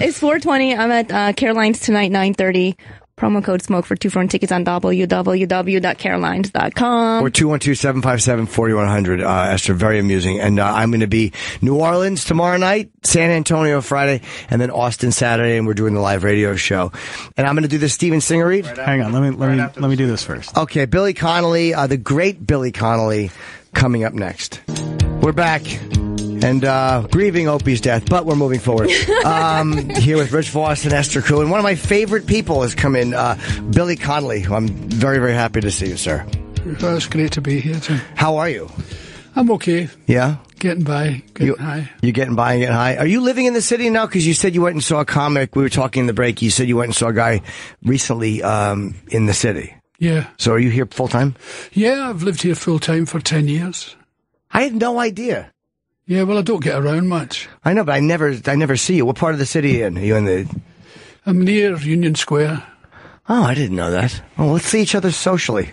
It's 4:20. I'm at Caroline's tonight, 9:30. Promo code SMOKE for 2 for 1 tickets on www.carolines.com. Or 212-757-4100. Esther, very amusing. And I'm going to be New Orleans tomorrow night, San Antonio Friday, and then Austin Saturday, and we're doing the live radio show. And I'm going to do the Steven Singer read. Hang on, let me do this first. Okay, Billy Connolly, the great Billy Connolly, coming up next. We're back. And grieving Opie's death, but we're moving forward. Here with Rich Voss and Esther Ku. And one of my favorite people has come in, Billy Connolly, who I'm very, very happy to see you, sir. Oh, it's great to be here, too. How are you? I'm okay. Yeah? Getting by, getting high. You're getting by and getting high. Are you living in the city now? Because you said you went and saw a comic. We were talking in the break. You said you went and saw a guy recently in the city. Yeah. So are you here full-time? Yeah, I've lived here full-time for 10 years. I had no idea. Yeah, well, I don't get around much. I know, but I never see you. What part of the city are you in? Are you in the... I'm near Union Square. Oh, I didn't know that. Oh, let's see each other socially.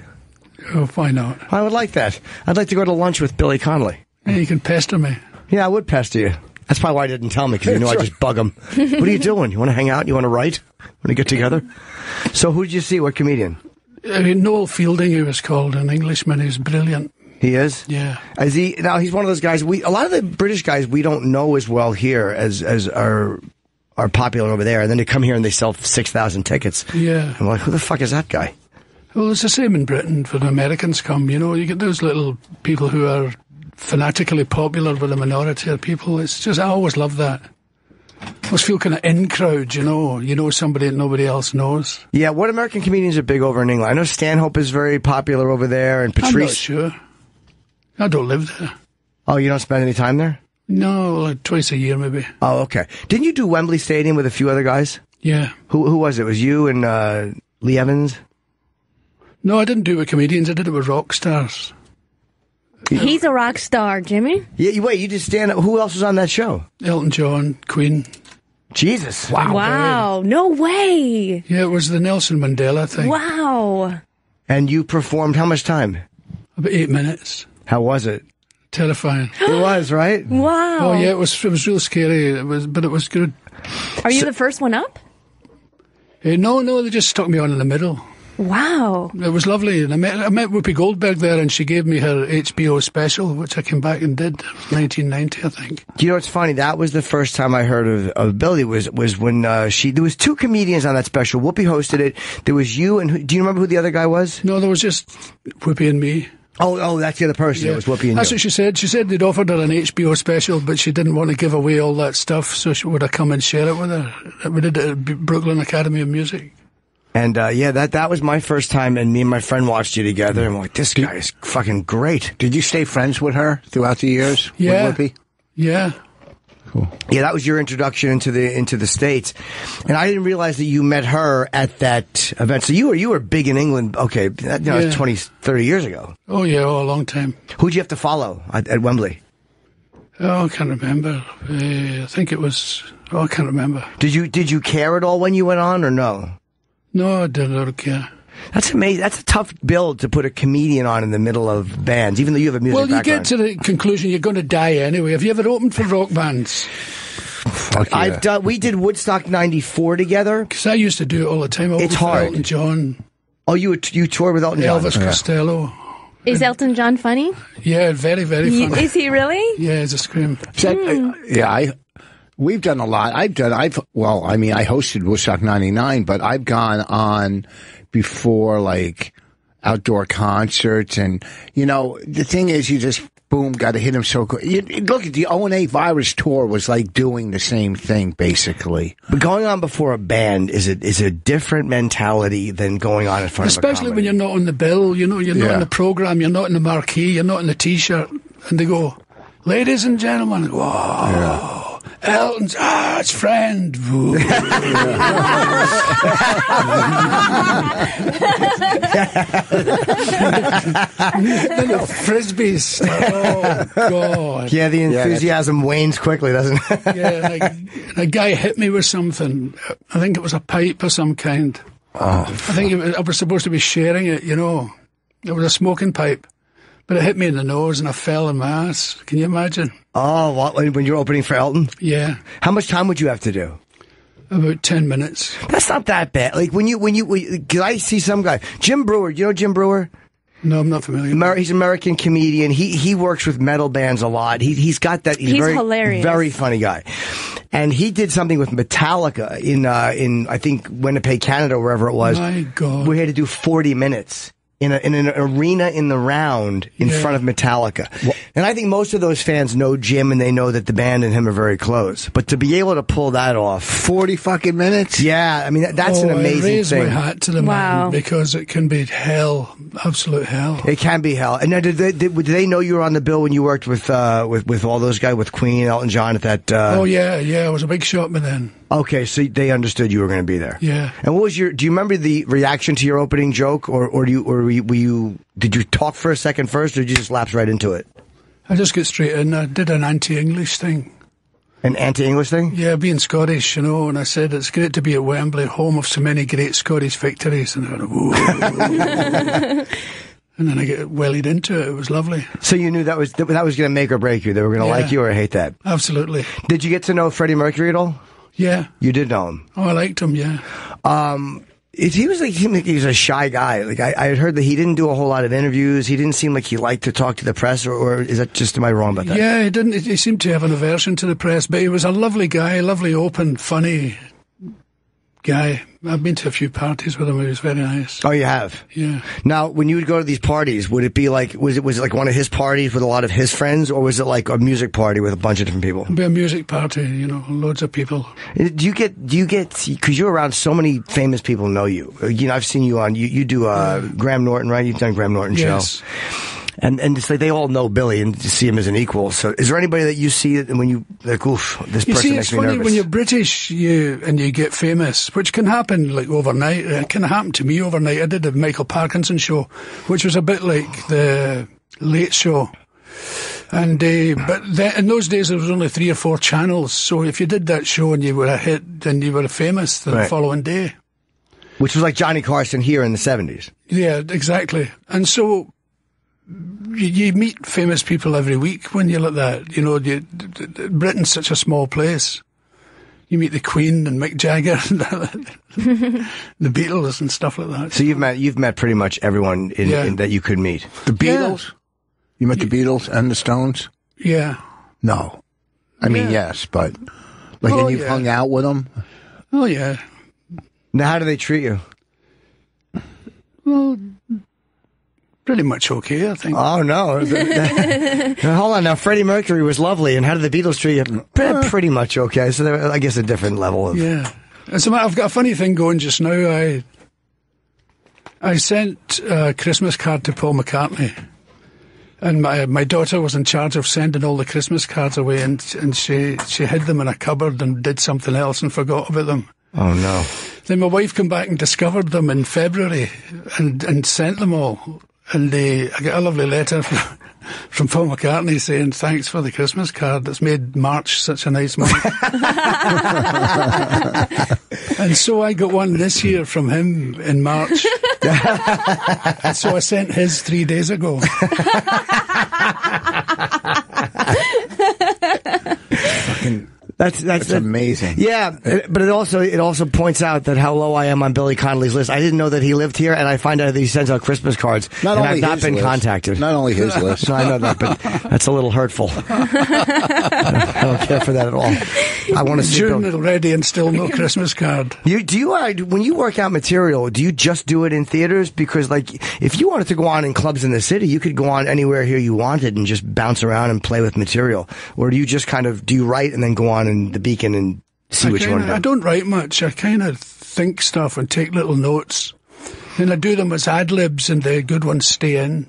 Oh, why not? I would like that. I'd like to go to lunch with Billy Connolly. Yeah, you can pester me. Yeah, I would pester you. That's probably why I didn't tell me, because you know I just bug him. What are you doing? You want to hang out? You want to write? Want to get together? So who did you see? What comedian? Noel Fielding, he was called, an Englishman. He was brilliant. He is? Yeah. Is he? Now, he's one of those guys, a lot of the British guys we don't know as well here as are popular over there. And then they come here and they sell 6,000 tickets. Yeah. I'm like, who the fuck is that guy? Well, it's the same in Britain. When Americans come, you know, you get those little people who are fanatically popular with a minority of people. It's just, I always love that. I always feel kind of in crowd, you know somebody that nobody else knows. Yeah, what American comedians are big over in England? I know Stanhope is very popular over there, and Patrice. I'm not sure. I don't live there. Oh, you don't spend any time there? No, like twice a year maybe. Oh, okay. Didn't you do Wembley Stadium with a few other guys? Yeah. Who was it? It was you and Lee Evans? No, I didn't do it with comedians. I did it with rock stars. He's a rock star, Jimmy. Yeah, wait, you just stand up. Who else was on that show? Elton John, Queen. Jesus. Wow. No way. Yeah, it was the Nelson Mandela thing. Wow. And you performed how much time? About 8 minutes. How was it? Terrifying. It was, right? Wow. Oh, yeah, it was real scary, but it was good. Are you the first one up? No, they just stuck me on in the middle. Wow. It was lovely. And I met Whoopi Goldberg there, and she gave me her HBO special, which I came back and did. 1990, I think. Do you know what's funny? That was the first time I heard of Billy was when there was two comedians on that special. Whoopi hosted it. There was you and do you remember who the other guy was? No, there was just Whoopi and me. Oh, that's the other person. Yeah. It was Whoopi and That's you. what she said. She said they'd offered her an HBO special, but she didn't want to give away all that stuff, so she would have come and share it with her. We did it at Brooklyn Academy of Music. And, that was my first time, and me and my friend watched you together, and I'm like, this guy is fucking great. Did you stay friends with her throughout the years? Yeah. With Whoopi? Yeah. Cool. Yeah, that was your introduction into the States. And I didn't realize that you met her at that event. So you were big in England, okay, that 20, 30 years ago. Oh, yeah, a long time. Who'd you have to follow at Wembley? Oh, I can't remember. I think it was, I can't remember. Did you care at all when you went on, or no? No, I don't care. That's amazing. That's a tough build to put a comedian on in the middle of bands, even though you have a music background. Well, you get to the conclusion you're going to die anyway. Have you ever opened for rock bands? Fuck yeah. We did Woodstock 94 together. Because I used to do it all the time. It's hard. Elton John. Oh, you toured with Elton John? Elvis Costello. Is Elton John funny? Yeah, very, very funny. Is he really? Yeah, he's a scream. We've done a lot. I hosted Woodstock 99, but I've gone on before, like, outdoor concerts. And, the thing is, you just, boom, got to hit him so quick. Look at the 08 Virus tour was like doing the same thing, basically. But going on before a band is a different mentality than going on in front of a Especially when you're not on the bill, you're not in the program, you're not in the marquee, you're not in the T-shirt. And they go, ladies and gentlemen, whoa. Yeah. Elton's, it's friend. Then the frisbees. Oh, God. Yeah, the enthusiasm wanes quickly, doesn't it? Yeah, and a guy hit me with something. I think it was a pipe of some kind. Oh. I think I was supposed to be sharing it, you know. It was a smoking pipe. But it hit me in the nose and I fell in my ass. Can you imagine? Oh, what, when you're opening for Elton? Yeah. How much time would you have to do? About 10 minutes. That's not that bad. Like cause I see some guy, Jim Brewer, you know Jim Brewer? No, I'm not familiar. He's an American comedian. He works with metal bands a lot. He's got that. He's very, hilarious. Very funny guy. And he did something with Metallica in I think Winnipeg, Canada, wherever it was. My God. We had to do 40 minutes. In an arena in the round in front of Metallica. And I think most of those fans know Jim and they know that the band and him are very close. But to be able to pull that off. 40 fucking minutes? Yeah, I mean, that's an amazing I raise thing. my hat to the man because it can be hell, absolute hell. It can be hell. And now, did they know you were on the bill when you worked with all those guys, with Queen, Elton John at that? Oh, yeah, I was a big shot by then. Okay, so they understood you were going to be there. Yeah. And what was do you remember the reaction to your opening joke, or did you talk for a second first, or did you just lapse right into it? I just got straight in. I did an anti-English thing. An anti-English thing? Yeah, being Scottish, you know, and I said, it's great to be at Wembley, home of so many great Scottish victories. And I went, whoa. And then I get wellied into it. It was lovely. So you knew that was going to make or break you. They were going to like you or hate that. Absolutely. Did you get to know Freddie Mercury at all? Yeah. You did know him? Oh, I liked him, yeah. He was a shy guy. Like I had heard that he didn't do a whole lot of interviews. He didn't seem like he liked to talk to the press, or is that just, am I wrong about that? Yeah, he didn't. He seemed to have an aversion to the press, but he was a lovely guy, lovely, open, funny guy. I've been to a few parties with him. He was very nice. Oh, you have? Yeah. Now, when you would go to these parties, would it be like, was it like one of his parties with a lot of his friends, or was it like a music party with a bunch of different people? It'd be a music party, you know, loads of people. Do you get, because you're around so many famous people know you. You know, I've seen you on, you do Graham Norton, right? You've done Graham Norton show. And it's like they all know Billy and see him as an equal. So is there anybody that you see that when you, like, oof, this person makes me nervous? It's funny, when you're British and you get famous, which can happen like overnight. It can happen to me overnight. I did a Michael Parkinson show, which was a bit like the Late Show. And but in those days there was only 3 or 4 channels. So if you did that show and you were a hit, then you were famous the following day. Which was like Johnny Carson here in the 70s. Yeah, exactly. And so you meet famous people every week when you're like that. You know, Britain's such a small place. You meet the Queen and Mick Jagger, and the Beatles and stuff like that. So you've met pretty much everyone in that you could meet. The Beatles? Yeah. You met the Beatles and the Stones? Yeah. No. I mean, yes, but and you've hung out with them? Oh, yeah. Now, how do they treat you? Well, pretty much okay, I think. Oh, no. Hold on. Now, Freddie Mercury was lovely, and how did the Beatles treat you? Pretty much okay. So, they're, I guess, a different level of... Yeah. As a matter, I've got a funny thing going just now. I sent a Christmas card to Paul McCartney, and my daughter was in charge of sending all the Christmas cards away, and she hid them in a cupboard and did something else and forgot about them. Oh, no. Then my wife came back and discovered them in February and sent them all. And I got a lovely letter from Paul McCartney saying, thanks for the Christmas card. It's made March such a nice month. And so I got one this year from him in March. And so I sent his 3 days ago. That's amazing. Yeah, but it also points out that how low I am on Billy Connolly's list. I didn't know that he lived here, and I find out that he sends out Christmas cards. I've not been contacted. Not only his list. No, I know that, but that's a little hurtful. I don't care for that at all. I want to see June already and still no Christmas card. Do you when you work out material, do you just do it in theaters? Because like if you wanted to go on in clubs in the city, you could go on anywhere here you wanted and just bounce around and play with material. Or do you just do you write and then go on in the Beacon and see what you want to do? I don't write much. I kind of think stuff and take little notes. And I do them as ad-libs and the good ones stay in.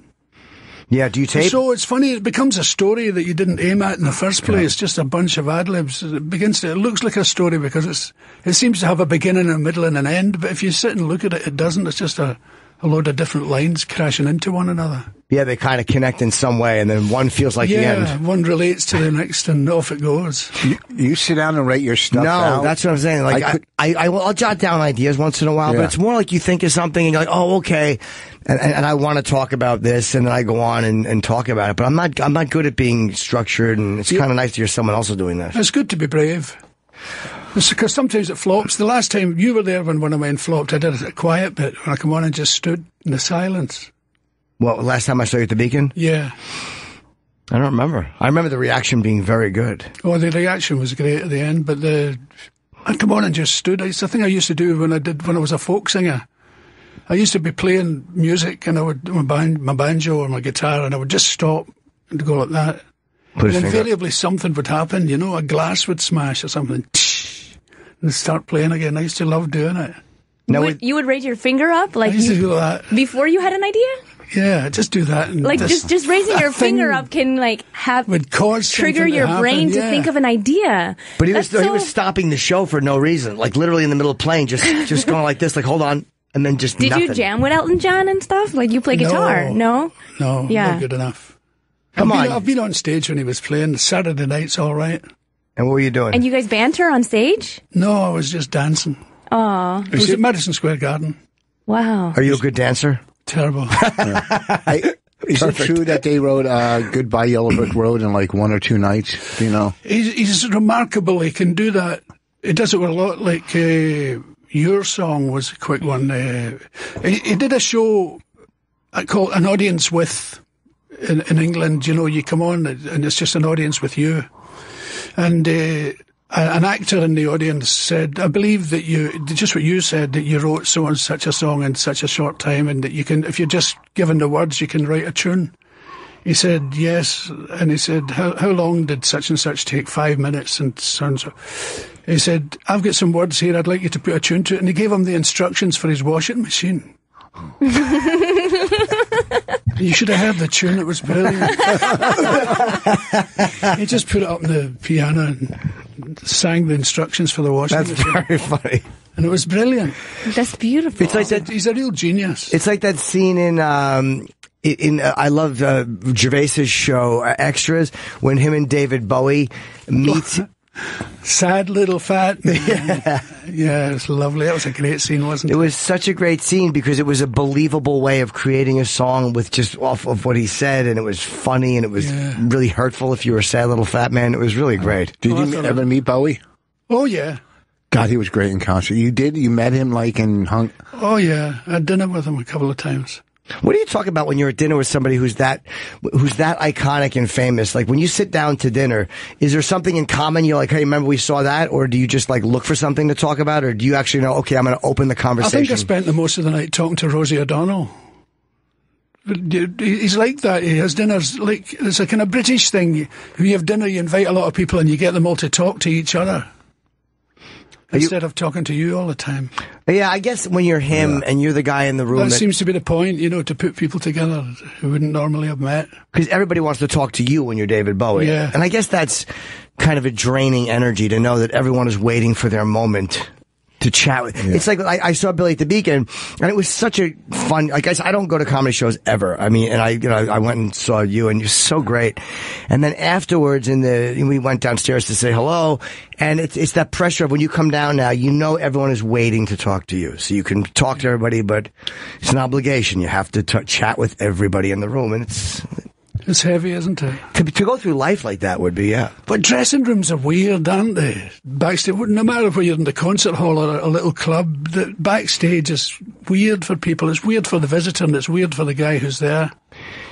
Yeah, do you tape? So it's funny, it becomes a story that you didn't aim at in the first place. It's just a bunch of ad-libs. It looks like a story because it seems to have a beginning, a middle and an end, but if you sit and look at it, it doesn't. It's just a load of different lines crashing into one another. Yeah, they kind of connect in some way, and then one feels like the end. Yeah, one relates to the next, and off it goes. You sit down and write your stuff out? No, that's what I'm saying. Like, I'll jot down ideas once in a while, but it's more like you think of something, and you're like, oh, okay, and I want to talk about this, and then I go on and talk about it. But I'm not good at being structured, and it's kind of nice to hear someone else doing that. It's good to be brave. Because sometimes it flops. The last time you were there when one of mine flopped, I did a quiet bit when I come on and just stood in the silence. Well, last time I saw you at the Beacon? Yeah. I don't remember. I remember the reaction being very good. Oh, the reaction was great at the end, but I come on and just stood. It's the thing I used to do when I was a folk singer. I used to be playing music, and I would my banjo or my guitar, and I would just stop and go like that. And invariably something would happen, a glass would smash or something, and start playing again. I used to love doing it. You would raise your finger up? Like I used to do that. Before you had an idea? Yeah, just do that. And like, just raising your finger up can, trigger your brain to think of an idea. But he was stopping the show for no reason. Like, literally in the middle of playing, just going like this, like, hold on, and then just nothing. Did you jam with Elton John and stuff? Like, you play guitar? No? No, not good enough. I've been on stage when he was playing. Saturday night's all right. And what were you doing? And you guys banter on stage? No, I was just dancing. Oh. It was at Madison Square Garden. Wow. Are you a good dancer? Terrible. Is it true that they wrote Goodbye Yellow Brick Road in like 1 or 2 nights? Do you know? He's remarkable. He can do that. He does it with a lot. Like Your Song was a quick one. He did a show called An Audience With in England. You come on and it's just an audience with you. And an actor in the audience said, I believe that just what you said, that you wrote so and such a song in such a short time, and that you can, if you're just given the words, you can write a tune. He said, yes. And he said, how long did such and such take? 5 minutes and so and so. He said, I've got some words here, I'd like you to put a tune to it. And he gave him the instructions for his washing machine. You should have heard the tune, it was brilliant. He just put it up on the piano and sang the instructions for the washing machine. That's very funny. And it was brilliant. That's beautiful. It's like that. He's a real genius. It's like that scene in I love Gervais's show Extras when him and David Bowie meet. Sad little fat. Yeah, it was lovely. That was a great scene, wasn't it? It was such a great scene because it was a believable way of creating a song with just off of what he said, and it was funny, and it was really hurtful if you were a sad little fat man. It was really great. Did you ever meet Bowie? Oh, yeah. God, he was great in concert. You did? You met him and hung? Oh, yeah. I had dinner with him a couple of times. What do you talk about when you're at dinner with somebody who's that iconic and famous? Like when you sit down to dinner, is there something in common? You're like, hey, remember we saw that? Or do you just like look for something to talk about? Or do you actually know, okay, I'm going to open the conversation? I think I spent the most of the night talking to Rosie O'Donnell. He's like that. He has dinners like, it's a kind of British thing. When you have dinner, you invite a lot of people and you get them all to talk to each other. Instead of talking to you all the time. Yeah, I guess when you're him and you're the guy in the room. That seems to be the point, to put people together who wouldn't normally have met. Because everybody wants to talk to you when you're David Bowie. Yeah. And I guess that's kind of a draining energy to know that everyone is waiting for their moment to chat with. Yeah. It's like I saw Billy at the Beacon, and it was such a fun. Like I don't go to comedy shows ever. I mean, and I went and saw you, and you're so great. And then afterwards, we went downstairs to say hello, and it's that pressure of when you come down now, everyone is waiting to talk to you, so you can talk to everybody, but it's an obligation. You have to chat with everybody in the room, and it's heavy, isn't it? To go through life like that would be, yeah. But dressing rooms are weird, aren't they? Backstage, no matter whether you're in the concert hall or a little club, the backstage is weird for people. It's weird for the visitor, and it's weird for the guy who's there.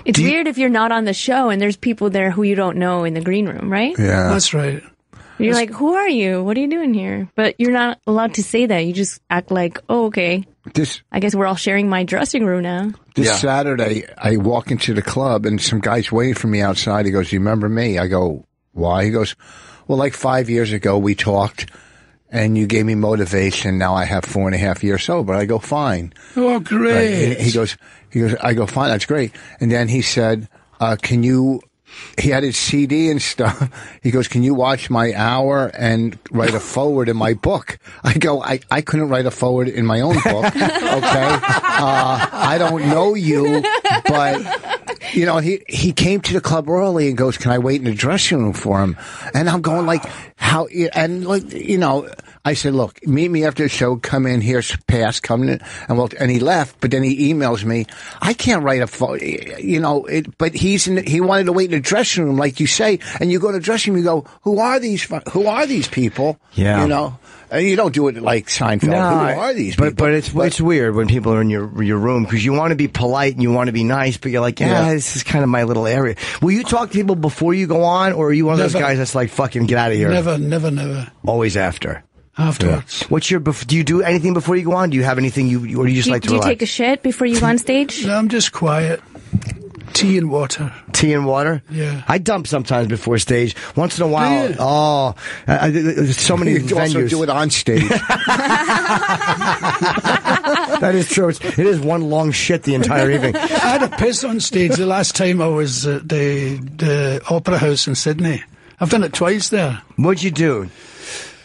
It's weird if you're not on the show and there's people there who you don't know in the green room, right? Yeah. That's right. You're like, who are you? What are you doing here? But you're not allowed to say that. You just act like, oh, okay. I guess we're all sharing my dressing room now. This Saturday, I walk into the club, and some guy's waiting for me outside. He goes, do you remember me? I go, why? He goes, well, like 5 years ago, we talked, and you gave me motivation. Now I have 4.5 years sober. I go, fine. Oh, great. He goes, I go, fine, that's great. And then he said, can you... He had his CD and stuff. He goes, can you watch my hour and write a forward in my book? I go, I couldn't write a forward in my own book. Okay. I don't know you, but you know, he came to the club early and goes, can I wait in the dressing room for him? And I'm going like, how, and like, you know, I said, look, meet me after the show, come in, here's pass, come in, and he left, but then he emails me, I can't write you know, but he wanted to wait in the dressing room, like you say, and you go to the dressing room, you go, who are these people? Yeah. You know? You don't do it like Seinfeld. No, who are these people? But it's weird when people are in your room because you want to be polite and you want to be nice, but you're like, this is kind of my little area. Will you talk to people before you go on, or are you one of those guys that's like, fucking get out of here? Never. Always after. Afterwards. Yeah. What's your? Do you do anything before you go on? Do you have anything or do you just like to relax? Do you take a shit before you go on stage? No, I'm just quiet. Tea and water. Tea and water? Yeah. I dump sometimes before stage. Once in a while. There's so many venues. You also do it on stage. That is true. It is one long shit the entire evening. I had a piss on stage the last time I was at the Opera House in Sydney. I've done it twice there. What'd you do?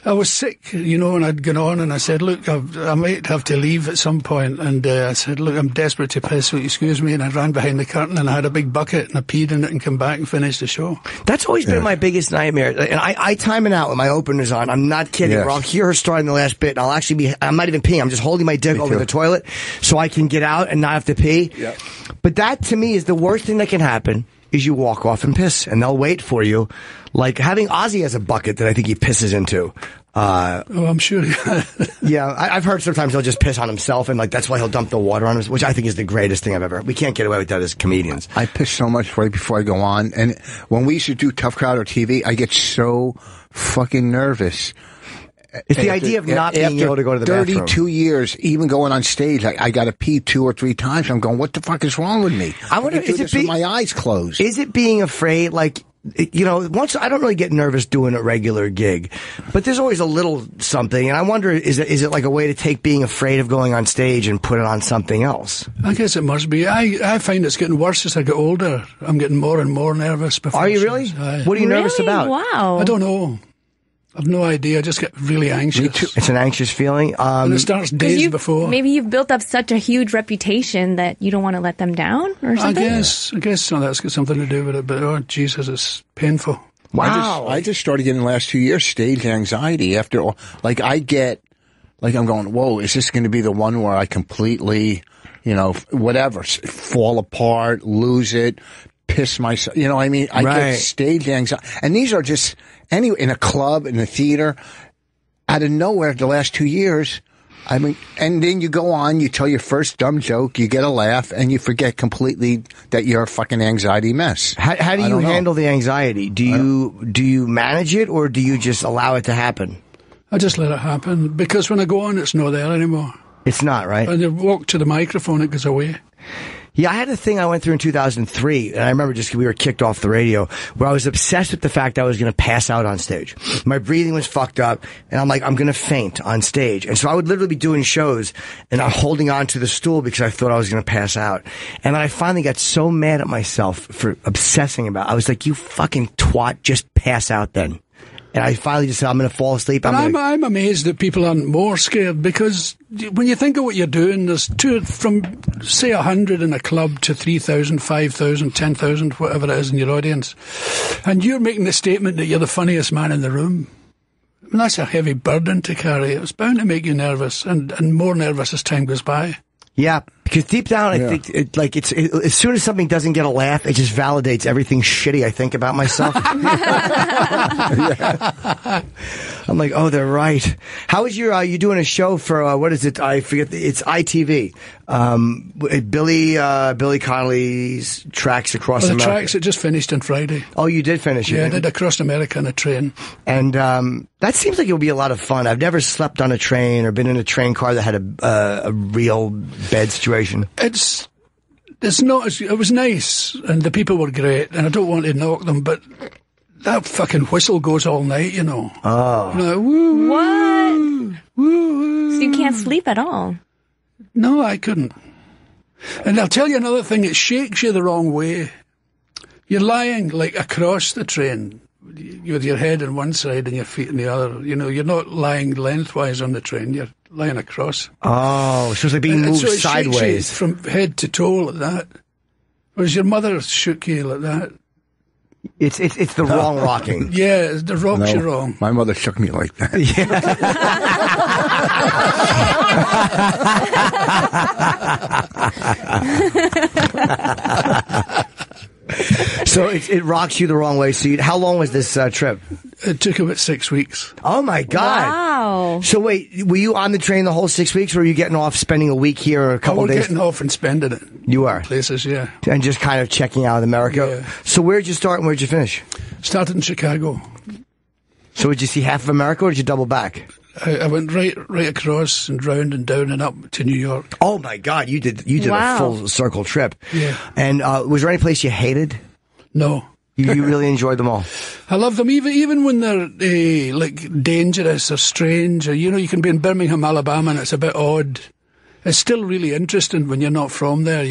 I was sick, you know, and I'd gone on and I said, look, I might have to leave at some point. And I said, look, I'm desperate to piss, so excuse me. And I ran behind the curtain and I had a big bucket and I peed in it and come back and finished the show. That's always been my biggest nightmare. And I time it out when my opener's on. I'm not kidding. Yes. I'll hear her start in the last bit and I'll actually I'm not even peeing. I'm just holding my dick over the toilet so I can get out and not have to pee. Yep. But that to me is the worst thing that can happen. Is you walk off and piss, and they'll wait for you. Like having Ozzy has a bucket that I think he pisses into. I'm sure. Yeah, I've heard sometimes he'll just piss on himself, and like that's why he'll dump the water on him, which I think is the greatest thing I've ever. We can't get away with that as comedians. I piss so much right before I go on, and when we used to do Tough Crowd or TV, I get so fucking nervous. It's the idea of not being able to go to the bathroom. 32 years, even going on stage, I got to pee 2 or 3 times. I'm going, what the fuck is wrong with me? I wonder, is it with my eyes closed? Is it being afraid? Like, you know, once I don't really get nervous doing a regular gig, but there's always a little something, and I wonder, is it like a way to take being afraid of going on stage and put it on something else? I guess it must be. I find it's getting worse as I get older. I'm getting more and more nervous. Are you really? What are you nervous about? Wow. I don't know. I've no idea. I just get really anxious. Me too. It's an anxious feeling. And it starts days before. Maybe you've built up such a huge reputation that you don't want to let them down or something? I guess so that's got something to do with it. But, oh, Jesus, it's painful. Wow. I just started getting the last 2 years stage anxiety after all. Like, I'm going, whoa, is this going to be the one where I completely, you know, whatever, fall apart, lose it, piss myself, you know what I mean? I get stage anxiety. And these are just, anyway, in a club, in a theater, out of nowhere the last 2 years, I mean, and then you go on, you tell your first dumb joke, you get a laugh, and you forget completely that you're a fucking anxiety mess. How do you handle the anxiety? Do you manage it, or do you just allow it to happen? I just let it happen, because when I go on, it's not there anymore. It's not, right? When I walk to the microphone, it goes away. Yeah, I had a thing I went through in 2003, and I remember just we were kicked off the radio, where I was obsessed with the fact I was going to pass out on stage. My breathing was fucked up, and I'm like, I'm going to faint on stage. And so I would literally be doing shows, and I'm holding on to the stool because I thought I was going to pass out. And then I finally got so mad at myself for obsessing about it. I was like, you fucking twat, just pass out then. And I finally just said, I'm going to fall asleep. I'm amazed that people aren't more scared, because when you think of what you're doing, there's from, say, 100 in a club to 3,000, 5,000, 10,000, whatever it is in your audience. And you're making the statement that you're the funniest man in the room. I mean, that's a heavy burden to carry. It's bound to make you nervous, and more nervous as time goes by. Yeah, because deep down, I think as soon as something doesn't get a laugh, it just validates everything shitty I think about myself. I'm like, oh, they're right. How is your? You doing a show for what is it? I forget. It's ITV. Billy Connolly's Tracks Across America. The Tracks, it just finished on Friday. Oh, you did finish it? Yeah, I did Across America on a train. And that seems like it would be a lot of fun. I've never slept on a train or been in a train car that had a real bed situation. It's not. It was nice, and the people were great, and I don't want to knock them, but that fucking whistle goes all night, you know. Oh. You know, woo, what? Woo, so you can't sleep at all? No, I couldn't. And I'll tell you another thing, it shakes you the wrong way. You're lying like across the train, with your head on one side and your feet on the other. You know, you're not lying lengthwise on the train. You're lying across. Oh, so it's like being moved so it sideways shakes you from head to toe like that. Whereas your mother shook you like that. It's the wrong rocking. Yeah, the rocks you wrong. My mother shook me like that. So it rocks you the wrong way. So how long was this trip? It took about 6 weeks. Oh my God! Wow. So wait, were you on the train the whole 6 weeks, or were you getting off, spending a week here, or a couple of days? Getting off and spending it. You are places, yeah, and just kind of checking out America. Yeah. So where'd you start and where'd you finish? Started in Chicago. So did you see half of America, or did you double back? I went right across and round and down and up to New York. Oh my God, you did Wow. a full circle trip. Yeah. And was there any place you hated? No. You really enjoyed them all. I love them, even when they're like dangerous or strange, or you can be in Birmingham, Alabama, and it's a bit odd. It's still really interesting when you're not from there,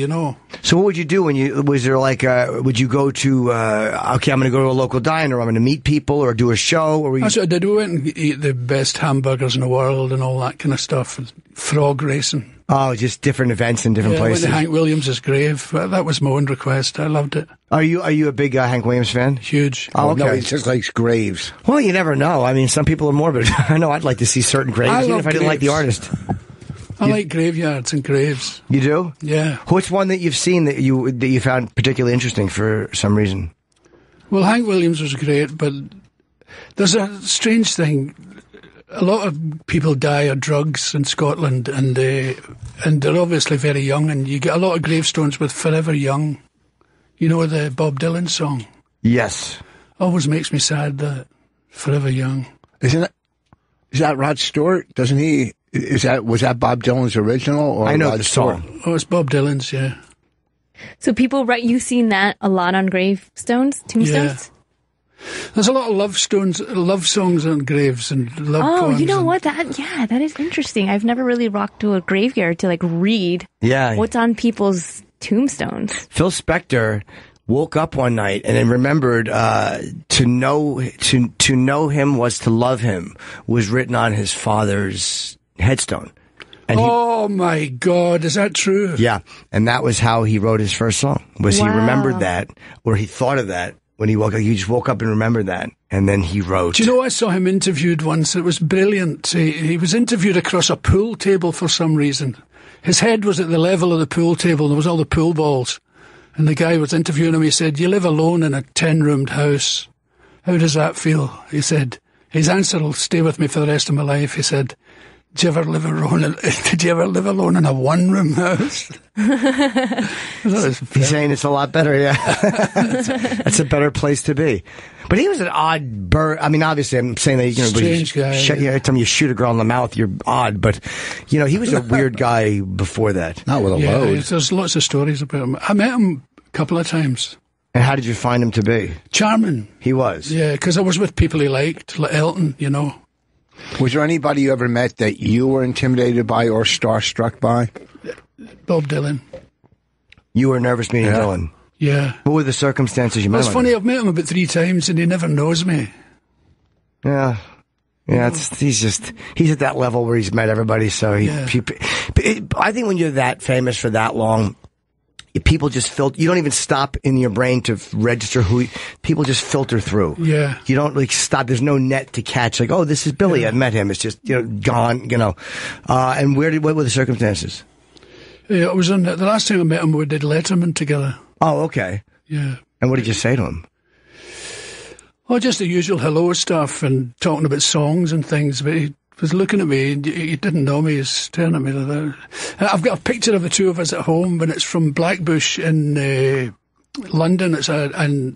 So what would you do was there like, would you go to, okay, I'm going to go to a local diner, I'm going to meet people, or do a show, or That's what I did. We went and eat the best hamburgers in the world and all that kind of stuff. Frog racing. Oh, just different events in different places. I went to Hank Williams' grave. That was my own request. I loved it. Are you a big Hank Williams fan? Huge. Oh, okay. No, he just likes graves. Well, you never know. I mean, some people are morbid. I know I'd like to see certain graves, even if I didn't like the artist. I like graveyards and graves. You do? Yeah. What's one that you've seen that you found particularly interesting for some reason? Well, Hank Williams was great, but there's a strange thing. A lot of people die of drugs in Scotland, and they're obviously very young, and you get a lot of gravestones with "Forever Young." You know the Bob Dylan song? Yes. Always makes me sad that "Forever Young." Is that Rod Stewart? Doesn't he? Was that Bob Dylan's original? Or I know Rod the Stewart? song. Oh, it's Bob Dylan's, yeah. So people write. You've seen that a lot on gravestones, tombstones. Yeah. There's a lot of love songs on graves and love poems. Oh, you know what? That is interesting. I've never really rocked to a graveyard to read what's on people's tombstones. Phil Spector woke up one night and then remembered to know him was to love him was written on his father's headstone. And oh my God, is that true? Yeah, and that was how he wrote his first song. He remembered that, or he thought of that. When he woke up, he just woke up and remembered that, and then he wrote. Do you know, I saw him interviewed once. It was brilliant. He was interviewed across a pool table for some reason. His head was at the level of the pool table. There was all the pool balls. And the guy was interviewing him. He said, "You live alone in a 10-roomed house. How does that feel?" He said, his answer will stay with me for the rest of my life. He said, Did you ever live alone in a 1-room house? He's saying it's a lot better, yeah. That's a better place to be. But he was an odd bird. I mean, obviously, I'm saying that, strange guy. Every time you shoot a girl in the mouth, you're odd. But, he was a weird guy before that. Not with a load. There's lots of stories about him. I met him a couple of times. And how did you find him to be? Charming. He was? Yeah, because I was with people he liked, like Elton, Was there anybody you ever met that you were intimidated by or starstruck by? Bob Dylan. You were nervous meeting Dylan? Yeah. What were the circumstances you met him? It's funny, I've met him about 3 times and he never knows me. Yeah. Yeah, he's at that level where he's met everybody, so I think when you're that famous for that long, people just filter. You don't even stop in your brain to register people just filter through. Yeah. You don't stop. There's no net to catch. Oh, this is Billy. I met him. It's just, gone, and what were the circumstances? Yeah, it was the last time I met him, we did Letterman together. Oh, okay. Yeah. And what did you say to him? Oh, just the usual hello stuff and talking about songs and things, but he was looking at me, he didn't know me, he's staring at me like that. I've got a picture of the two of us at home, and it's from Blackbush in London. It's a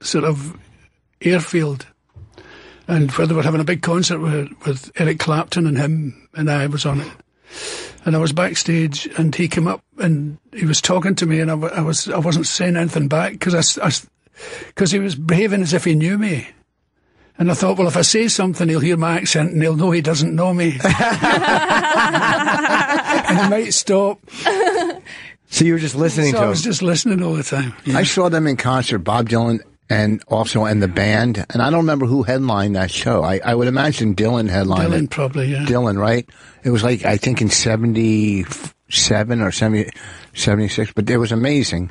sort of airfield, and where they were having a big concert with Eric Clapton and him, and I was on it. And I was backstage, and he came up, and he was talking to me, and I wasn't saying anything back, because he was behaving as if he knew me. And I thought, well, if I say something, he'll hear my accent and he'll know he doesn't know me. And he might stop. So you were just listening to I him? was just listening all the time. Yeah. I saw them in concert, Bob Dylan and the band, and I don't remember who headlined that show. I would imagine Dylan headlined it. Dylan probably, yeah. Dylan, right? It was like, I think in 77 or 76, but it was amazing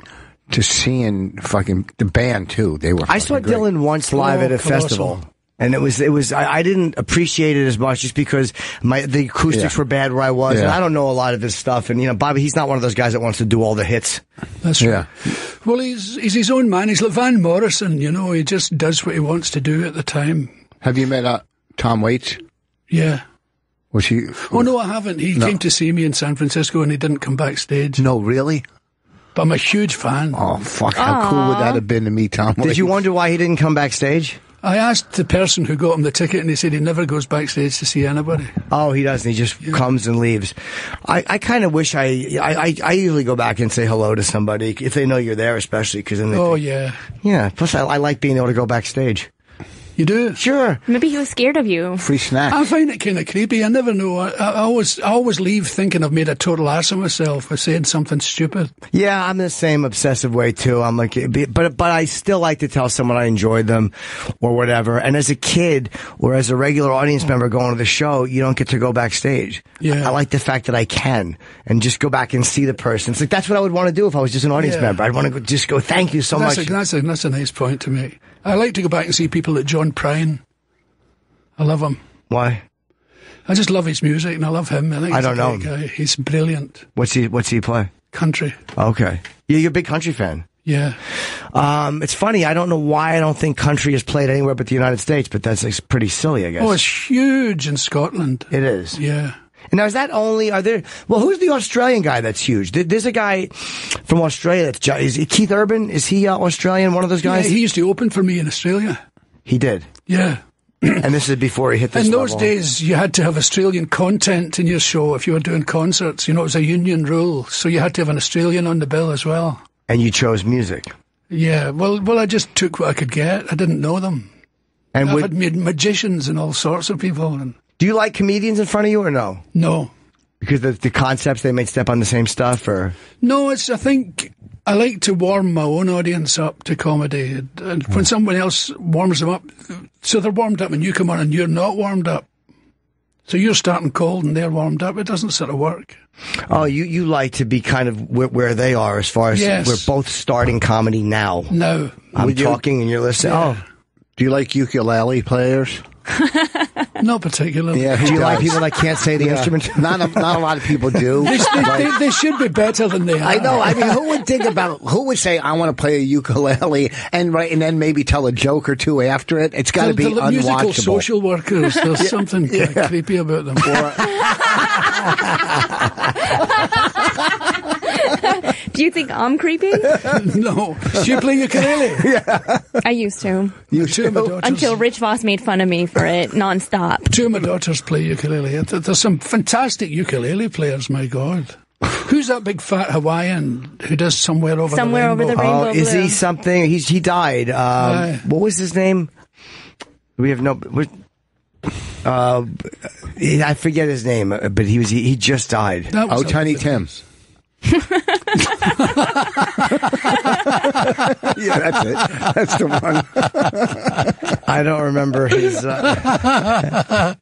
to see in fucking the band too. They were. I saw great. Dylan once live at a festival. And it was. I didn't appreciate it as much just because the acoustics were bad where I was, and I don't know a lot of his stuff. And Bobby, he's not one of those guys that wants to do all the hits. That's right. Well, he's his own man. He's like Van Morrison, He just does what he wants to do at the time. Have you met Tom Waits? Yeah. Was he? Oh no, I haven't. He came to see me in San Francisco, and he didn't come backstage. No, really. But I'm a huge fan. Oh fuck! How cool would that have been to meet Tom Waits? Did you wonder why he didn't come backstage? I asked the person who got him the ticket, and he said he never goes backstage to see anybody. Oh, he doesn't. He just comes and leaves. I kind of wish I usually go back and say hello to somebody if they know you're there, especially because then they yeah. Plus, I like being able to go backstage. You do? Sure. Maybe he was scared of you. Free snack. I find it kind of creepy. I never know. I always leave thinking I've made a total ass of myself by saying something stupid. Yeah, I'm the same obsessive way too. I'm like, but I still like to tell someone I enjoyed them or whatever. And as a kid or as a regular audience member going to the show, you don't get to go backstage. Yeah. I like the fact that I can and just go back and see the person. It's like that's what I would want to do if I was just an audience member. I'd want to just go, thank you so much. That's a nice point to make. I like to go back and see people like John Prine. I love him. Why? I just love his music and I love him. I don't know him. Guy. He's brilliant. What's he play? Country. Okay. Yeah, you're a big country fan. Yeah. It's funny. I don't know why I don't think country is played anywhere but the United States, but that's pretty silly, I guess. Oh, it's huge in Scotland. It is. Yeah. And now, who's the Australian guy that's huge? There's a guy from Australia is Keith Urban? Is he Australian, one of those guys? Yeah, he used to open for me in Australia. He did? Yeah. And this is before he hit this level. In those days, you had to have Australian content in your show if you were doing concerts. It was a union rule, so you had to have an Australian on the bill as well. And you chose music? Yeah, well, I just took what I could get. I didn't know them. And I've had magicians and all sorts of people. And do you like comedians in front of you or no? No. Because the concepts, they may step on the same stuff, or? No, I think I like to warm my own audience up to comedy. And when someone else warms them up, so they're warmed up and you come on and you're not warmed up. So you're starting cold and they're warmed up. It doesn't sort of work. Oh, you like to be kind of where they are as far as we're both starting comedy now. No. I'm talking and you're listening. Yeah. Oh. Do you like ukulele players? Not particularly. Yeah, do you like people that can't say the instrument? Not a lot of people do. They should be better than they are. I know. I mean, who would say, I want to play a ukulele and then maybe tell a joke or two after it? It's got to be unwatchable. Musical social workers, there's something kind of creepy about them. Do you think I'm creepy? No. Do you play ukulele? Yeah. I used to. You too? Until Rich Voss made fun of me for it nonstop. Two of my daughters play ukulele. There's some fantastic ukulele players, my God. Who's that big fat Hawaiian who does Somewhere Over the Rainbow? Is he something? He died. What was his name? We have no... I forget his name, but he just died. Tiny Tim. Yeah, that's it. That's the one. I don't remember his... I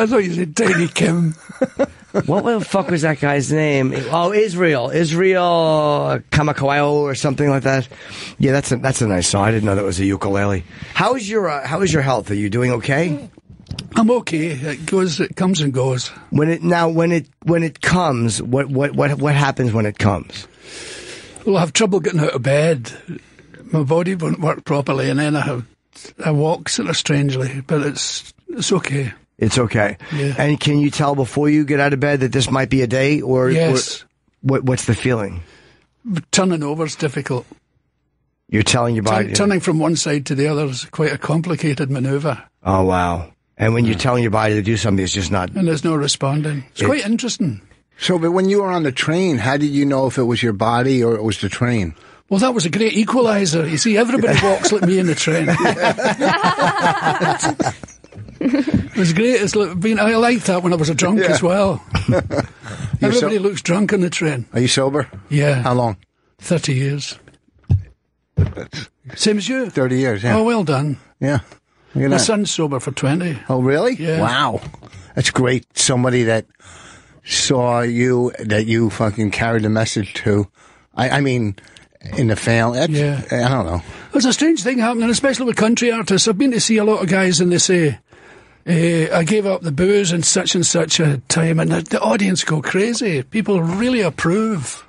thought you said Tiny Kim. What the fuck was that guy's name? Oh, Israel Kamakawaio or something like that. Yeah, that's a nice song. I didn't know that was a ukulele. How is your health? Are you doing okay? I'm okay. It comes and goes. When it comes, what happens when it comes? Well, I have trouble getting out of bed. My body won't work properly, and then I walk sort of strangely, but it's okay. It's okay. Yeah. And can you tell before you get out of bed that this might be a day, or yes? What's the feeling? Turning over is difficult. You're telling your body turning from one side to the other is quite a complicated maneuver. Oh wow! And when you're telling your body to do something, it's just not. And there's no responding. It's quite interesting. So, but when you were on the train, how did you know if it was your body or it was the train? Well, that was a great equalizer. You see, everybody walks like me in the train. It was great. I liked that when I was a drunk as well. Everybody looks drunk on the train. Are you sober? Yeah. How long? 30 years. Same as you? 30 years, yeah. Oh, well done. Yeah. My son's sober for 20. Oh, really? Yeah. Wow. That's great. Somebody that saw you, that you fucking carried the message to. I mean, in the family. I don't know. There's a strange thing happening, especially with country artists. I've been to see a lot of guys and they say, I gave up the booze in such and such a time, and the audience go crazy. People really approve.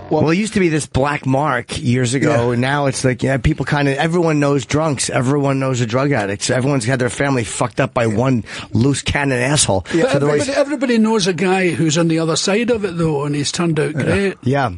Well, it used to be this black mark years ago, and now it's like, people everyone knows drunks, everyone knows the drug addicts, everyone's had their family fucked up by one loose cannon asshole. Yeah. So everybody knows a guy who's on the other side of it, though, and he's turned out great. Yeah.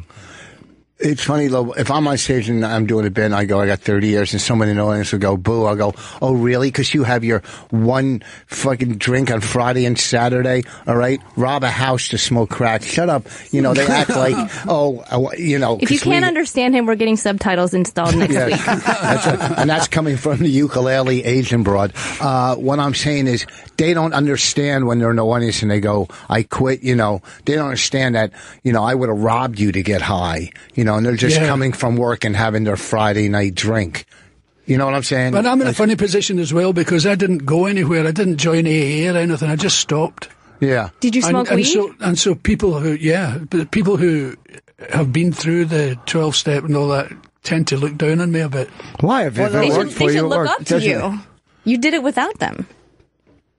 It's funny, though, if I'm on stage and I'm doing a bit and I go, I got 30 years, and someone in the audience will go, boo, I'll go, oh, really? Because you have your one fucking drink on Friday and Saturday, all right? Rob a house to smoke crack. Shut up. They act like, If you can't understand him, we're getting subtitles installed next week. That's right. And that's coming from the ukulele Asian broad. What I'm saying is, they don't understand when they're in the audience and they go, I quit, they don't understand that, I would have robbed you to get high, and they're just coming from work and having their Friday night drink. You know what I'm saying? But I'm in a funny position as well, because I didn't go anywhere. I didn't join AA or anything. I just stopped. Yeah. Did you smoke weed? So people who have been through the 12-step and all that tend to look down on me a bit. Why? If it worked for you, they should look up to you. You did it without them.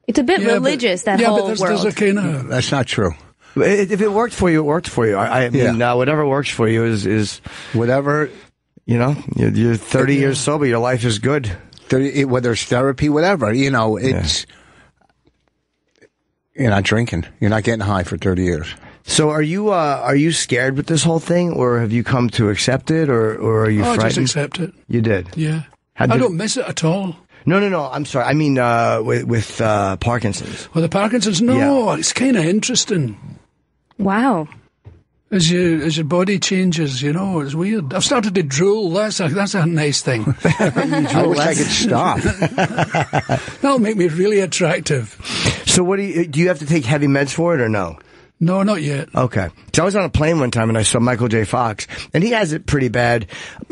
It's a bit religious, that whole world. There's a kind of... That's not true. If it worked for you, it worked for you. I mean, whatever works for you is whatever. You're 30 years sober. Your life is good. 30, whether it's therapy, whatever. It's you're not drinking. You're not getting high for 30 years. So are you scared with this whole thing, or have you come to accept it, or are you frightened? I just accept it. You did. Yeah. I don't miss it at all. No. I'm sorry. I mean, with Parkinson's. Well, the Parkinson's. No, it's kind of interesting. Wow. As your body changes, it's weird. I've started to drool. That's a nice thing. I wish I could stop. That'll make me really attractive. So do you have to take heavy meds for it or no? No, not yet. Okay. So I was on a plane one time and I saw Michael J. Fox, and he has it pretty bad,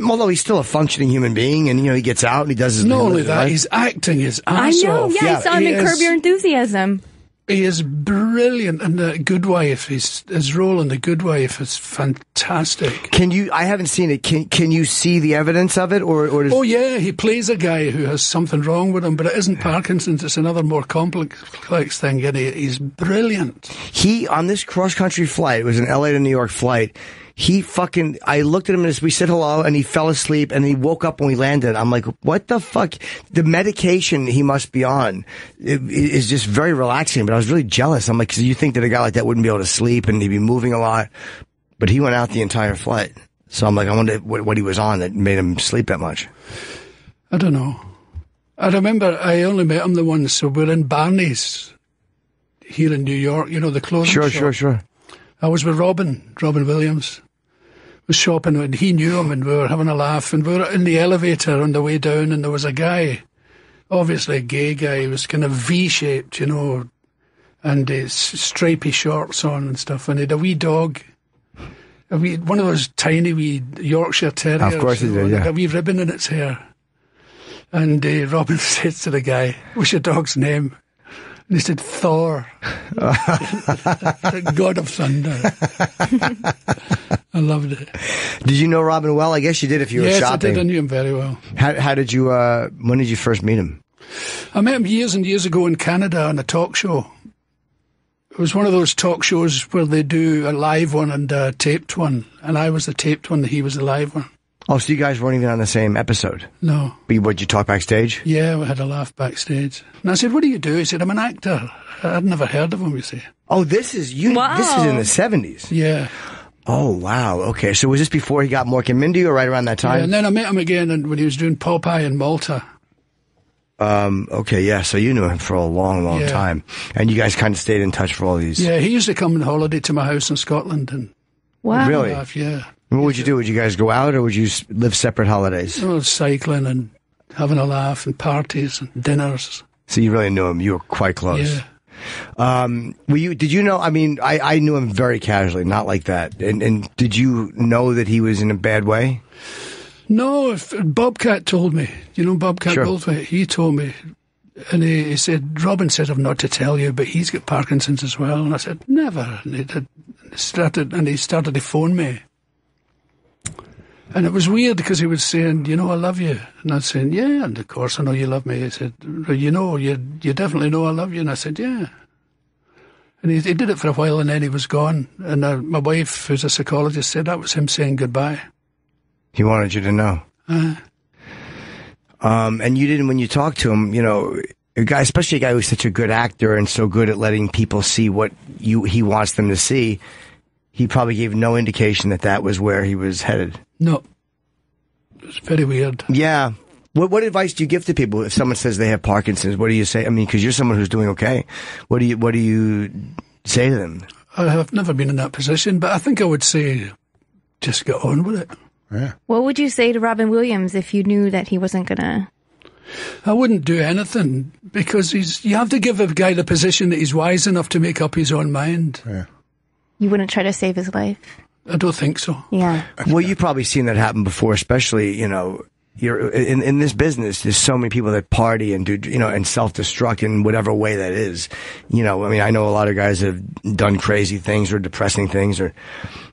although he's still a functioning human being, and he gets out and he does his... Not only that, he's acting his ass off. I saw him in Curb Your Enthusiasm. He is brilliant in The Good Wife. His role in The Good Wife is fantastic. I haven't seen it. Can you see the evidence of it, or does... Oh yeah, he plays a guy who has something wrong with him, but it isn't Parkinson's. It's another more complex thing. And he's brilliant. He, on this cross-country flight, it was an LA to New York flight, I looked at him and we said hello, and he fell asleep, and he woke up when we landed. I'm like, what the fuck? The medication he must be on is just very relaxing, but I was really jealous. I'm like, 'cause you think that a guy like that wouldn't be able to sleep and he'd be moving a lot, but he went out the entire flight. So I'm like, I wonder what he was on that made him sleep that much. I don't know. I remember I only met him the once, so we're in Barney's here in New York, the clothing shop. Sure. I was with Robin Williams. Was shopping, and he knew him, and we were having a laugh, and we were in the elevator on the way down, and there was a guy, obviously a gay guy. He was kind of V-shaped, and his stripy shorts on and stuff, and he had a wee dog, one of those tiny wee Yorkshire Terriers. Of course he did, yeah. A wee ribbon in its hair. And Robin says to the guy, "What's your dog's name?" And he said, "Thor." God of thunder. I loved it. Did you know Robin well? I guess you did if you were shopping. Yes, I did. I knew him very well. How did you, when did you first meet him? I met him years and years ago in Canada on a talk show. It was one of those talk shows where they do a live one and a taped one. And I was the taped one, he was the live one. Oh, so you guys weren't even on the same episode? No. But would you talk backstage? Yeah, we had a laugh backstage. And I said, "What do you do?" He said, "I'm an actor." I'd never heard of him, you see. Oh, this is in the 70s? Yeah. Oh, wow. Okay, so was this before he got Mork and Mindy, or right around that time? Yeah, and then I met him again when he was doing Popeye in Malta. Okay, yeah, so you knew him for a long time. And you guys kind of stayed in touch for all these... Yeah, he used to come on holiday to my house in Scotland. And wow. Really? Laugh, yeah. And what would you do? Would you guys go out, or would you live separate holidays? Cycling and having a laugh and parties and dinners. So you really knew him. You were quite close. Yeah. Did you know? I mean, I knew him very casually, not like that. And did you know that he was in a bad way? No, Bobcat told me. You know Bobcat Sure. Goldthwait? He told me. And he said, Robin said I've not to tell you, but he's got Parkinson's as well. And I said, never. And he started to phone me. And it was weird because he was saying, you know, I love you. And I was saying, yeah, and of course I know you love me. He said, you know, you definitely know I love you. And I said, yeah. And he did it for a while and then he was gone. And my wife, who's a psychologist, said that was him saying goodbye. He wanted you to know. And you didn't, when you talked to him, you know, especially a guy who's such a good actor and so good at letting people see what he wants them to see, he probably gave no indication that was where he was headed. No. It was very weird. Yeah. What advice do you give to people if someone says they have Parkinson's? What do you say? I mean, because you're someone who's doing okay. What do you say to them? I have never been in that position, but I think I would say just get on with it. Yeah. What would you say to Robin Williams if you knew that he wasn't gonna? I wouldn't do anything because you have to give a guy the position that he's wise enough to make up his own mind. Yeah. You wouldn't try to save his life? I don't think so. Yeah. Well, you've probably seen that happen before, especially, you know, you're in this business. There's so many people that party and do, you know, and self-destruct in whatever way that is. You know, I mean, I know a lot of guys have done crazy things or depressing things, or,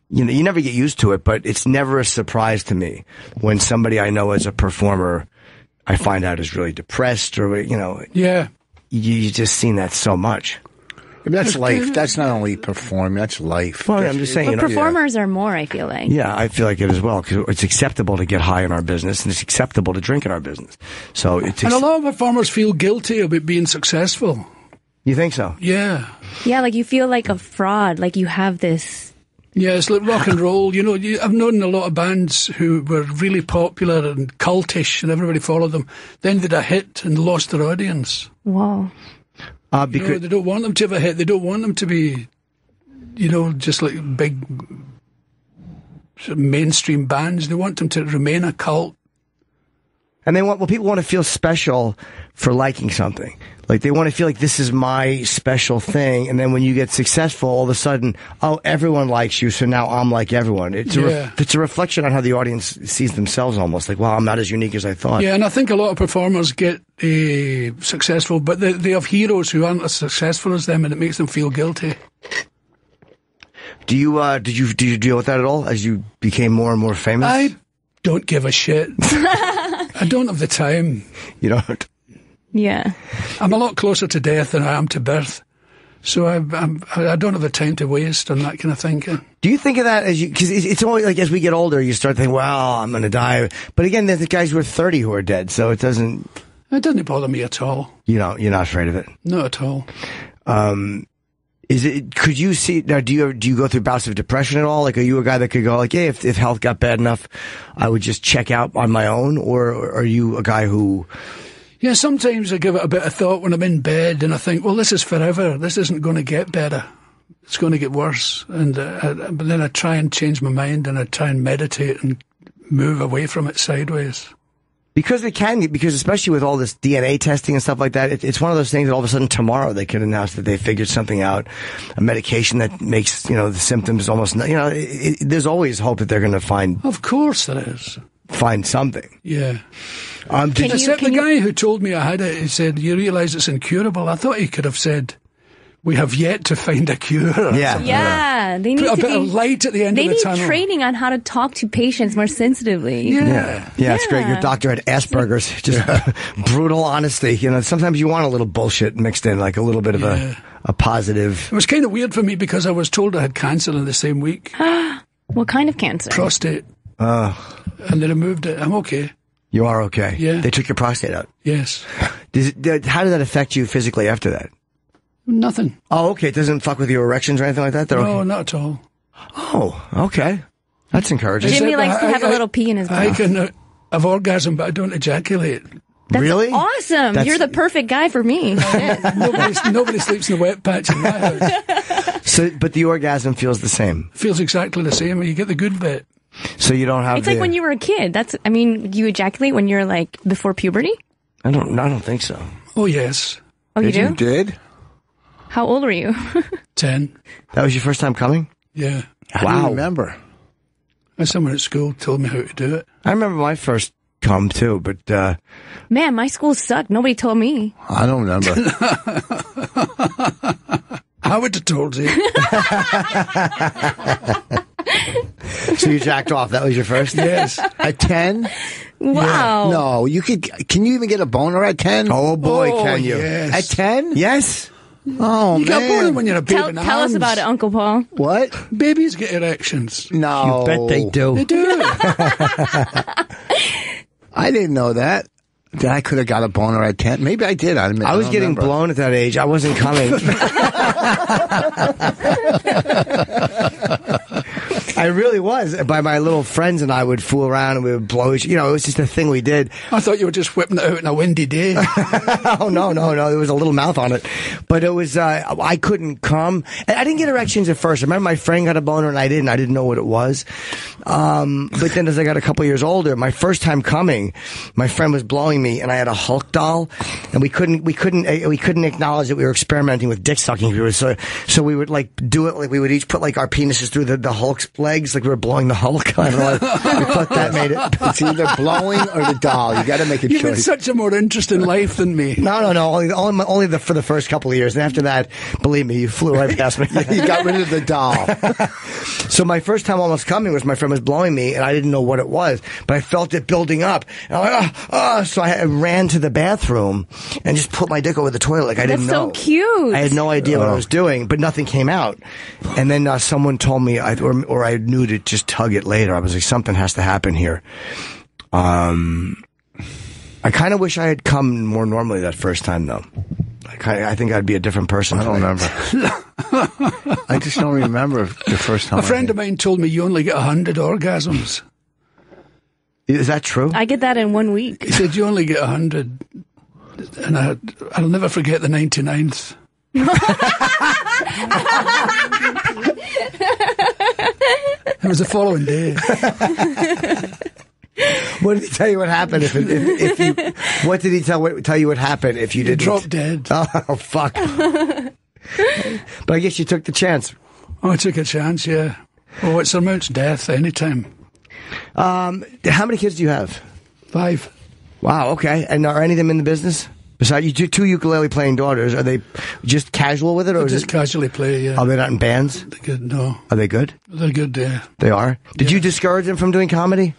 you know, you never get used to it, but it's never a surprise to me when somebody I know as a performer, I find out is really depressed, or, you know. Yeah. You just seen that so much. I mean, that's life. That's not only performing, that's life. Well, I'm just saying. But performers are more, I feel like. Yeah, I feel like it as well, because it's acceptable to get high in our business, and it's acceptable to drink in our business. So it's and a lot of performers feel guilty about being successful. You think so? Yeah. Yeah, like you feel like a fraud, like you have this. Yeah, it's like rock and roll. You know, I've known a lot of bands who were really popular and cultish, and everybody followed them. Then did a hit and lost their audience. Whoa. Because you know, they don't want them to have a hit. They don't want them to be, you know, just like big sort of mainstream bands. They want them to remain a cult. And people want to feel special for liking something. Like, they want to feel like this is my special thing. And then when you get successful, all of a sudden, oh, everyone likes you, so now I'm like everyone. It's a reflection on how the audience sees themselves almost. Like, wow, I'm not as unique as I thought. Yeah, and I think a lot of performers get successful, but they have heroes who aren't as successful as them, and it makes them feel guilty. Did you deal with that at all as you became more and more famous? I don't give a shit. I don't have the time. You don't? Yeah. I'm a lot closer to death than I am to birth. So I don't have the time to waste on that kind of thinking. Do you think of that as because it's only like as we get older, you start thinking, well, I'm going to die. But again, there's the guys who are 30 who are dead, so it doesn't bother me at all. You're not afraid of it? Not at all. Could you see, now, do you go through bouts of depression at all? Like, are you a guy that could go like, hey, if health got bad enough, I would just check out on my own? Or are you a guy who... Yeah, sometimes I give it a bit of thought when I'm in bed and I think, well, this is forever. This isn't going to get better. It's going to get worse. And but then I try and change my mind and I try and meditate and move away from it sideways. Because especially with all this DNA testing and stuff like that, it's one of those things that all of a sudden tomorrow they could announce that they figured something out, a medication that makes, the symptoms almost, there's always hope that they're going to find. Of course there is. Find something. Yeah. The guy who told me I had it, he said, you realise it's incurable. I thought he could have said, we have yet to find a cure. Yeah. They need put a bit of light at the end of the tunnel. They need training on how to talk to patients more sensitively. Yeah, it's great. Your doctor had Asperger's. Just brutal honesty. Sometimes you want a little bullshit mixed in, like a little bit of a positive. It was kind of weird for me because I was told I had cancer in the same week. What kind of cancer? Prostate. And they removed it. I'm okay. You are okay? Yeah. They took your prostate out? Yes. How did that affect you physically after that? Nothing. Oh, okay. It doesn't fuck with your erections or anything like that? No, okay? not at all. Oh, okay. That's encouraging. Jimmy likes to have a little pee in his mouth. I can have orgasm, but I don't ejaculate. That's really? Awesome. You're the perfect guy for me. Nobody sleeps in a wet patch in my house. But the orgasm feels the same? Feels exactly the same. You get the good bit. So you don't have It's like when you were a kid. You ejaculate when you're like before puberty? I don't think so. Oh, yes. Oh, you do? You did? How old were you? 10. That was your first time coming? Yeah. How do you remember? And someone at school told me how to do it. I remember my first come too, but man, my school sucked. Nobody told me. I don't remember. I would have told you. So you jacked off. That was your first? Yes. At 10? Wow. Yeah. No, you could. Can you even get a boner at 10? Oh boy, can you? Yes. At 10? Yes. Oh, You got a boner when you're a baby. Tell us about it, Uncle Paul. What? Babies get erections. No. You bet they do. They do. I didn't know that. That I could have got a boner at 10. Maybe I did. I was getting blown at that age. I wasn't coming. I really was. By my little friends and I would fool around and we would blow each. It was just a thing we did. I thought you were just whipping it out on a windy day. Oh, no. There was a little mouth on it. But it was, I couldn't come. And I didn't get erections at first. I remember my friend got a boner and I didn't. I didn't know what it was. But then as I got a couple years older, my first time coming, my friend was blowing me and I had a Hulk doll and we couldn't acknowledge that we were experimenting with dick sucking. So we would do it, we would each put our penises through the Hulk's legs, like we were blowing the Hulk. I don't know. We thought that made it. It's either blowing or the doll. You got to make a You've choice. had such a more interesting life than me. No. Only for the first couple of years, and after that, believe me, you flew right past me. You got rid of the doll. So my first time almost coming was my friend was blowing me, and I didn't know what it was, but I felt it building up. And I'm like, so I ran to the bathroom and just put my dick over the toilet. Like I didn't know. That's so cute. I had no idea what I was doing, but nothing came out. And then someone told me, or I knew to just tug it later. I was like, something has to happen here. I kind of wish I had come more normally that first time, though. I think I'd be a different person. I don't remember. I just don't remember the first time. A friend of mine told me you only get 100 orgasms. Is that true? I get that in 1 week. He said you only get 100. And I'll never forget the 99th. It was the following day. What did he tell you what happened if you? What did he tell you what happened if you didn't? Drop dead. Oh fuck! But I guess you took the chance. Oh, I took a chance. Yeah. Oh, it surmounts death anytime. How many kids do you have? 5. Wow. Okay. And are any of them in the business? Besides you, two ukulele playing daughters, are they just casual with it, or just casually play? Yeah. Are they not in bands? They're good. No. Are they good? They're good. Yeah. They are. Did you discourage them from doing comedy?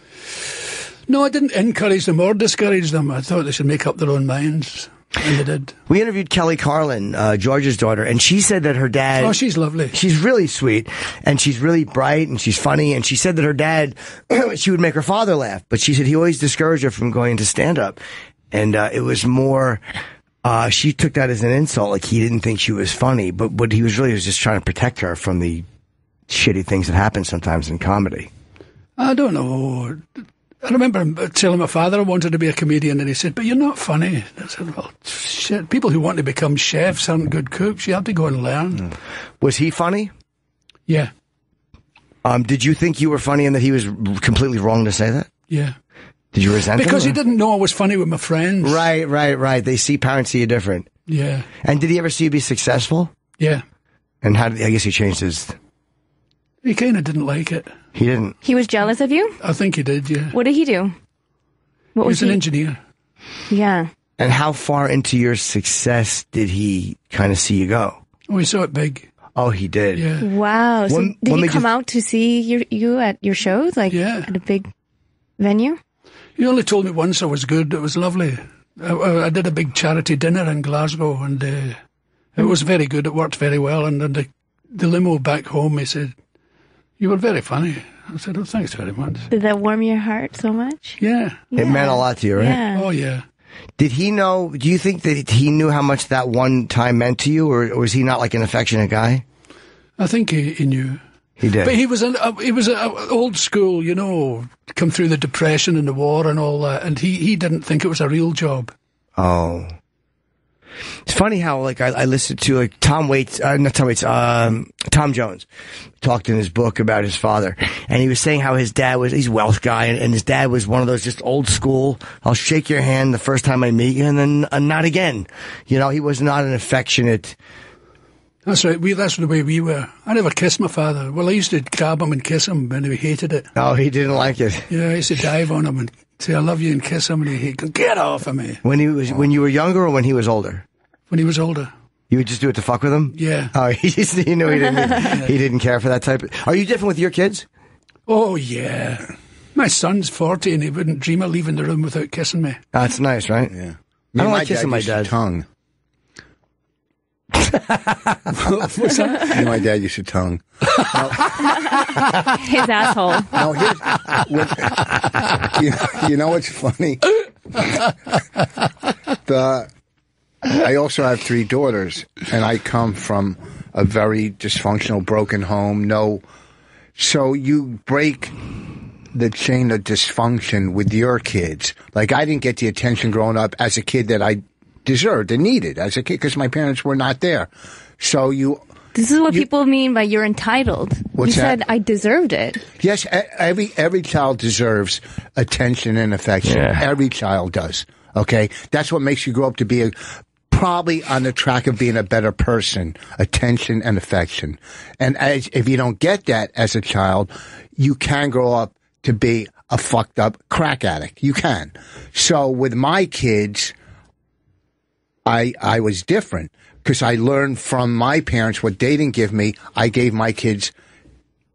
No, I didn't encourage them or discourage them. I thought they should make up their own minds, and they did. We interviewed Kelly Carlin, George's daughter, and she said that her dad... Oh, she's lovely. She's really sweet, and she's really bright, and she's funny, and she said that her dad, she would make her father laugh, but she said he always discouraged her from going to stand-up. And it was more... she took that as an insult, like he didn't think she was funny, but what he was really was just trying to protect her from the shitty things that happen sometimes in comedy. I don't know. I remember telling my father I wanted to be a comedian, and he said, but you're not funny. I said, well, shit, people who want to become chefs aren't good cooks. You have to go and learn. Was he funny? Yeah. Did you think you were funny and that he was completely wrong to say that? Yeah. Did you resent him? Because he didn't know I was funny with my friends. Right. Parents see you different. Yeah. And did he ever see you be successful? Yeah. And I guess he changed his... He kind of didn't like it. He didn't? He was jealous of you? I think he did, yeah. What did he do? He was an engineer. Yeah. And how far into your success did he kind of see you go? Oh, he saw it big. Oh, he did? Yeah. Wow. So did he come out to see you at your shows? At a big venue? He only told me once I was good. It was lovely. I did a big charity dinner in Glasgow, and it was very good. It worked very well. And then the limo back home, he said, you were very funny. I said, oh, thanks very much. Did that warm your heart so much? Yeah. It meant a lot to you, right? Yeah. Oh, yeah. Did he know, do you think that he knew how much that one time meant to you, or was he not like an affectionate guy? I think he knew. He did. But he was old school, you know, come through the Depression and the war and all that, and he didn't think it was a real job. Oh. It's funny how, I listened to, Tom Jones talked in his book about his father, and he was saying how his dad he's a Welsh guy, and his dad was one of those just old school, I'll shake your hand the first time I meet you, and then not again. You know, he was not an affectionate That's right. That's the way we were. I never kissed my father. Well, I used to grab him and kiss him, and he hated it. Oh, he didn't like it. Yeah, I used to dive on him and say, I love you, and kiss him, and he'd go, get off of me. When you were younger or when he was older? When he was older. You would just do it to fuck with him? Yeah. Oh, he knew he didn't care for that type of... Are you different with your kids? Oh, yeah. My son's 40 and he wouldn't dream of leaving the room without kissing me. That's nice, right? Yeah. I don't like kissing my dad. Tongue. What's that? Me and my dad used to tongue. His asshole. No, you know what's funny? I also have 3 daughters, and I come from a very dysfunctional, broken home. So you break the chain of dysfunction with your kids. Like, I didn't get the attention growing up as a kid that I deserved and needed as a kid because my parents were not there. So This is what people mean by you're entitled. What's you that? said I deserved it. Yes, every child deserves attention and affection. Yeah. Every child does. Okay? That's what makes you grow up to be probably on the track of being a better person. Attention and affection. And if you don't get that as a child, you can grow up to be a fucked up crack addict. You can. So with my kids, I was different because I learned from my parents what they didn't give me. I gave my kids,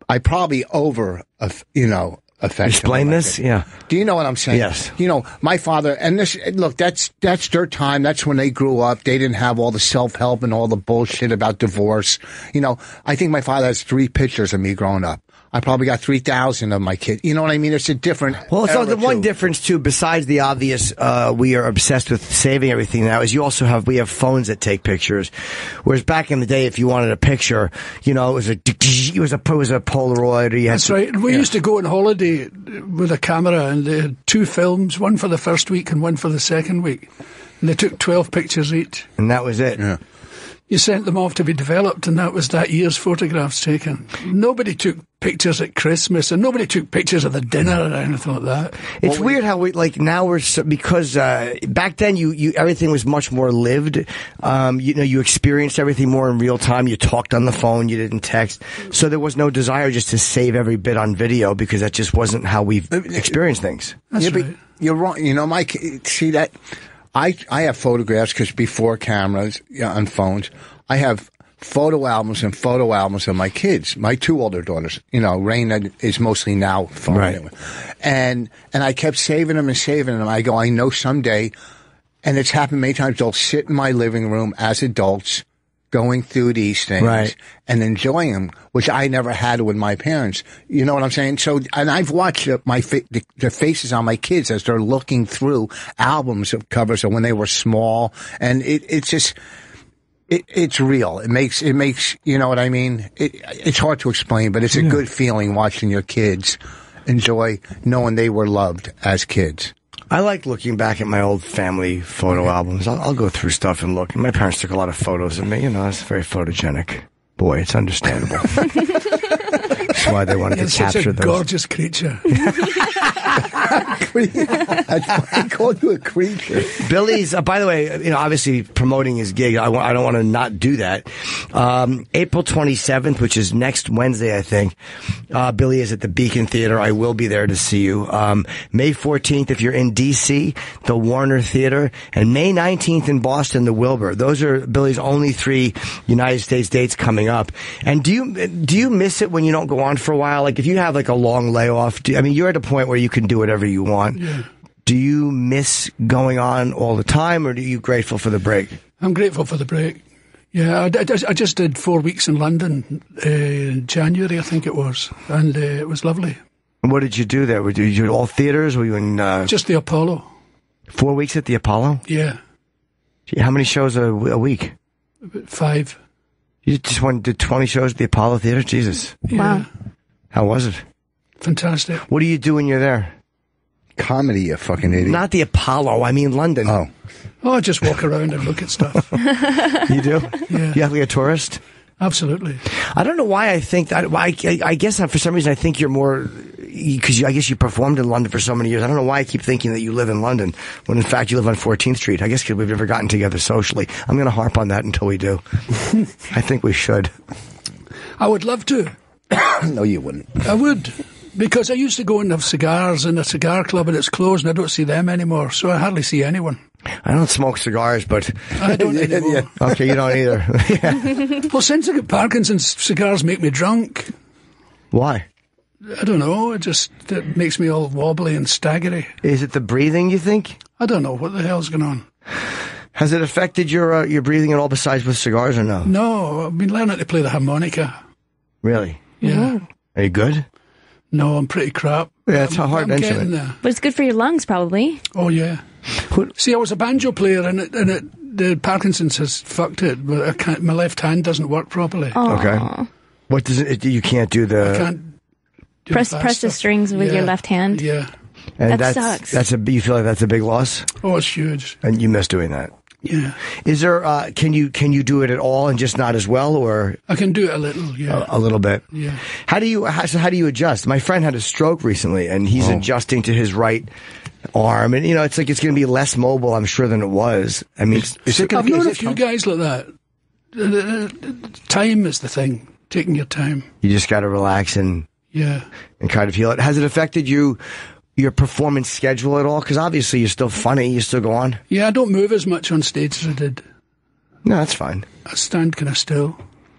I probably affection. Explain this? Yeah. Do you know what I'm saying? Yes. My father, and this, look, that's their time. That's when they grew up. They didn't have all the self-help and all the bullshit about divorce. I think my father has 3 pictures of me growing up. I probably got 3,000 of my kids. You know what I mean? It's a different. Well, so the one difference too, besides the obvious, we are obsessed with saving everything now, is we have phones that take pictures. Whereas back in the day, if you wanted a picture, it was a Polaroid. Or you had That's right. We used to go on holiday with a camera, and they had 2 films, one for the first week and one for the second week. And they took 12 pictures each. And that was it. Yeah. You sent them off to be developed, and that was that year's photographs taken. Nobody took pictures at Christmas, and nobody took pictures of the dinner or anything like that. It's weird how because back then you everything was much more lived. You experienced everything more in real time. You talked on the phone, you didn't text, so there was no desire just to save every bit on video because that just wasn't how we experienced things. That's right. But you're wrong. Mike, see that. I have photographs because before cameras on phones, I have photo albums of my kids, my 2 older daughters. Raina is mostly now phone. Right. Anyway. And I kept saving them. I go, I know someday, and it's happened many times, they'll sit in my living room as adults going through these things and enjoying them, which I never had with my parents. You know what I'm saying? So, and I've watched the faces on my kids as they're looking through albums of covers of when they were small, and it's just, it's real. It makes, you know what I mean? It's hard to explain, but it's a good feeling watching your kids enjoy knowing they were loved as kids. I like looking back at my old family photo albums. I'll go through stuff and look. My parents took a lot of photos of me. It's very photogenic. Boy, it's understandable. That's why they wanted to capture those. Gorgeous creature. That's why I called you a creature. Billy's, by the way, obviously promoting his gig. I don't want to not do that. April 27th, which is next Wednesday, I think. Billy is at the Beacon Theater. I will be there to see you. May 14th, if you're in D.C., the Warner Theater, and May 19th in Boston, the Wilbur. Those are Billy's only 3 United States dates coming up. And do you miss it when you don't go on for a while? Like if you have like a long layoff, you're at a point where you can do whatever you want. Yeah. Do you miss going on all the time, or are you grateful for the break? I'm grateful for the break. Yeah, I just did 4 weeks in London in January, I think it was, and it was lovely. And what did you do there? Were you at all theaters? Were you in... Just the Apollo. 4 weeks at the Apollo? Yeah. Gee, how many shows a week? 5. You just did 20 shows at the Apollo Theater? Jesus. Yeah. Wow. How was it? Fantastic. What do you do when you're there? Comedy, you fucking idiot. Not the Apollo, I mean London. Oh, I just walk around and look at stuff. You do? Yeah. You act like a tourist? Absolutely. I don't know why I think that. I guess for some reason I think you're more because I guess you performed in London for so many years. I don't know why I keep thinking that you live in London when in fact you live on 14th Street. I guess because we've never gotten together socially. I'm going to harp on that until we do. I think we should. I would love to. No, you wouldn't. I would. Because I used to go and have cigars in a cigar club and it's closed and I don't see them anymore, so I hardly see anyone. I don't smoke cigars, but... I don't anymore. Yeah. Okay, you don't either. Yeah. Well, since I got Parkinson's, cigars make me drunk. Why? I don't know, it makes me all wobbly and staggery. Is it the breathing, you think? I don't know, what the hell's going on? Has it affected your breathing at all besides with cigars or no? No, I've been learning to play the harmonica. Really? Yeah. Are you good? No, I'm pretty crap. Yeah, it's a hard instrument. There. But it's good for your lungs, probably. Oh, yeah. See, I was a banjo player, and the Parkinson's has fucked it, but my left hand doesn't work properly. Aww. Okay. What does it? You can't do the... I can't do press the strings with your left hand. Yeah. And that sucks. You feel like that's a big loss? Oh, it's huge. And you miss doing that? Yeah. Is there? Can you do it at all and just not as well, or I can do it a little, yeah, a little bit. Yeah. How do you adjust? My friend had a stroke recently, and he's adjusting to his right arm, and it's like it's going to be less mobile, I'm sure, than it was. I mean, I've known a few guys like that. Time is the thing. Taking your time. You just got to relax and kind of heal it. Has it affected your performance schedule at all? Because obviously you're still funny. You still go on. Yeah, I don't move as much on stage as I did. No, that's fine. I stand kind of still.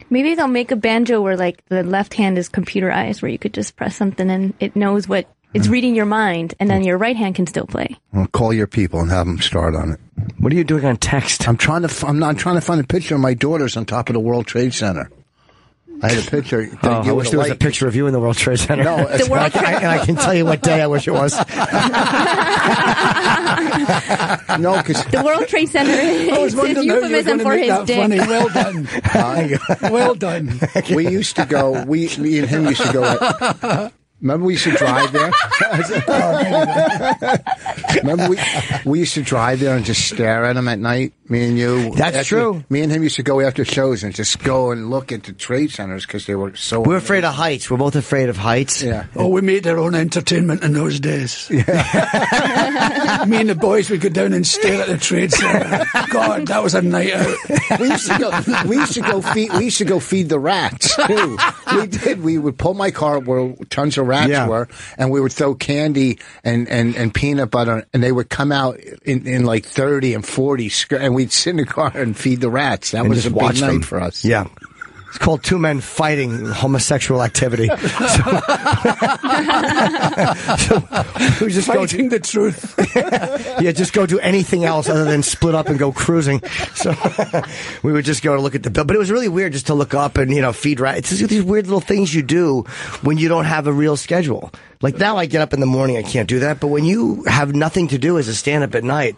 Maybe they'll make a banjo where like the left hand is computerized, where you could just press something and it knows what it's reading your mind, and then your right hand can still play. Well, call your people and have them start on it. What are you doing on text? I'm trying to find a picture of my daughters on top of the World Trade Center. I had a picture. I wish there was a picture of you in the World Trade Center. No, and I can tell you what day I wish it was. No, because the World Trade Center is a euphemism for his dick. Funny. Well done. Well done. We used to go. Me and him used to go. Remember we used to drive there? Remember we used to drive there and just stare at them at night, me and you? That's true. Me and him used to go after shows and just go and look at the trade centers because they were so... We're afraid of heights. We're both afraid of heights. Yeah. Oh, we made our own entertainment in those days. Yeah. Me and the boys would go down and stare at the trade center. God, that was a night out. We used to go feed the rats, too. We did. We would pull my car where tons of rats were, and we would throw candy and peanut butter, and they would come out in like 30 and 40, and we'd sit in the car and feed the rats. That was a big night for us. Yeah. It's called two men fighting homosexual activity. So we just fighting the truth. Yeah, just go do anything else other than split up and go cruising. So we would just go to look at the bill. But it was really weird just to look up and, feed rats. It's just these weird little things you do when you don't have a real schedule. Like now I get up in the morning, I can't do that. But when you have nothing to do as a stand-up at night,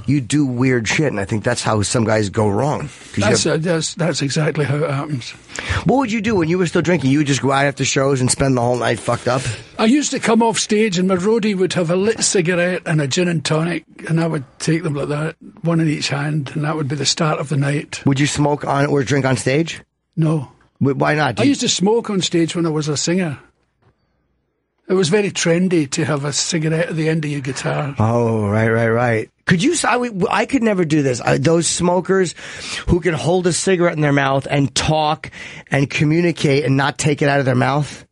you do weird shit. And I think that's how some guys go wrong. That's exactly how it happens. What would you do when you were still drinking? You would just go out after shows and spend the whole night fucked up? I used to come off stage and my roadie would have a lit cigarette and a gin and tonic, and I would take them like that, one in each hand, and that would be the start of the night. Would you smoke on or drink on stage? No. Why not? I used to smoke on stage when I was a singer. It was very trendy to have a cigarette at the end of your guitar. Oh, right. Could you? I could never do this. Those smokers who can hold a cigarette in their mouth and talk and communicate and not take it out of their mouth.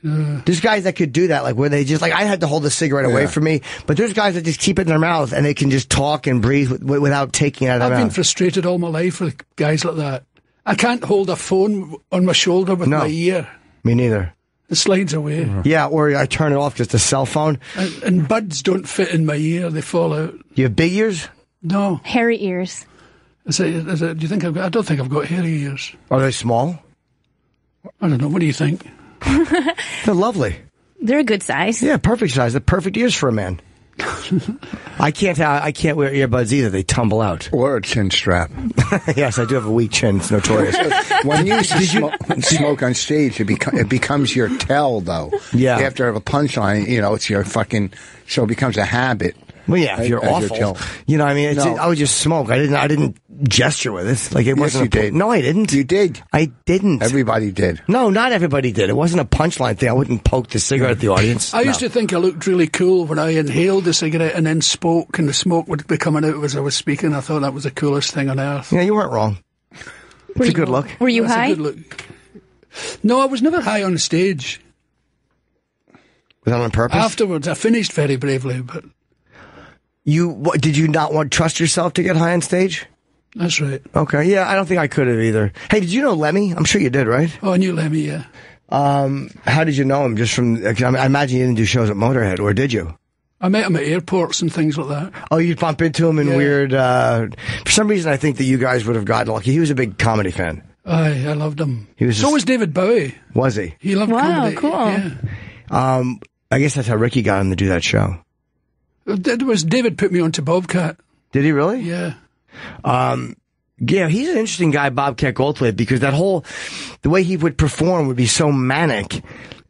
There's guys that could do that, like where they just I had to hold the cigarette away from me, but there's guys that just keep it in their mouth and they can just talk and breathe without taking it out of their mouth. I've been frustrated all my life with guys like that. I can't hold a phone on my shoulder with my ear. Me neither. It slides away. Yeah, or I turn it off because it's a cell phone. And buds don't fit in my ear; they fall out. You have big ears? No, hairy ears. Do you think I've got? I don't think I've got hairy ears. Are they small? I don't know. What do you think? They're lovely. They're a good size. Yeah, perfect size. The perfect ears for a man. I can't wear earbuds either. They tumble out. Or a chin strap. Yes, I do have a weak chin. It's notorious. When you used to smoke on stage, it becomes your tell, though. Yeah. You have to have a punchline. It's your fucking... So it becomes a habit. Well, yeah, if you're awful, you know, I mean, I would just smoke. I didn't gesture with it. Like it wasn't. You did. No, I didn't. You did. I didn't. Everybody did. No, not everybody did. It wasn't a punchline thing. I wouldn't poke the cigarette at the audience. I used to think I looked really cool when I inhaled the cigarette and then spoke, and the smoke would be coming out as I was speaking. I thought that was the coolest thing on earth. Yeah, you weren't wrong. It's a good look. Were you That's high? a good look. No, I was never high on stage. Was that on purpose? Afterwards, I finished very bravely, but... Did you not trust yourself to get high on stage? That's right. Okay, yeah, I don't think I could have either. Hey, did you know Lemmy? I'm sure you did, right? Oh, I knew Lemmy, yeah. How did you know him? Just from, I imagine you didn't do shows at Motorhead, or did you? I met him at airports and things like that. Oh, you'd bump into him in weird... for some reason, I think that you guys would have gotten lucky. He was a big comedy fan. Aye, I loved him. So was David Bowie. Was he? He loved comedy. Cool. Yeah. I guess that's how Ricky got him to do that show. It was David put me onto Bobcat. Did he really? Yeah. Yeah, he's an interesting guy, Bobcat Goldthwait, because the way he would perform would be so manic.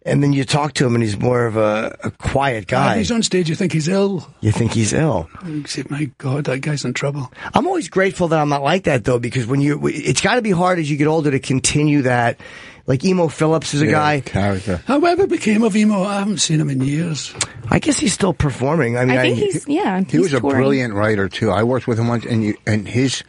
And then you talk to him and he's more of a quiet guy. When he's on stage, you think he's ill. You think he's ill. You say, my God, that guy's in trouble. I'm always grateful that I'm not like that, though, because it's got to be hard as you get older to continue that. Like Emo Phillips is a guy. Character. Whatever became of Emo? I haven't seen him in years. I guess he's still performing. I mean, I think he was touring. A brilliant writer too. I worked with him once, and his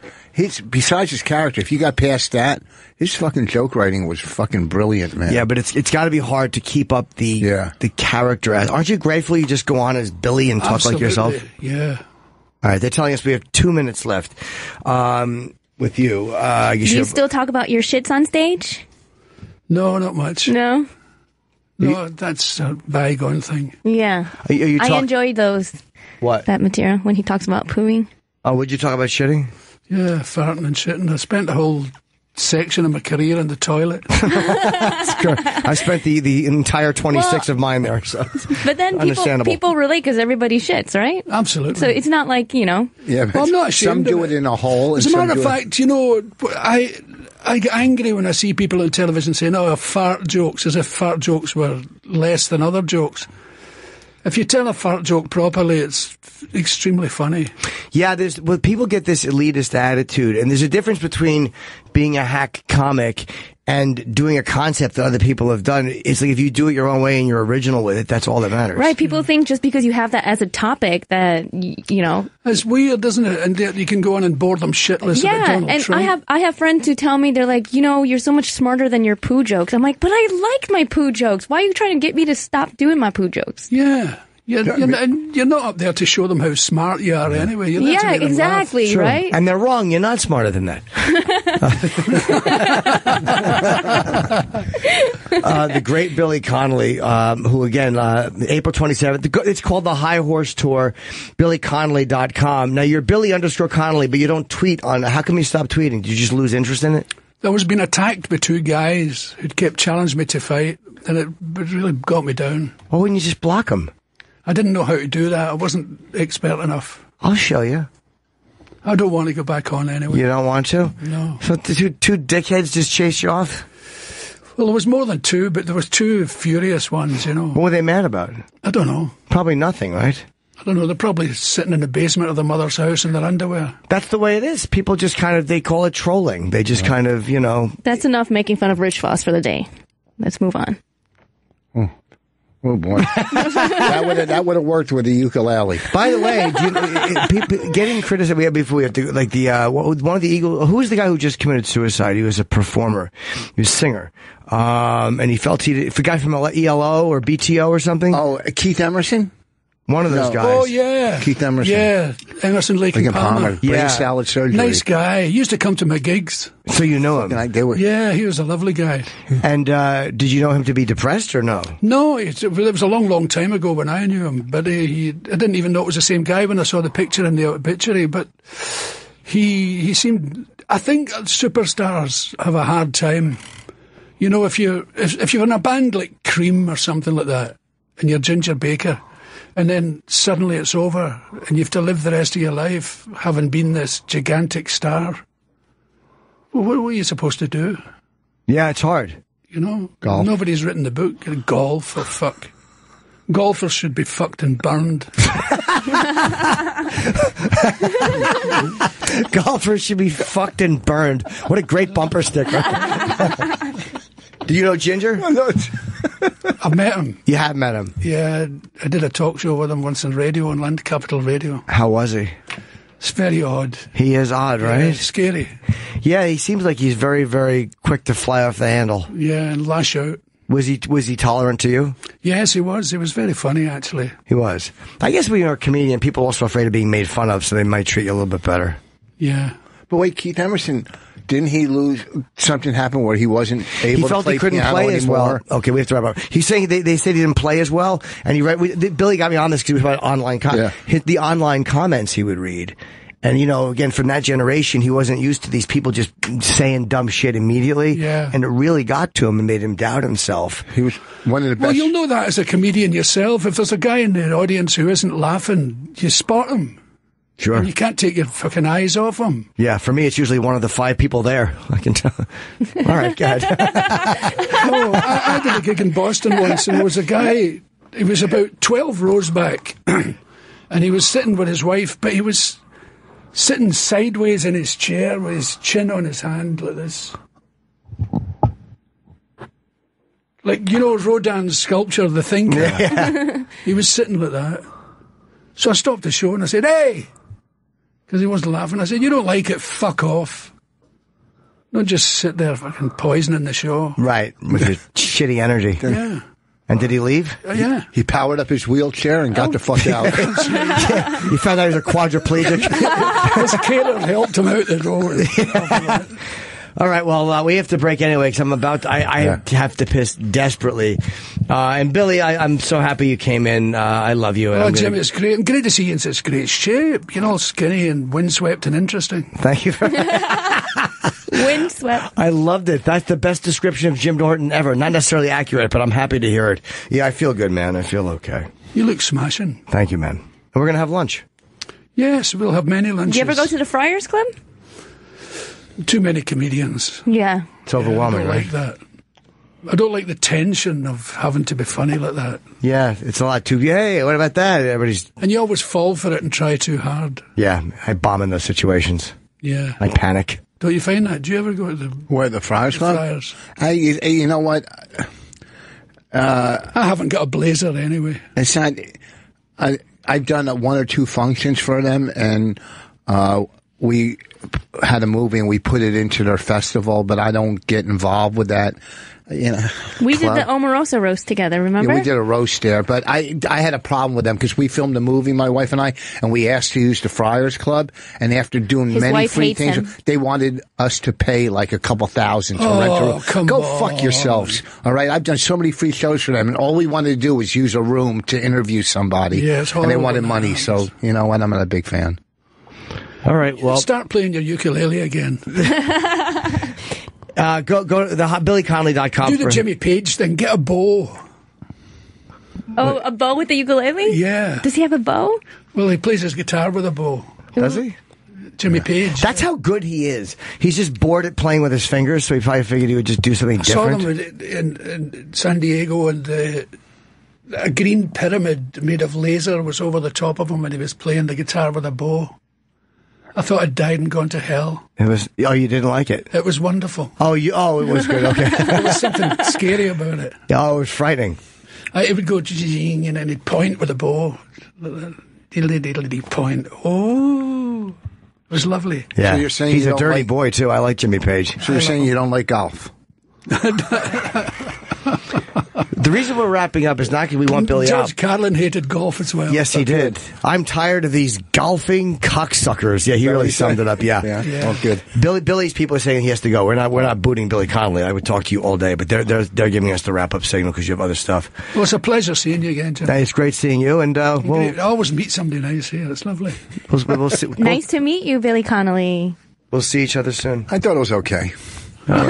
besides his character, if you got past that, his fucking joke writing was fucking brilliant, man. Yeah, but it's got to be hard to keep up the character. Aren't you grateful you just go on as Billy and talk Absolutely. like yourself? Yeah. All right, they're telling us we have 2 minutes left with you. Do you still talk about your shits on stage? No, not much. No? No, that's a bygone thing. Yeah. I enjoy those. What? That material when he talks about pooing. Oh, would you talk about shitting? Yeah, farting and shitting. I spent a whole section of my career in the toilet. I spent the entire 26 of mine there. So but then people relate because everybody shits, right? Absolutely. So it's not like, Yeah, but I'm not ashamed some do it in a hole. As a matter of fact, I get angry when I see people on television saying, fart jokes, as if fart jokes were less than other jokes. If you tell a fart joke properly, it's extremely funny. Yeah, people get this elitist attitude, and there's a difference between being a hack comic and doing a concept that other people have done. It's like if you do it your own way and you're original with it, that's all that matters. Right, people think just because you have that as a topic that, It's weird, isn't it? And you can go on and bore them shitless about Donald Trump. And I have friends who tell me, they're like, you're so much smarter than your poo jokes. I'm like, but I like my poo jokes. Why are you trying to get me to stop doing my poo jokes? Yeah. You're not up there to show them how smart you are anyway. You're there to make them exactly, laugh. right? And they're wrong. You're not smarter than that. The great Billy Connolly, who again, April 27th, it's called the High Horse Tour, BillyConnolly.com. Now you're Billy_Connolly, but you don't tweet on it. How come you stopped tweeting? Did you just lose interest in it? I was being attacked by two guys who'd kept challenging me to fight, and it really got me down. Why wouldn't you just block them? I didn't know how to do that. I wasn't expert enough. I'll show you. I don't want to go back on anyway. You don't want to? No. So two dickheads just chased you off? Well, there was more than two, but there was two furious ones, What were they mad about? I don't know. Probably nothing, right? I don't know. They're probably sitting in the basement of their mother's house in their underwear. That's the way it is. People just they call it trolling. They just That's enough making fun of Rich Voss for the day. Let's move on. Oh boy, that would have worked with the ukulele. By the way, people getting criticized. We have to one of the Eagles. Who was the guy who just committed suicide? He was a performer. He was a singer, and he felt the guy from ELO or BTO or something. Oh, Keith Emerson. One of those guys. Oh, yeah. Keith Emerson. Yeah, Emerson, Lake and Palmer. Brain salad surgery. Nice guy. He used to come to my gigs. So you know him? Yeah, he was a lovely guy. And did you know him to be depressed or no? No, it was a long, long time ago when I knew him. But I didn't even know it was the same guy when I saw the picture in the obituary. But he seemed... I think superstars have a hard time. If you're in a band like Cream or something like that, and you're Ginger Baker... And then suddenly it's over, and you have to live the rest of your life having been this gigantic star. Well, what are you supposed to do? Yeah, it's hard. Golf. Nobody's written the book. Golf or fuck. Golfers should be fucked and burned. Golfers should be fucked and burned. What a great bumper sticker. Do you know Ginger? I've met him. You have met him? Yeah, I did a talk show with him once on radio, on Land Capital Radio. How was he? It's very odd. He is odd, right? Yeah, scary. Yeah, he seems like he's very, very quick to fly off the handle. Yeah, and lash out. Was he tolerant to you? Yes, he was. He was very funny, actually. He was. I guess when you're a comedian, people are also afraid of being made fun of, so they might treat you a little bit better. Yeah. But wait, Keith Emerson, didn't he lose? Something happened where he wasn't able he felt to play he couldn't piano play as anymore. well. Okay, we have to wrap up. He's saying they said he didn't play as well, and Billy got me on this because it was about online the online comments he would read. And, again, from that generation, he wasn't used to these people just saying dumb shit immediately. Yeah. And it really got to him and made him doubt himself. He was one of the best. Well, you'll know that as a comedian yourself. If there's a guy in the audience who isn't laughing, you spot him. Sure. And you can't take your fucking eyes off him. Yeah, for me, it's usually one of the 5 people there. I can tell. All right, go ahead. No, I did a gig in Boston once, and there was a guy, he was about 12 rows back, and he was sitting with his wife, but he was sitting sideways in his chair with his chin on his hand like this. Like, Rodin's sculpture, The Thinker. Yeah. He was sitting like that. So I stopped the show and I said, hey! Because he wasn't laughing. I said, you don't like it, fuck off. Don't just sit there fucking poisoning the show. Right, with your shitty energy. Yeah. And did he leave? Yeah. He powered up his wheelchair and got the fuck out. Yeah. You found out he was a quadriplegic. His caterer helped him out the door. All right, well, we have to break anyway because I have to piss desperately. And Billy, I'm so happy you came in. I love you. Oh, Jim, it's great. Great to see you in such great shape. You're all skinny and windswept and interesting. Thank you. Windswept. I loved it. That's the best description of Jim Norton ever. Not necessarily accurate, but I'm happy to hear it. Yeah, I feel good, man. I feel okay. You look smashing. Thank you, man. And we're going to have lunch. Yes, we'll have many lunches. Do you ever go to the Friars Club? Too many comedians. Yeah. It's overwhelming, I don't right? like that. I don't like the tension of having to be funny like that. Yeah, it's a lot too. Hey, what about that? Everybody's. And you always fall for it and try too hard. Yeah, I bomb in those situations. Yeah. I panic. Don't you find that? Do you ever go to the Friars Club? Friars. You know what? I haven't got a blazer anyway. It's not. I've done 1 or 2 functions for them, and we had a movie and we put it into their festival, but I don't get involved with that. We did the Omarosa roast together, remember? Yeah, we did a roast there, but I had a problem with them because we filmed a movie, my wife and I, and we asked to use the Friars Club, and after doing His many wife free hates things, him. they wanted us to pay like a couple thousand to rent a room. Come Go on. fuck yourselves, all right? I've done so many free shows for them, and all we wanted to do was use a room to interview somebody, Yeah, it's and they horrible wanted when that money, so happens. you know what? I'm not a big fan. All right, well. Start playing your ukulele again. Go to the BillyConnolly.com. Do the Jimmy Page thing. Get a bow. Oh, a bow with the ukulele? Yeah. Does he have a bow? Well, he plays his guitar with a bow. Does he? Jimmy Page. That's how good he is. He's just bored at playing with his fingers, so he probably figured he would just do something I saw different. them in San Diego, and a green pyramid made of laser was over the top of him, and he was playing the guitar with a bow. I thought I'd died and gone to hell. It was. Oh, you didn't like it? It was wonderful. Oh, it was good. Okay. There was something scary about it. Oh, it was frightening. It would go zing, and then he'd point with a bow. Diddly point. Oh, it was lovely. Yeah, So you're saying he's you a don't dirty like- boy too. I like Jimmy Page. So you're saying you don't like golf? The reason we're wrapping up is not because we want Billy George out. Carlin hated golf as well. Yes, he did. I'm tired of these golfing cocksuckers. Yeah, he really summed it up. Yeah. Yeah. Oh, good. Billy's people are saying he has to go. We're not booting Billy Connolly. I would talk to you all day, but they're giving us the wrap up signal because you have other stuff. Well, it's a pleasure seeing you again, Jim. It's great seeing you, and I always meet somebody nice here. It's lovely. we'll see. Nice to meet you, Billy Connolly. We'll see each other soon. I thought it was okay. Come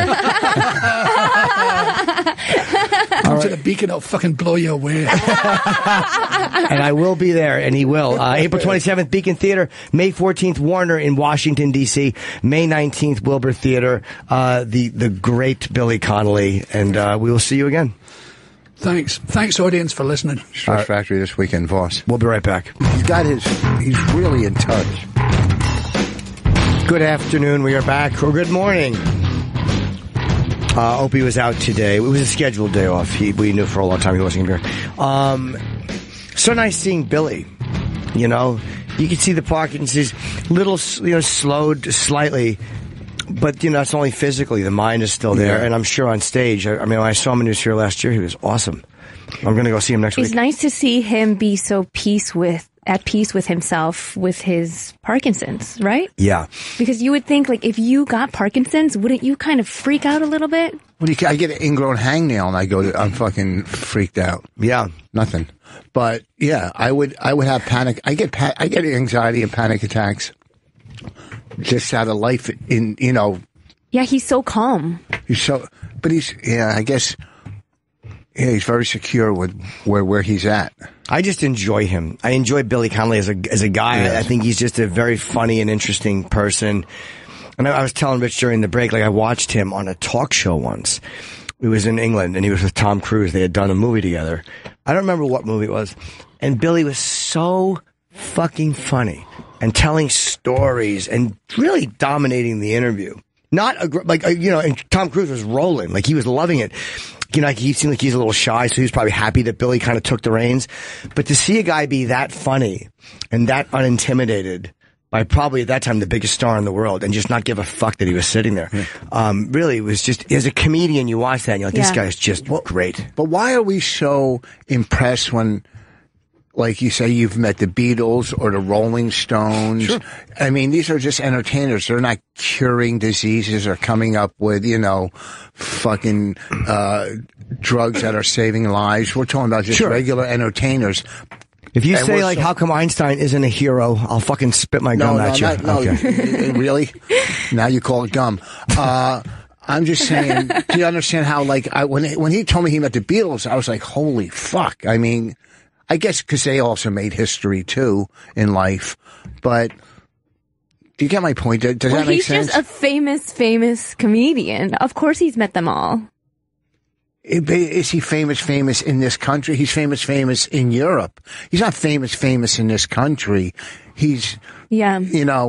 to the Beacon, I'll fucking blow you away. And I will be there, and he will. April 27th, Beacon Theater. May 14th, Warner in Washington, D.C. May 19th, Wilbur Theater. The great Billy Connolly. And we will see you again. Thanks, audience, for listening. Stress Factory this weekend, Voss. We'll be right back. He's really in touch. Good afternoon. We are back. Or good morning. Opie was out today. It was a scheduled day off. We knew for a long time he wasn't going to be here. So nice seeing Billy. You know, you can see the Parkinson's little, slowed slightly. But, it's only physically. The mind is still there. Yeah. And I'm sure on stage, I mean, when I saw him when he was here last year, he was awesome. I'm going to go see him next week. It's nice to see him be so at peace with himself, with his Parkinson's, right? Yeah. Because you would think, like, if you got Parkinson's, wouldn't you kind of freak out a little bit? Well, I get an ingrown hangnail and I'm fucking freaked out. Yeah. Nothing. But, yeah, I would have panic. I get anxiety and panic attacks. Just out of life Yeah, he's so calm. He's very secure with where he's at. I just enjoy him. I enjoy Billy Connolly as a guy. Yes. I think he's just a very funny and interesting person. And I was telling Rich during the break, like, I watched him on a talk show once. It was in England, and he was with Tom Cruise. They had done a movie together. I don't remember what movie it was. And Billy was so fucking funny and telling stories and really dominating the interview. And Tom Cruise was rolling. Like, he was loving it. He seemed like he's a little shy, so he was probably happy that Billy kind of took the reins. But to see a guy be that funny and that unintimidated by probably at that time the biggest star in the world and just not give a fuck that he was sitting there. Really, it was just, as a comedian, you watch that and you're like, this guy is just great. But why are we so impressed when, like you say, you've met the Beatles or the Rolling Stones? Sure. I mean, these are just entertainers. They're not curing diseases or coming up with, fucking drugs that are saving lives. We're talking about just regular entertainers. If you say, how come Einstein isn't a hero, I'll fucking spit my gum at you. Okay. Really? Now you call it gum. I'm just saying, do you understand how, when he told me he met the Beatles, I was like, holy fuck. I mean, I guess because they also made history, too, in life. But do you get my point? Does that make sense? He's just a famous comedian. Of course he's met them all. Is he famous in this country? He's famous in Europe. He's not famous in this country. He's, Eddie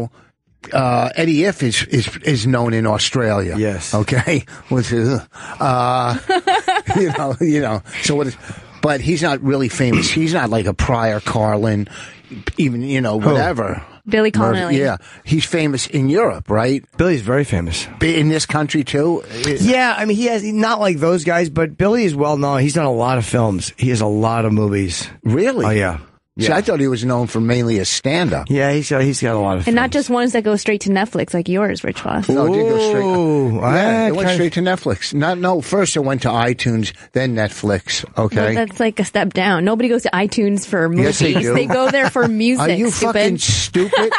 Iff is known in Australia. Yes. Okay? Which is, so what is... But he's not really famous. He's not like a Pryor Carlin, even, whatever. Billy Connolly. Yeah. He's famous in Europe, right? Billy's very famous. In this country, too? Yeah, I mean, not like those guys, but Billy is well known. He's done a lot of films. He has a lot of movies. Really? Oh, yeah. See, I thought he was known for mainly a stand-up. Yeah, he's got a lot of films. And not just ones that go straight to Netflix like yours, Rich Voss. No, it did go straight. It went straight to Netflix. First it went to iTunes, then Netflix. Okay, well, that's like a step down. Nobody goes to iTunes for movies. Yes, they do. They go there for music. Are you fucking stupid?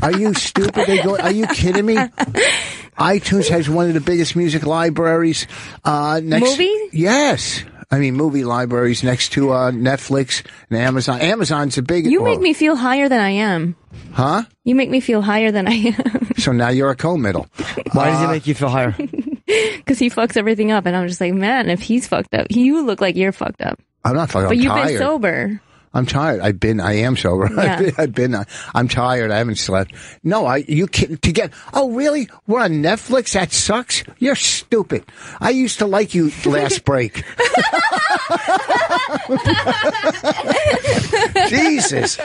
Are you stupid? Are you kidding me? iTunes has one of the biggest music libraries. Movie? Yes. I mean, movie libraries next to Netflix and Amazon. Amazon's a big... You make me feel higher than I am. Huh? You make me feel higher than I am. So now you're a co-middle. Why does he make you feel higher? Because he fucks everything up, and I'm just like, man, if he's fucked up, you look like you're fucked up. I'm not fucked up. But you've been sober. I'm tired. I am sober. Yeah. I'm tired. I haven't slept. No, oh, really? We're on Netflix? That sucks? You're stupid. I used to like you last break. Jesus.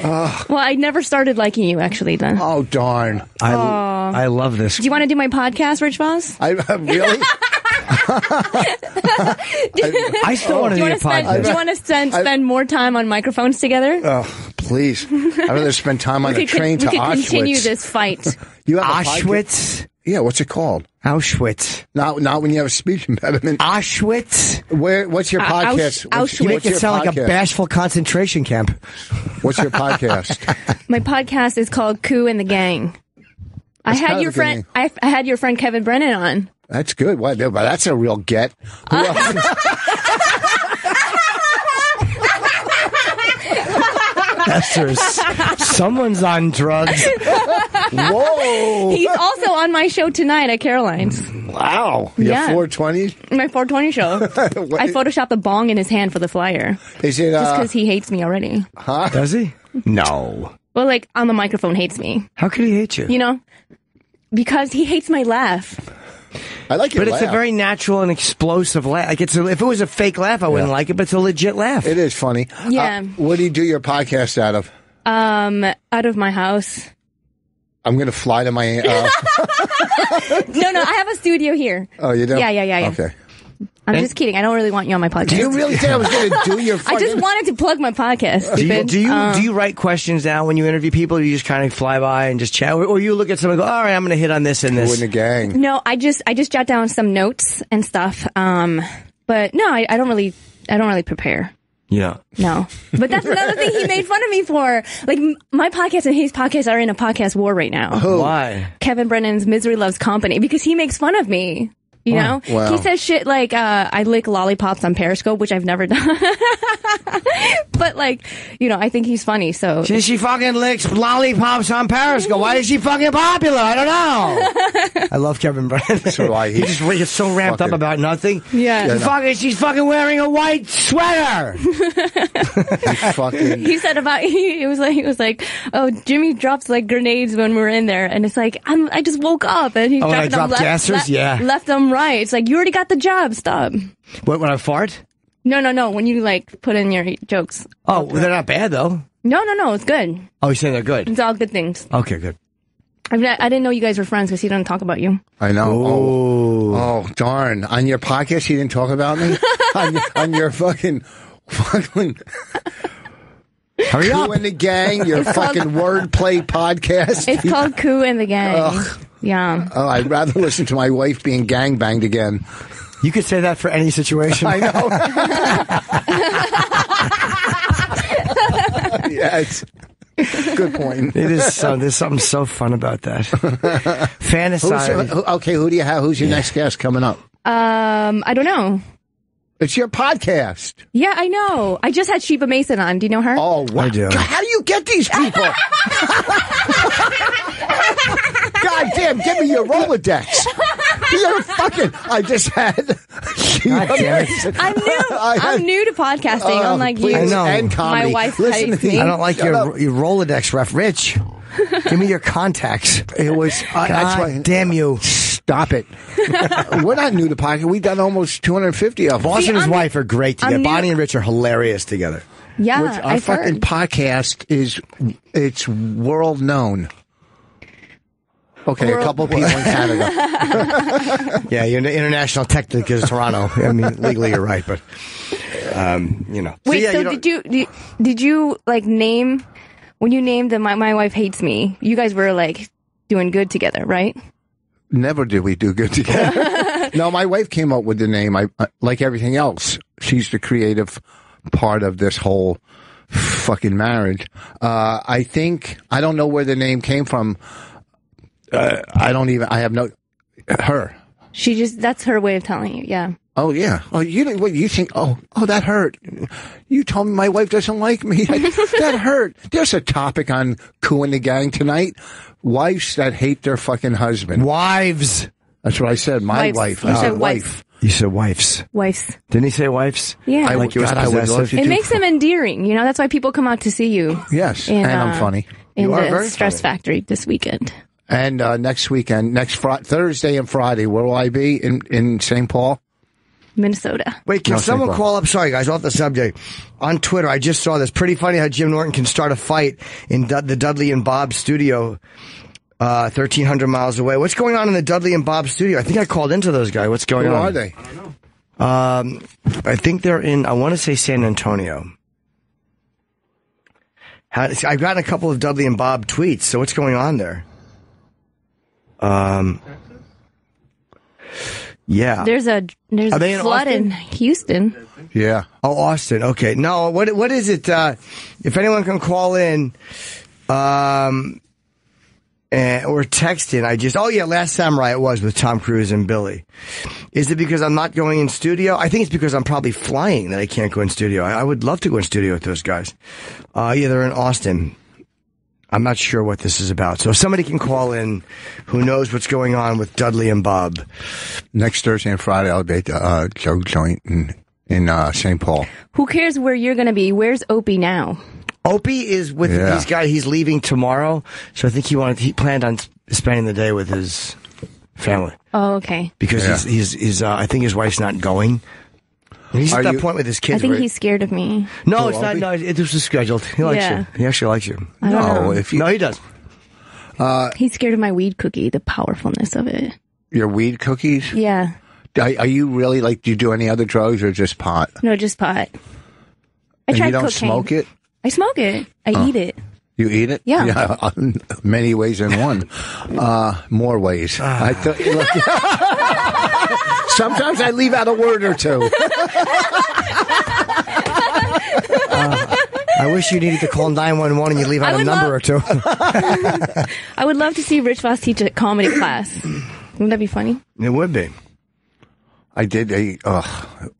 Well, I never started liking you, actually, then. Oh, darn. I love this. Do you want to do my podcast, Rich Voss? Really? I still want to do a podcast. Do you want to spend more time on microphones together? Oh, please. I'd rather spend time on a train to Auschwitz. We could continue this fight. You have Auschwitz? Yeah, what's it called? Auschwitz. Not when you have a speech impediment. Auschwitz? What's your podcast? Auschwitz. You make it sound like a bashful concentration camp. What's your podcast? My podcast is called Ku and the Gang. I had your friend Kevin Brennan on. That's good. What? That's a real get. Esther, someone's on drugs. Whoa. He's also on my show tonight at Caroline's. Wow. Your 420? My 420 show. I photoshopped the bong in his hand for the flyer. Is it, just because he hates me already. Huh? Does he? No. Well, like, on the microphone hates me. How could he hate you? You know? Because he hates my laugh. I like your laugh. It's a very natural and explosive laugh. Like if it was a fake laugh, I wouldn't like it, but it's a legit laugh. It is funny. Yeah. What do you do your podcast out of? Out of my house. I'm going to fly to my... No, I have a studio here. Oh, you do? Yeah. Okay. I'm just kidding. I don't really want you on my podcast. Do you really think I was going to do your I just wanted to plug my podcast. Do you write questions down when you interview people, or you just kind of fly by and just chat? Or you look at someone and go, all right, I'm going to hit on this and this? Who in the gang? No, I just jot down some notes and stuff. But no, I don't really prepare. Yeah. No. But that's another thing he made fun of me for. Like, my podcast and his podcast are in a podcast war right now. Who? Why? Kevin Brennan's Misery Loves Company, because he makes fun of me. You know? Wow. He says shit like, I lick lollipops on Periscope, which I've never done. But, like, you know, I think he's funny, so. She fucking licks lollipops on Periscope. Why is she fucking popular? I don't know. I love Kevin Brennan. So do I. He just gets so ramped up about nothing. Yeah. She's fucking wearing a white sweater. He said about, he was like, oh, Jimmy drops like grenades when we're in there. And it's like, I just woke up and he's dropping them left them right. It's like, you already got the job. Stop. What, when I fart? No. When you like put in your jokes. Oh, they're not bad though. No. It's good. Oh, you're saying they're good? It's all good things. Okay, good. I didn't know you guys were friends because he doesn't talk about you. I know. Oh, darn. On your podcast, he didn't talk about me? on your fucking... Hurry up. Ku and the Gang, your fucking wordplay podcast. It's called Ku and the Gang. Ugh. Yeah. Oh, I'd rather listen to my wife being gangbanged again. You could say that for any situation. I know. Yes. Good point. It is there's something so fun about that. Fantasize. Okay, who do you have? Who's your next guest coming up? I don't know. It's your podcast. Yeah, I know. I just had Sheba Mason on. Do you know her? Oh, wow. I do. How do you get these people? God damn, give me your Rolodex. You're fucking... I just had... I'm new to podcasting, unlike you. I know. And comedy. My wife Listen hates to me. I don't like your Rolodex ref. Rich, give me your contacts. It was... that's why, damn you. Stop it. We're not new to podcast. We've done almost 250 of them. Boss and his wife are great together. Bonnie and Rich are hilarious together. Yeah, our fucking podcast it's world known. Okay, a couple people in Canada. Yeah, you're international technically is Toronto. I mean, legally you're right, but you know. Wait, so did you like name when you named my wife hates me? You guys were like doing good together, right? Never did we do good together. No, my wife came up with the name. I like everything else. She's the creative part of this whole fucking marriage. I don't know where the name came from. I have no, her. That's her way of telling you, yeah. Oh, yeah. Oh, you think, oh, that hurt. You told me my wife doesn't like me. That hurt. There's a topic on Ku and the Gang tonight. Wives that hate their fucking husband. Wives. That's what I said. My wife. I said wife. You said wives. Wives. Didn't he say wives? Yeah. I like you as possessive. It makes him endearing, you know? That's why people come out to see you. Yes, and I'm funny. In the Stress Factory this weekend. And next weekend, Thursday and Friday, where will I be? In St. Paul? Minnesota. Wait, can someone call up? Sorry, guys, off the subject. On Twitter, I just saw this. Pretty funny how Jim Norton can start a fight in the Dudley and Bob studio, 1,300 miles away. What's going on in the Dudley and Bob studio? I think I called into those guys. What's going on? Who are they? I don't know. I think they're in, I want to say San Antonio. I've gotten a couple of Dudley and Bob tweets, so what's going on there? Yeah. There's a flood in Houston. Yeah. Oh, Austin. Okay. No, what is it? If anyone can call in, or text in, Last Samurai it was with Tom Cruise and Billy. Is it because I'm not going in studio? I think it's because I'm probably flying that I can't go in studio. I would love to go in studio with those guys. They're in Austin. I'm not sure what this is about. So if somebody can call in who knows what's going on with Dudley and Bob. Next Thursday and Friday, I'll be at the Joe Joint in St. Paul. Who cares where you're going to be? Where's Opie now? Opie is with these guys. He's leaving tomorrow. So I think he planned on spending the day with his family. Oh, okay. Because he's I think his wife's not going. He's at that point with his kids. I think he's scared of me. No, it's not. No, it was scheduled. He likes you. He actually likes you. No, he does. He's scared of my weed cookie, the powerfulness of it. Your weed cookies? Yeah. Are you really do you do any other drugs or just pot? No, just pot. I tried you don't cocaine. Smoke it? I smoke it. I eat it. You eat it? Yeah. Many ways than one. More ways. I thought. Sometimes I leave out a word or two. I wish you needed to call 911 and you leave out a number or two. I would love to see Rich Voss teach a comedy class. Wouldn't that be funny? It would be. I did. I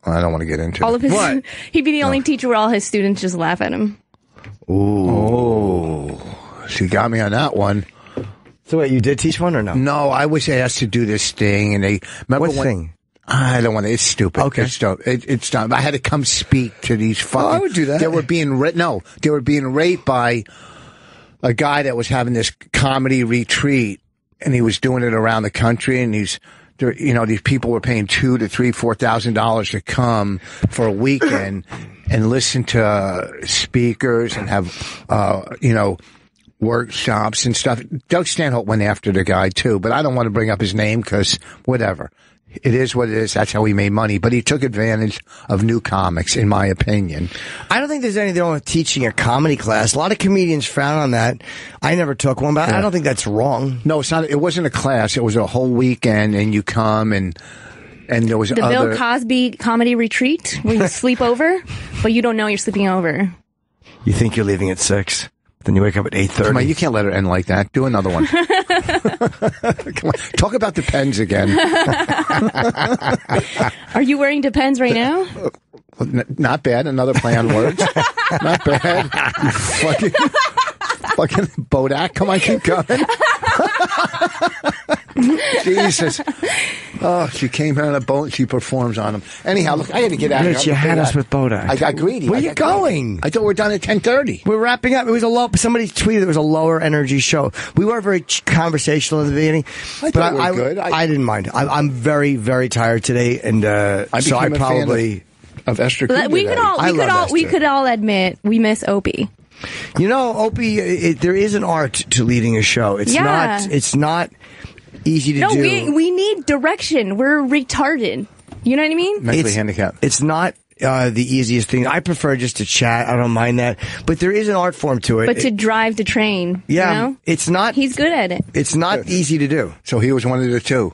don't want to get into all of his. What? He'd be the only teacher where all his students just laugh at him. Ooh. She got me on that one. So wait, you did teach one or no? No, I was asked to do this thing, and they remember what thing? I don't want to. It's stupid. Okay, it's dumb. I had to come speak to these fucking. I would do that. They were being they were being raped by a guy that was having this comedy retreat, and he was doing it around the country, and these people were paying $2,000 to $4,000 to come for a weekend and listen to speakers and have workshops and stuff. Doug Stanhope went after the guy too, but I don't want to bring up his name because whatever. It is what it is. That's how he made money. But he took advantage of new comics, in my opinion. I don't think there's anything wrong with teaching a comedy class. A lot of comedians frown on that. I never took one, but I don't think that's wrong. No, it's not. It wasn't a class. It was a whole weekend, and you come and there was the Bill Cosby comedy retreat where you sleep over, but you don't know you're sleeping over. You think you're leaving at 6. Then you wake up at 8:30. Come on, you can't let her end like that. Do another one. Come on, talk about the pens again. Are you wearing Depends right now? Not bad. Another play on words. Not bad. You fucking Bodak. Come on, keep going. Jesus. Oh, she came here on a boat and she performs on them. Anyhow, look, I had to get out of here. You had us with Bodak. I got greedy. Where are you going? I thought we were done at 10:30. We're wrapping up. It was somebody tweeted it was a lower energy show. We were very conversational at the beginning. I thought we were good. I didn't mind. I'm very, very tired today, and so I probably of Esther Ku. We could all admit we miss Opie. You know, Opie, there is an art to leading a show. It's not easy to do. No, we need direction. We're retarded. You know what I mean? Mentally handicapped. It's not the easiest thing. I prefer just to chat. I don't mind that. But there is an art form to it. But to drive the train, yeah, you know? It's not. He's good at it. It's not easy to do. So he was one of the two.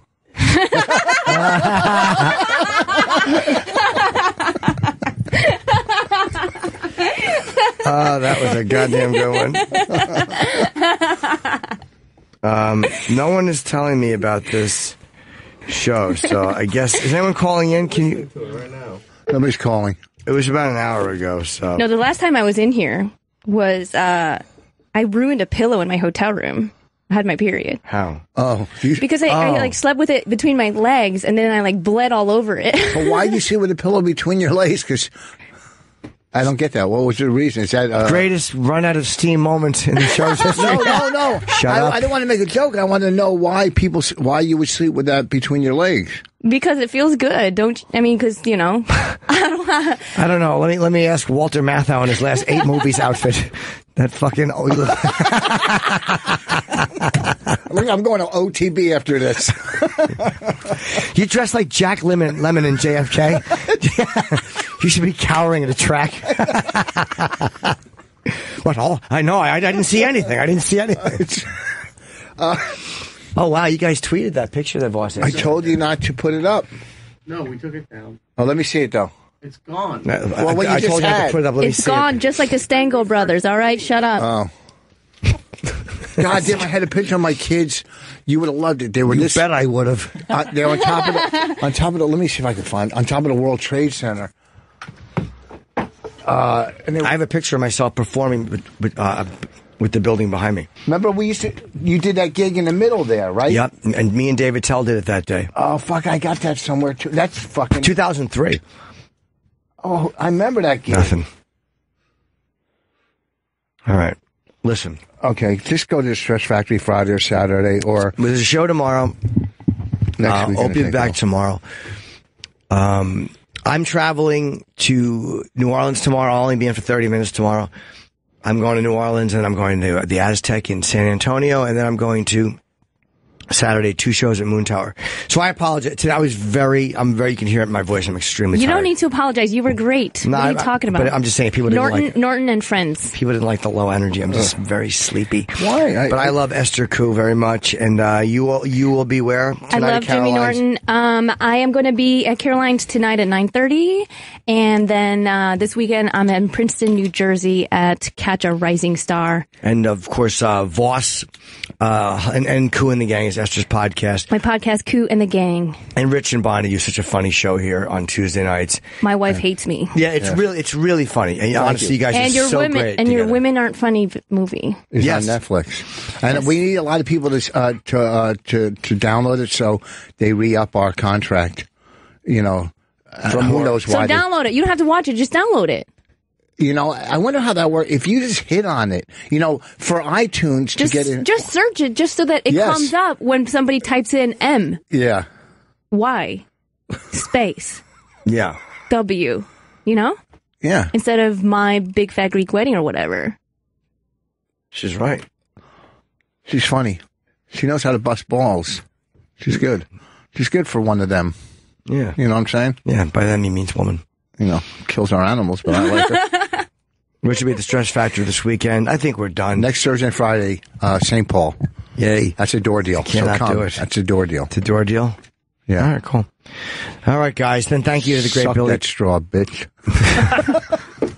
Oh, that was a goddamn good one. No one is telling me about this show, so I guess is anyone calling in? Can you? Right now. Nobody's calling. It was about an hour ago. So no, the last time I was in here was I ruined a pillow in my hotel room. I had my period. How? Oh, because I slept with it between my legs, and then I bled all over it. But why did you sleep with a pillow between your legs? Because I don't get that. What was the reason? Is that greatest run out of steam moment in the show's history? No. Shut up. I didn't want to make a joke. I want to know why you would sleep with that between your legs. Because it feels good, because I don't know. Let me ask Walter Matthau in his last 8 movies outfit. That fucking. I'm going to OTB after this. You dress like Jack Lemmon in JFK. You should be cowering at a track. What? Oh, I know. I didn't see anything. Oh, wow. You guys tweeted that picture that Voss has. I told you not to put it up. No, we took it down. Oh, let me see it, though. It's gone. Well, what I told you not to put it up. Let me see gone, it. just like the Stengel brothers. All right, shut up. Oh. God damn, I had a picture of my kids. You would have loved it. They were You bet I would have. They're on top of the, let me see if I can find, on top of the World Trade Center. I have a picture of myself performing with the building behind me. Remember you did that gig in the middle there, right? Yep, and me and David Tell did it that day. Oh, fuck, I got that somewhere too. That's fucking... 2003. Oh, I remember that gig. Nothing. All right, listen. Okay, just go to the Stress Factory Friday or Saturday, or... There's a show tomorrow. I'll be back tomorrow. I'm traveling to New Orleans tomorrow. I'll only be in for 30 minutes tomorrow. I'm going to New Orleans, and I'm going to the Aztec in San Antonio, and then I'm going to Saturday, 2 shows at Moon Tower. So I apologize. Today you can hear it in my voice. I'm extremely tired. You don't need to apologize. You were great. What are you talking about? But I'm just saying people didn't like Norton and Friends. People didn't like the low energy. I'm just very sleepy. Why? But I love Esther Ku very much. And you will be where tonight? I love Jimmy Norton. I am going to be at Caroline's tonight at 9:30. And then this weekend I'm in Princeton, New Jersey at Catch a Rising Star. And of course, Voss and Ku and the Gang is Esther's podcast. My podcast, Ku and the Gang. And Rich and Bonnie do such a funny show here on Tuesday nights. My wife hates me. Yeah, it's really funny. And honestly, you guys are so great. And your Women Aren't Funny movie. It's on Netflix. And we need a lot of people to download it so they re-up our contract. You know, from who knows why. So download it. You don't have to watch it. Just download it. You know, I wonder how that works. If you just hit on it, you know, for iTunes to get in. Just search it just so that it comes up when somebody types in M. Yeah. Y. Space. Yeah. W. You know? Yeah. Instead of My Big Fat Greek Wedding or whatever. She's right. She's funny. She knows how to bust balls. She's good. She's good for one of them. Yeah. You know what I'm saying? Yeah, by them he means woman. You know, kills our animals, but I like her. We should be at the Stress Factory this weekend. I think we're done. Next Thursday and Friday, St. Paul. Yay. That's a door deal. Cannot do it. That's a door deal. It's a door deal? Yeah. All right, cool. All right, guys. Then thank you to the great Suck Billy. that straw, bitch.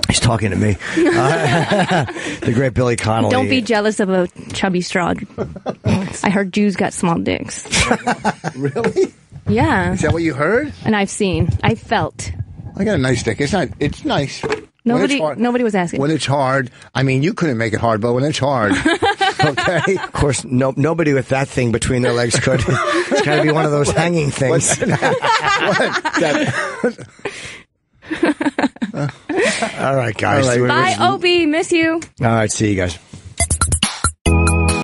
He's talking to me. The great Billy Connolly. Don't be jealous of a chubby straw. I heard Jews got small dicks. Really? Yeah. Is that what you heard? And I felt. I got a nice dick. It's nice. Nobody was asking. When it's hard, I mean, you couldn't make it hard, but when it's hard, okay? Of course, nobody with that thing between their legs could. It's got to be one of those hanging things. All right, guys. All right. Bye, Opie. Miss you. All right, see you guys.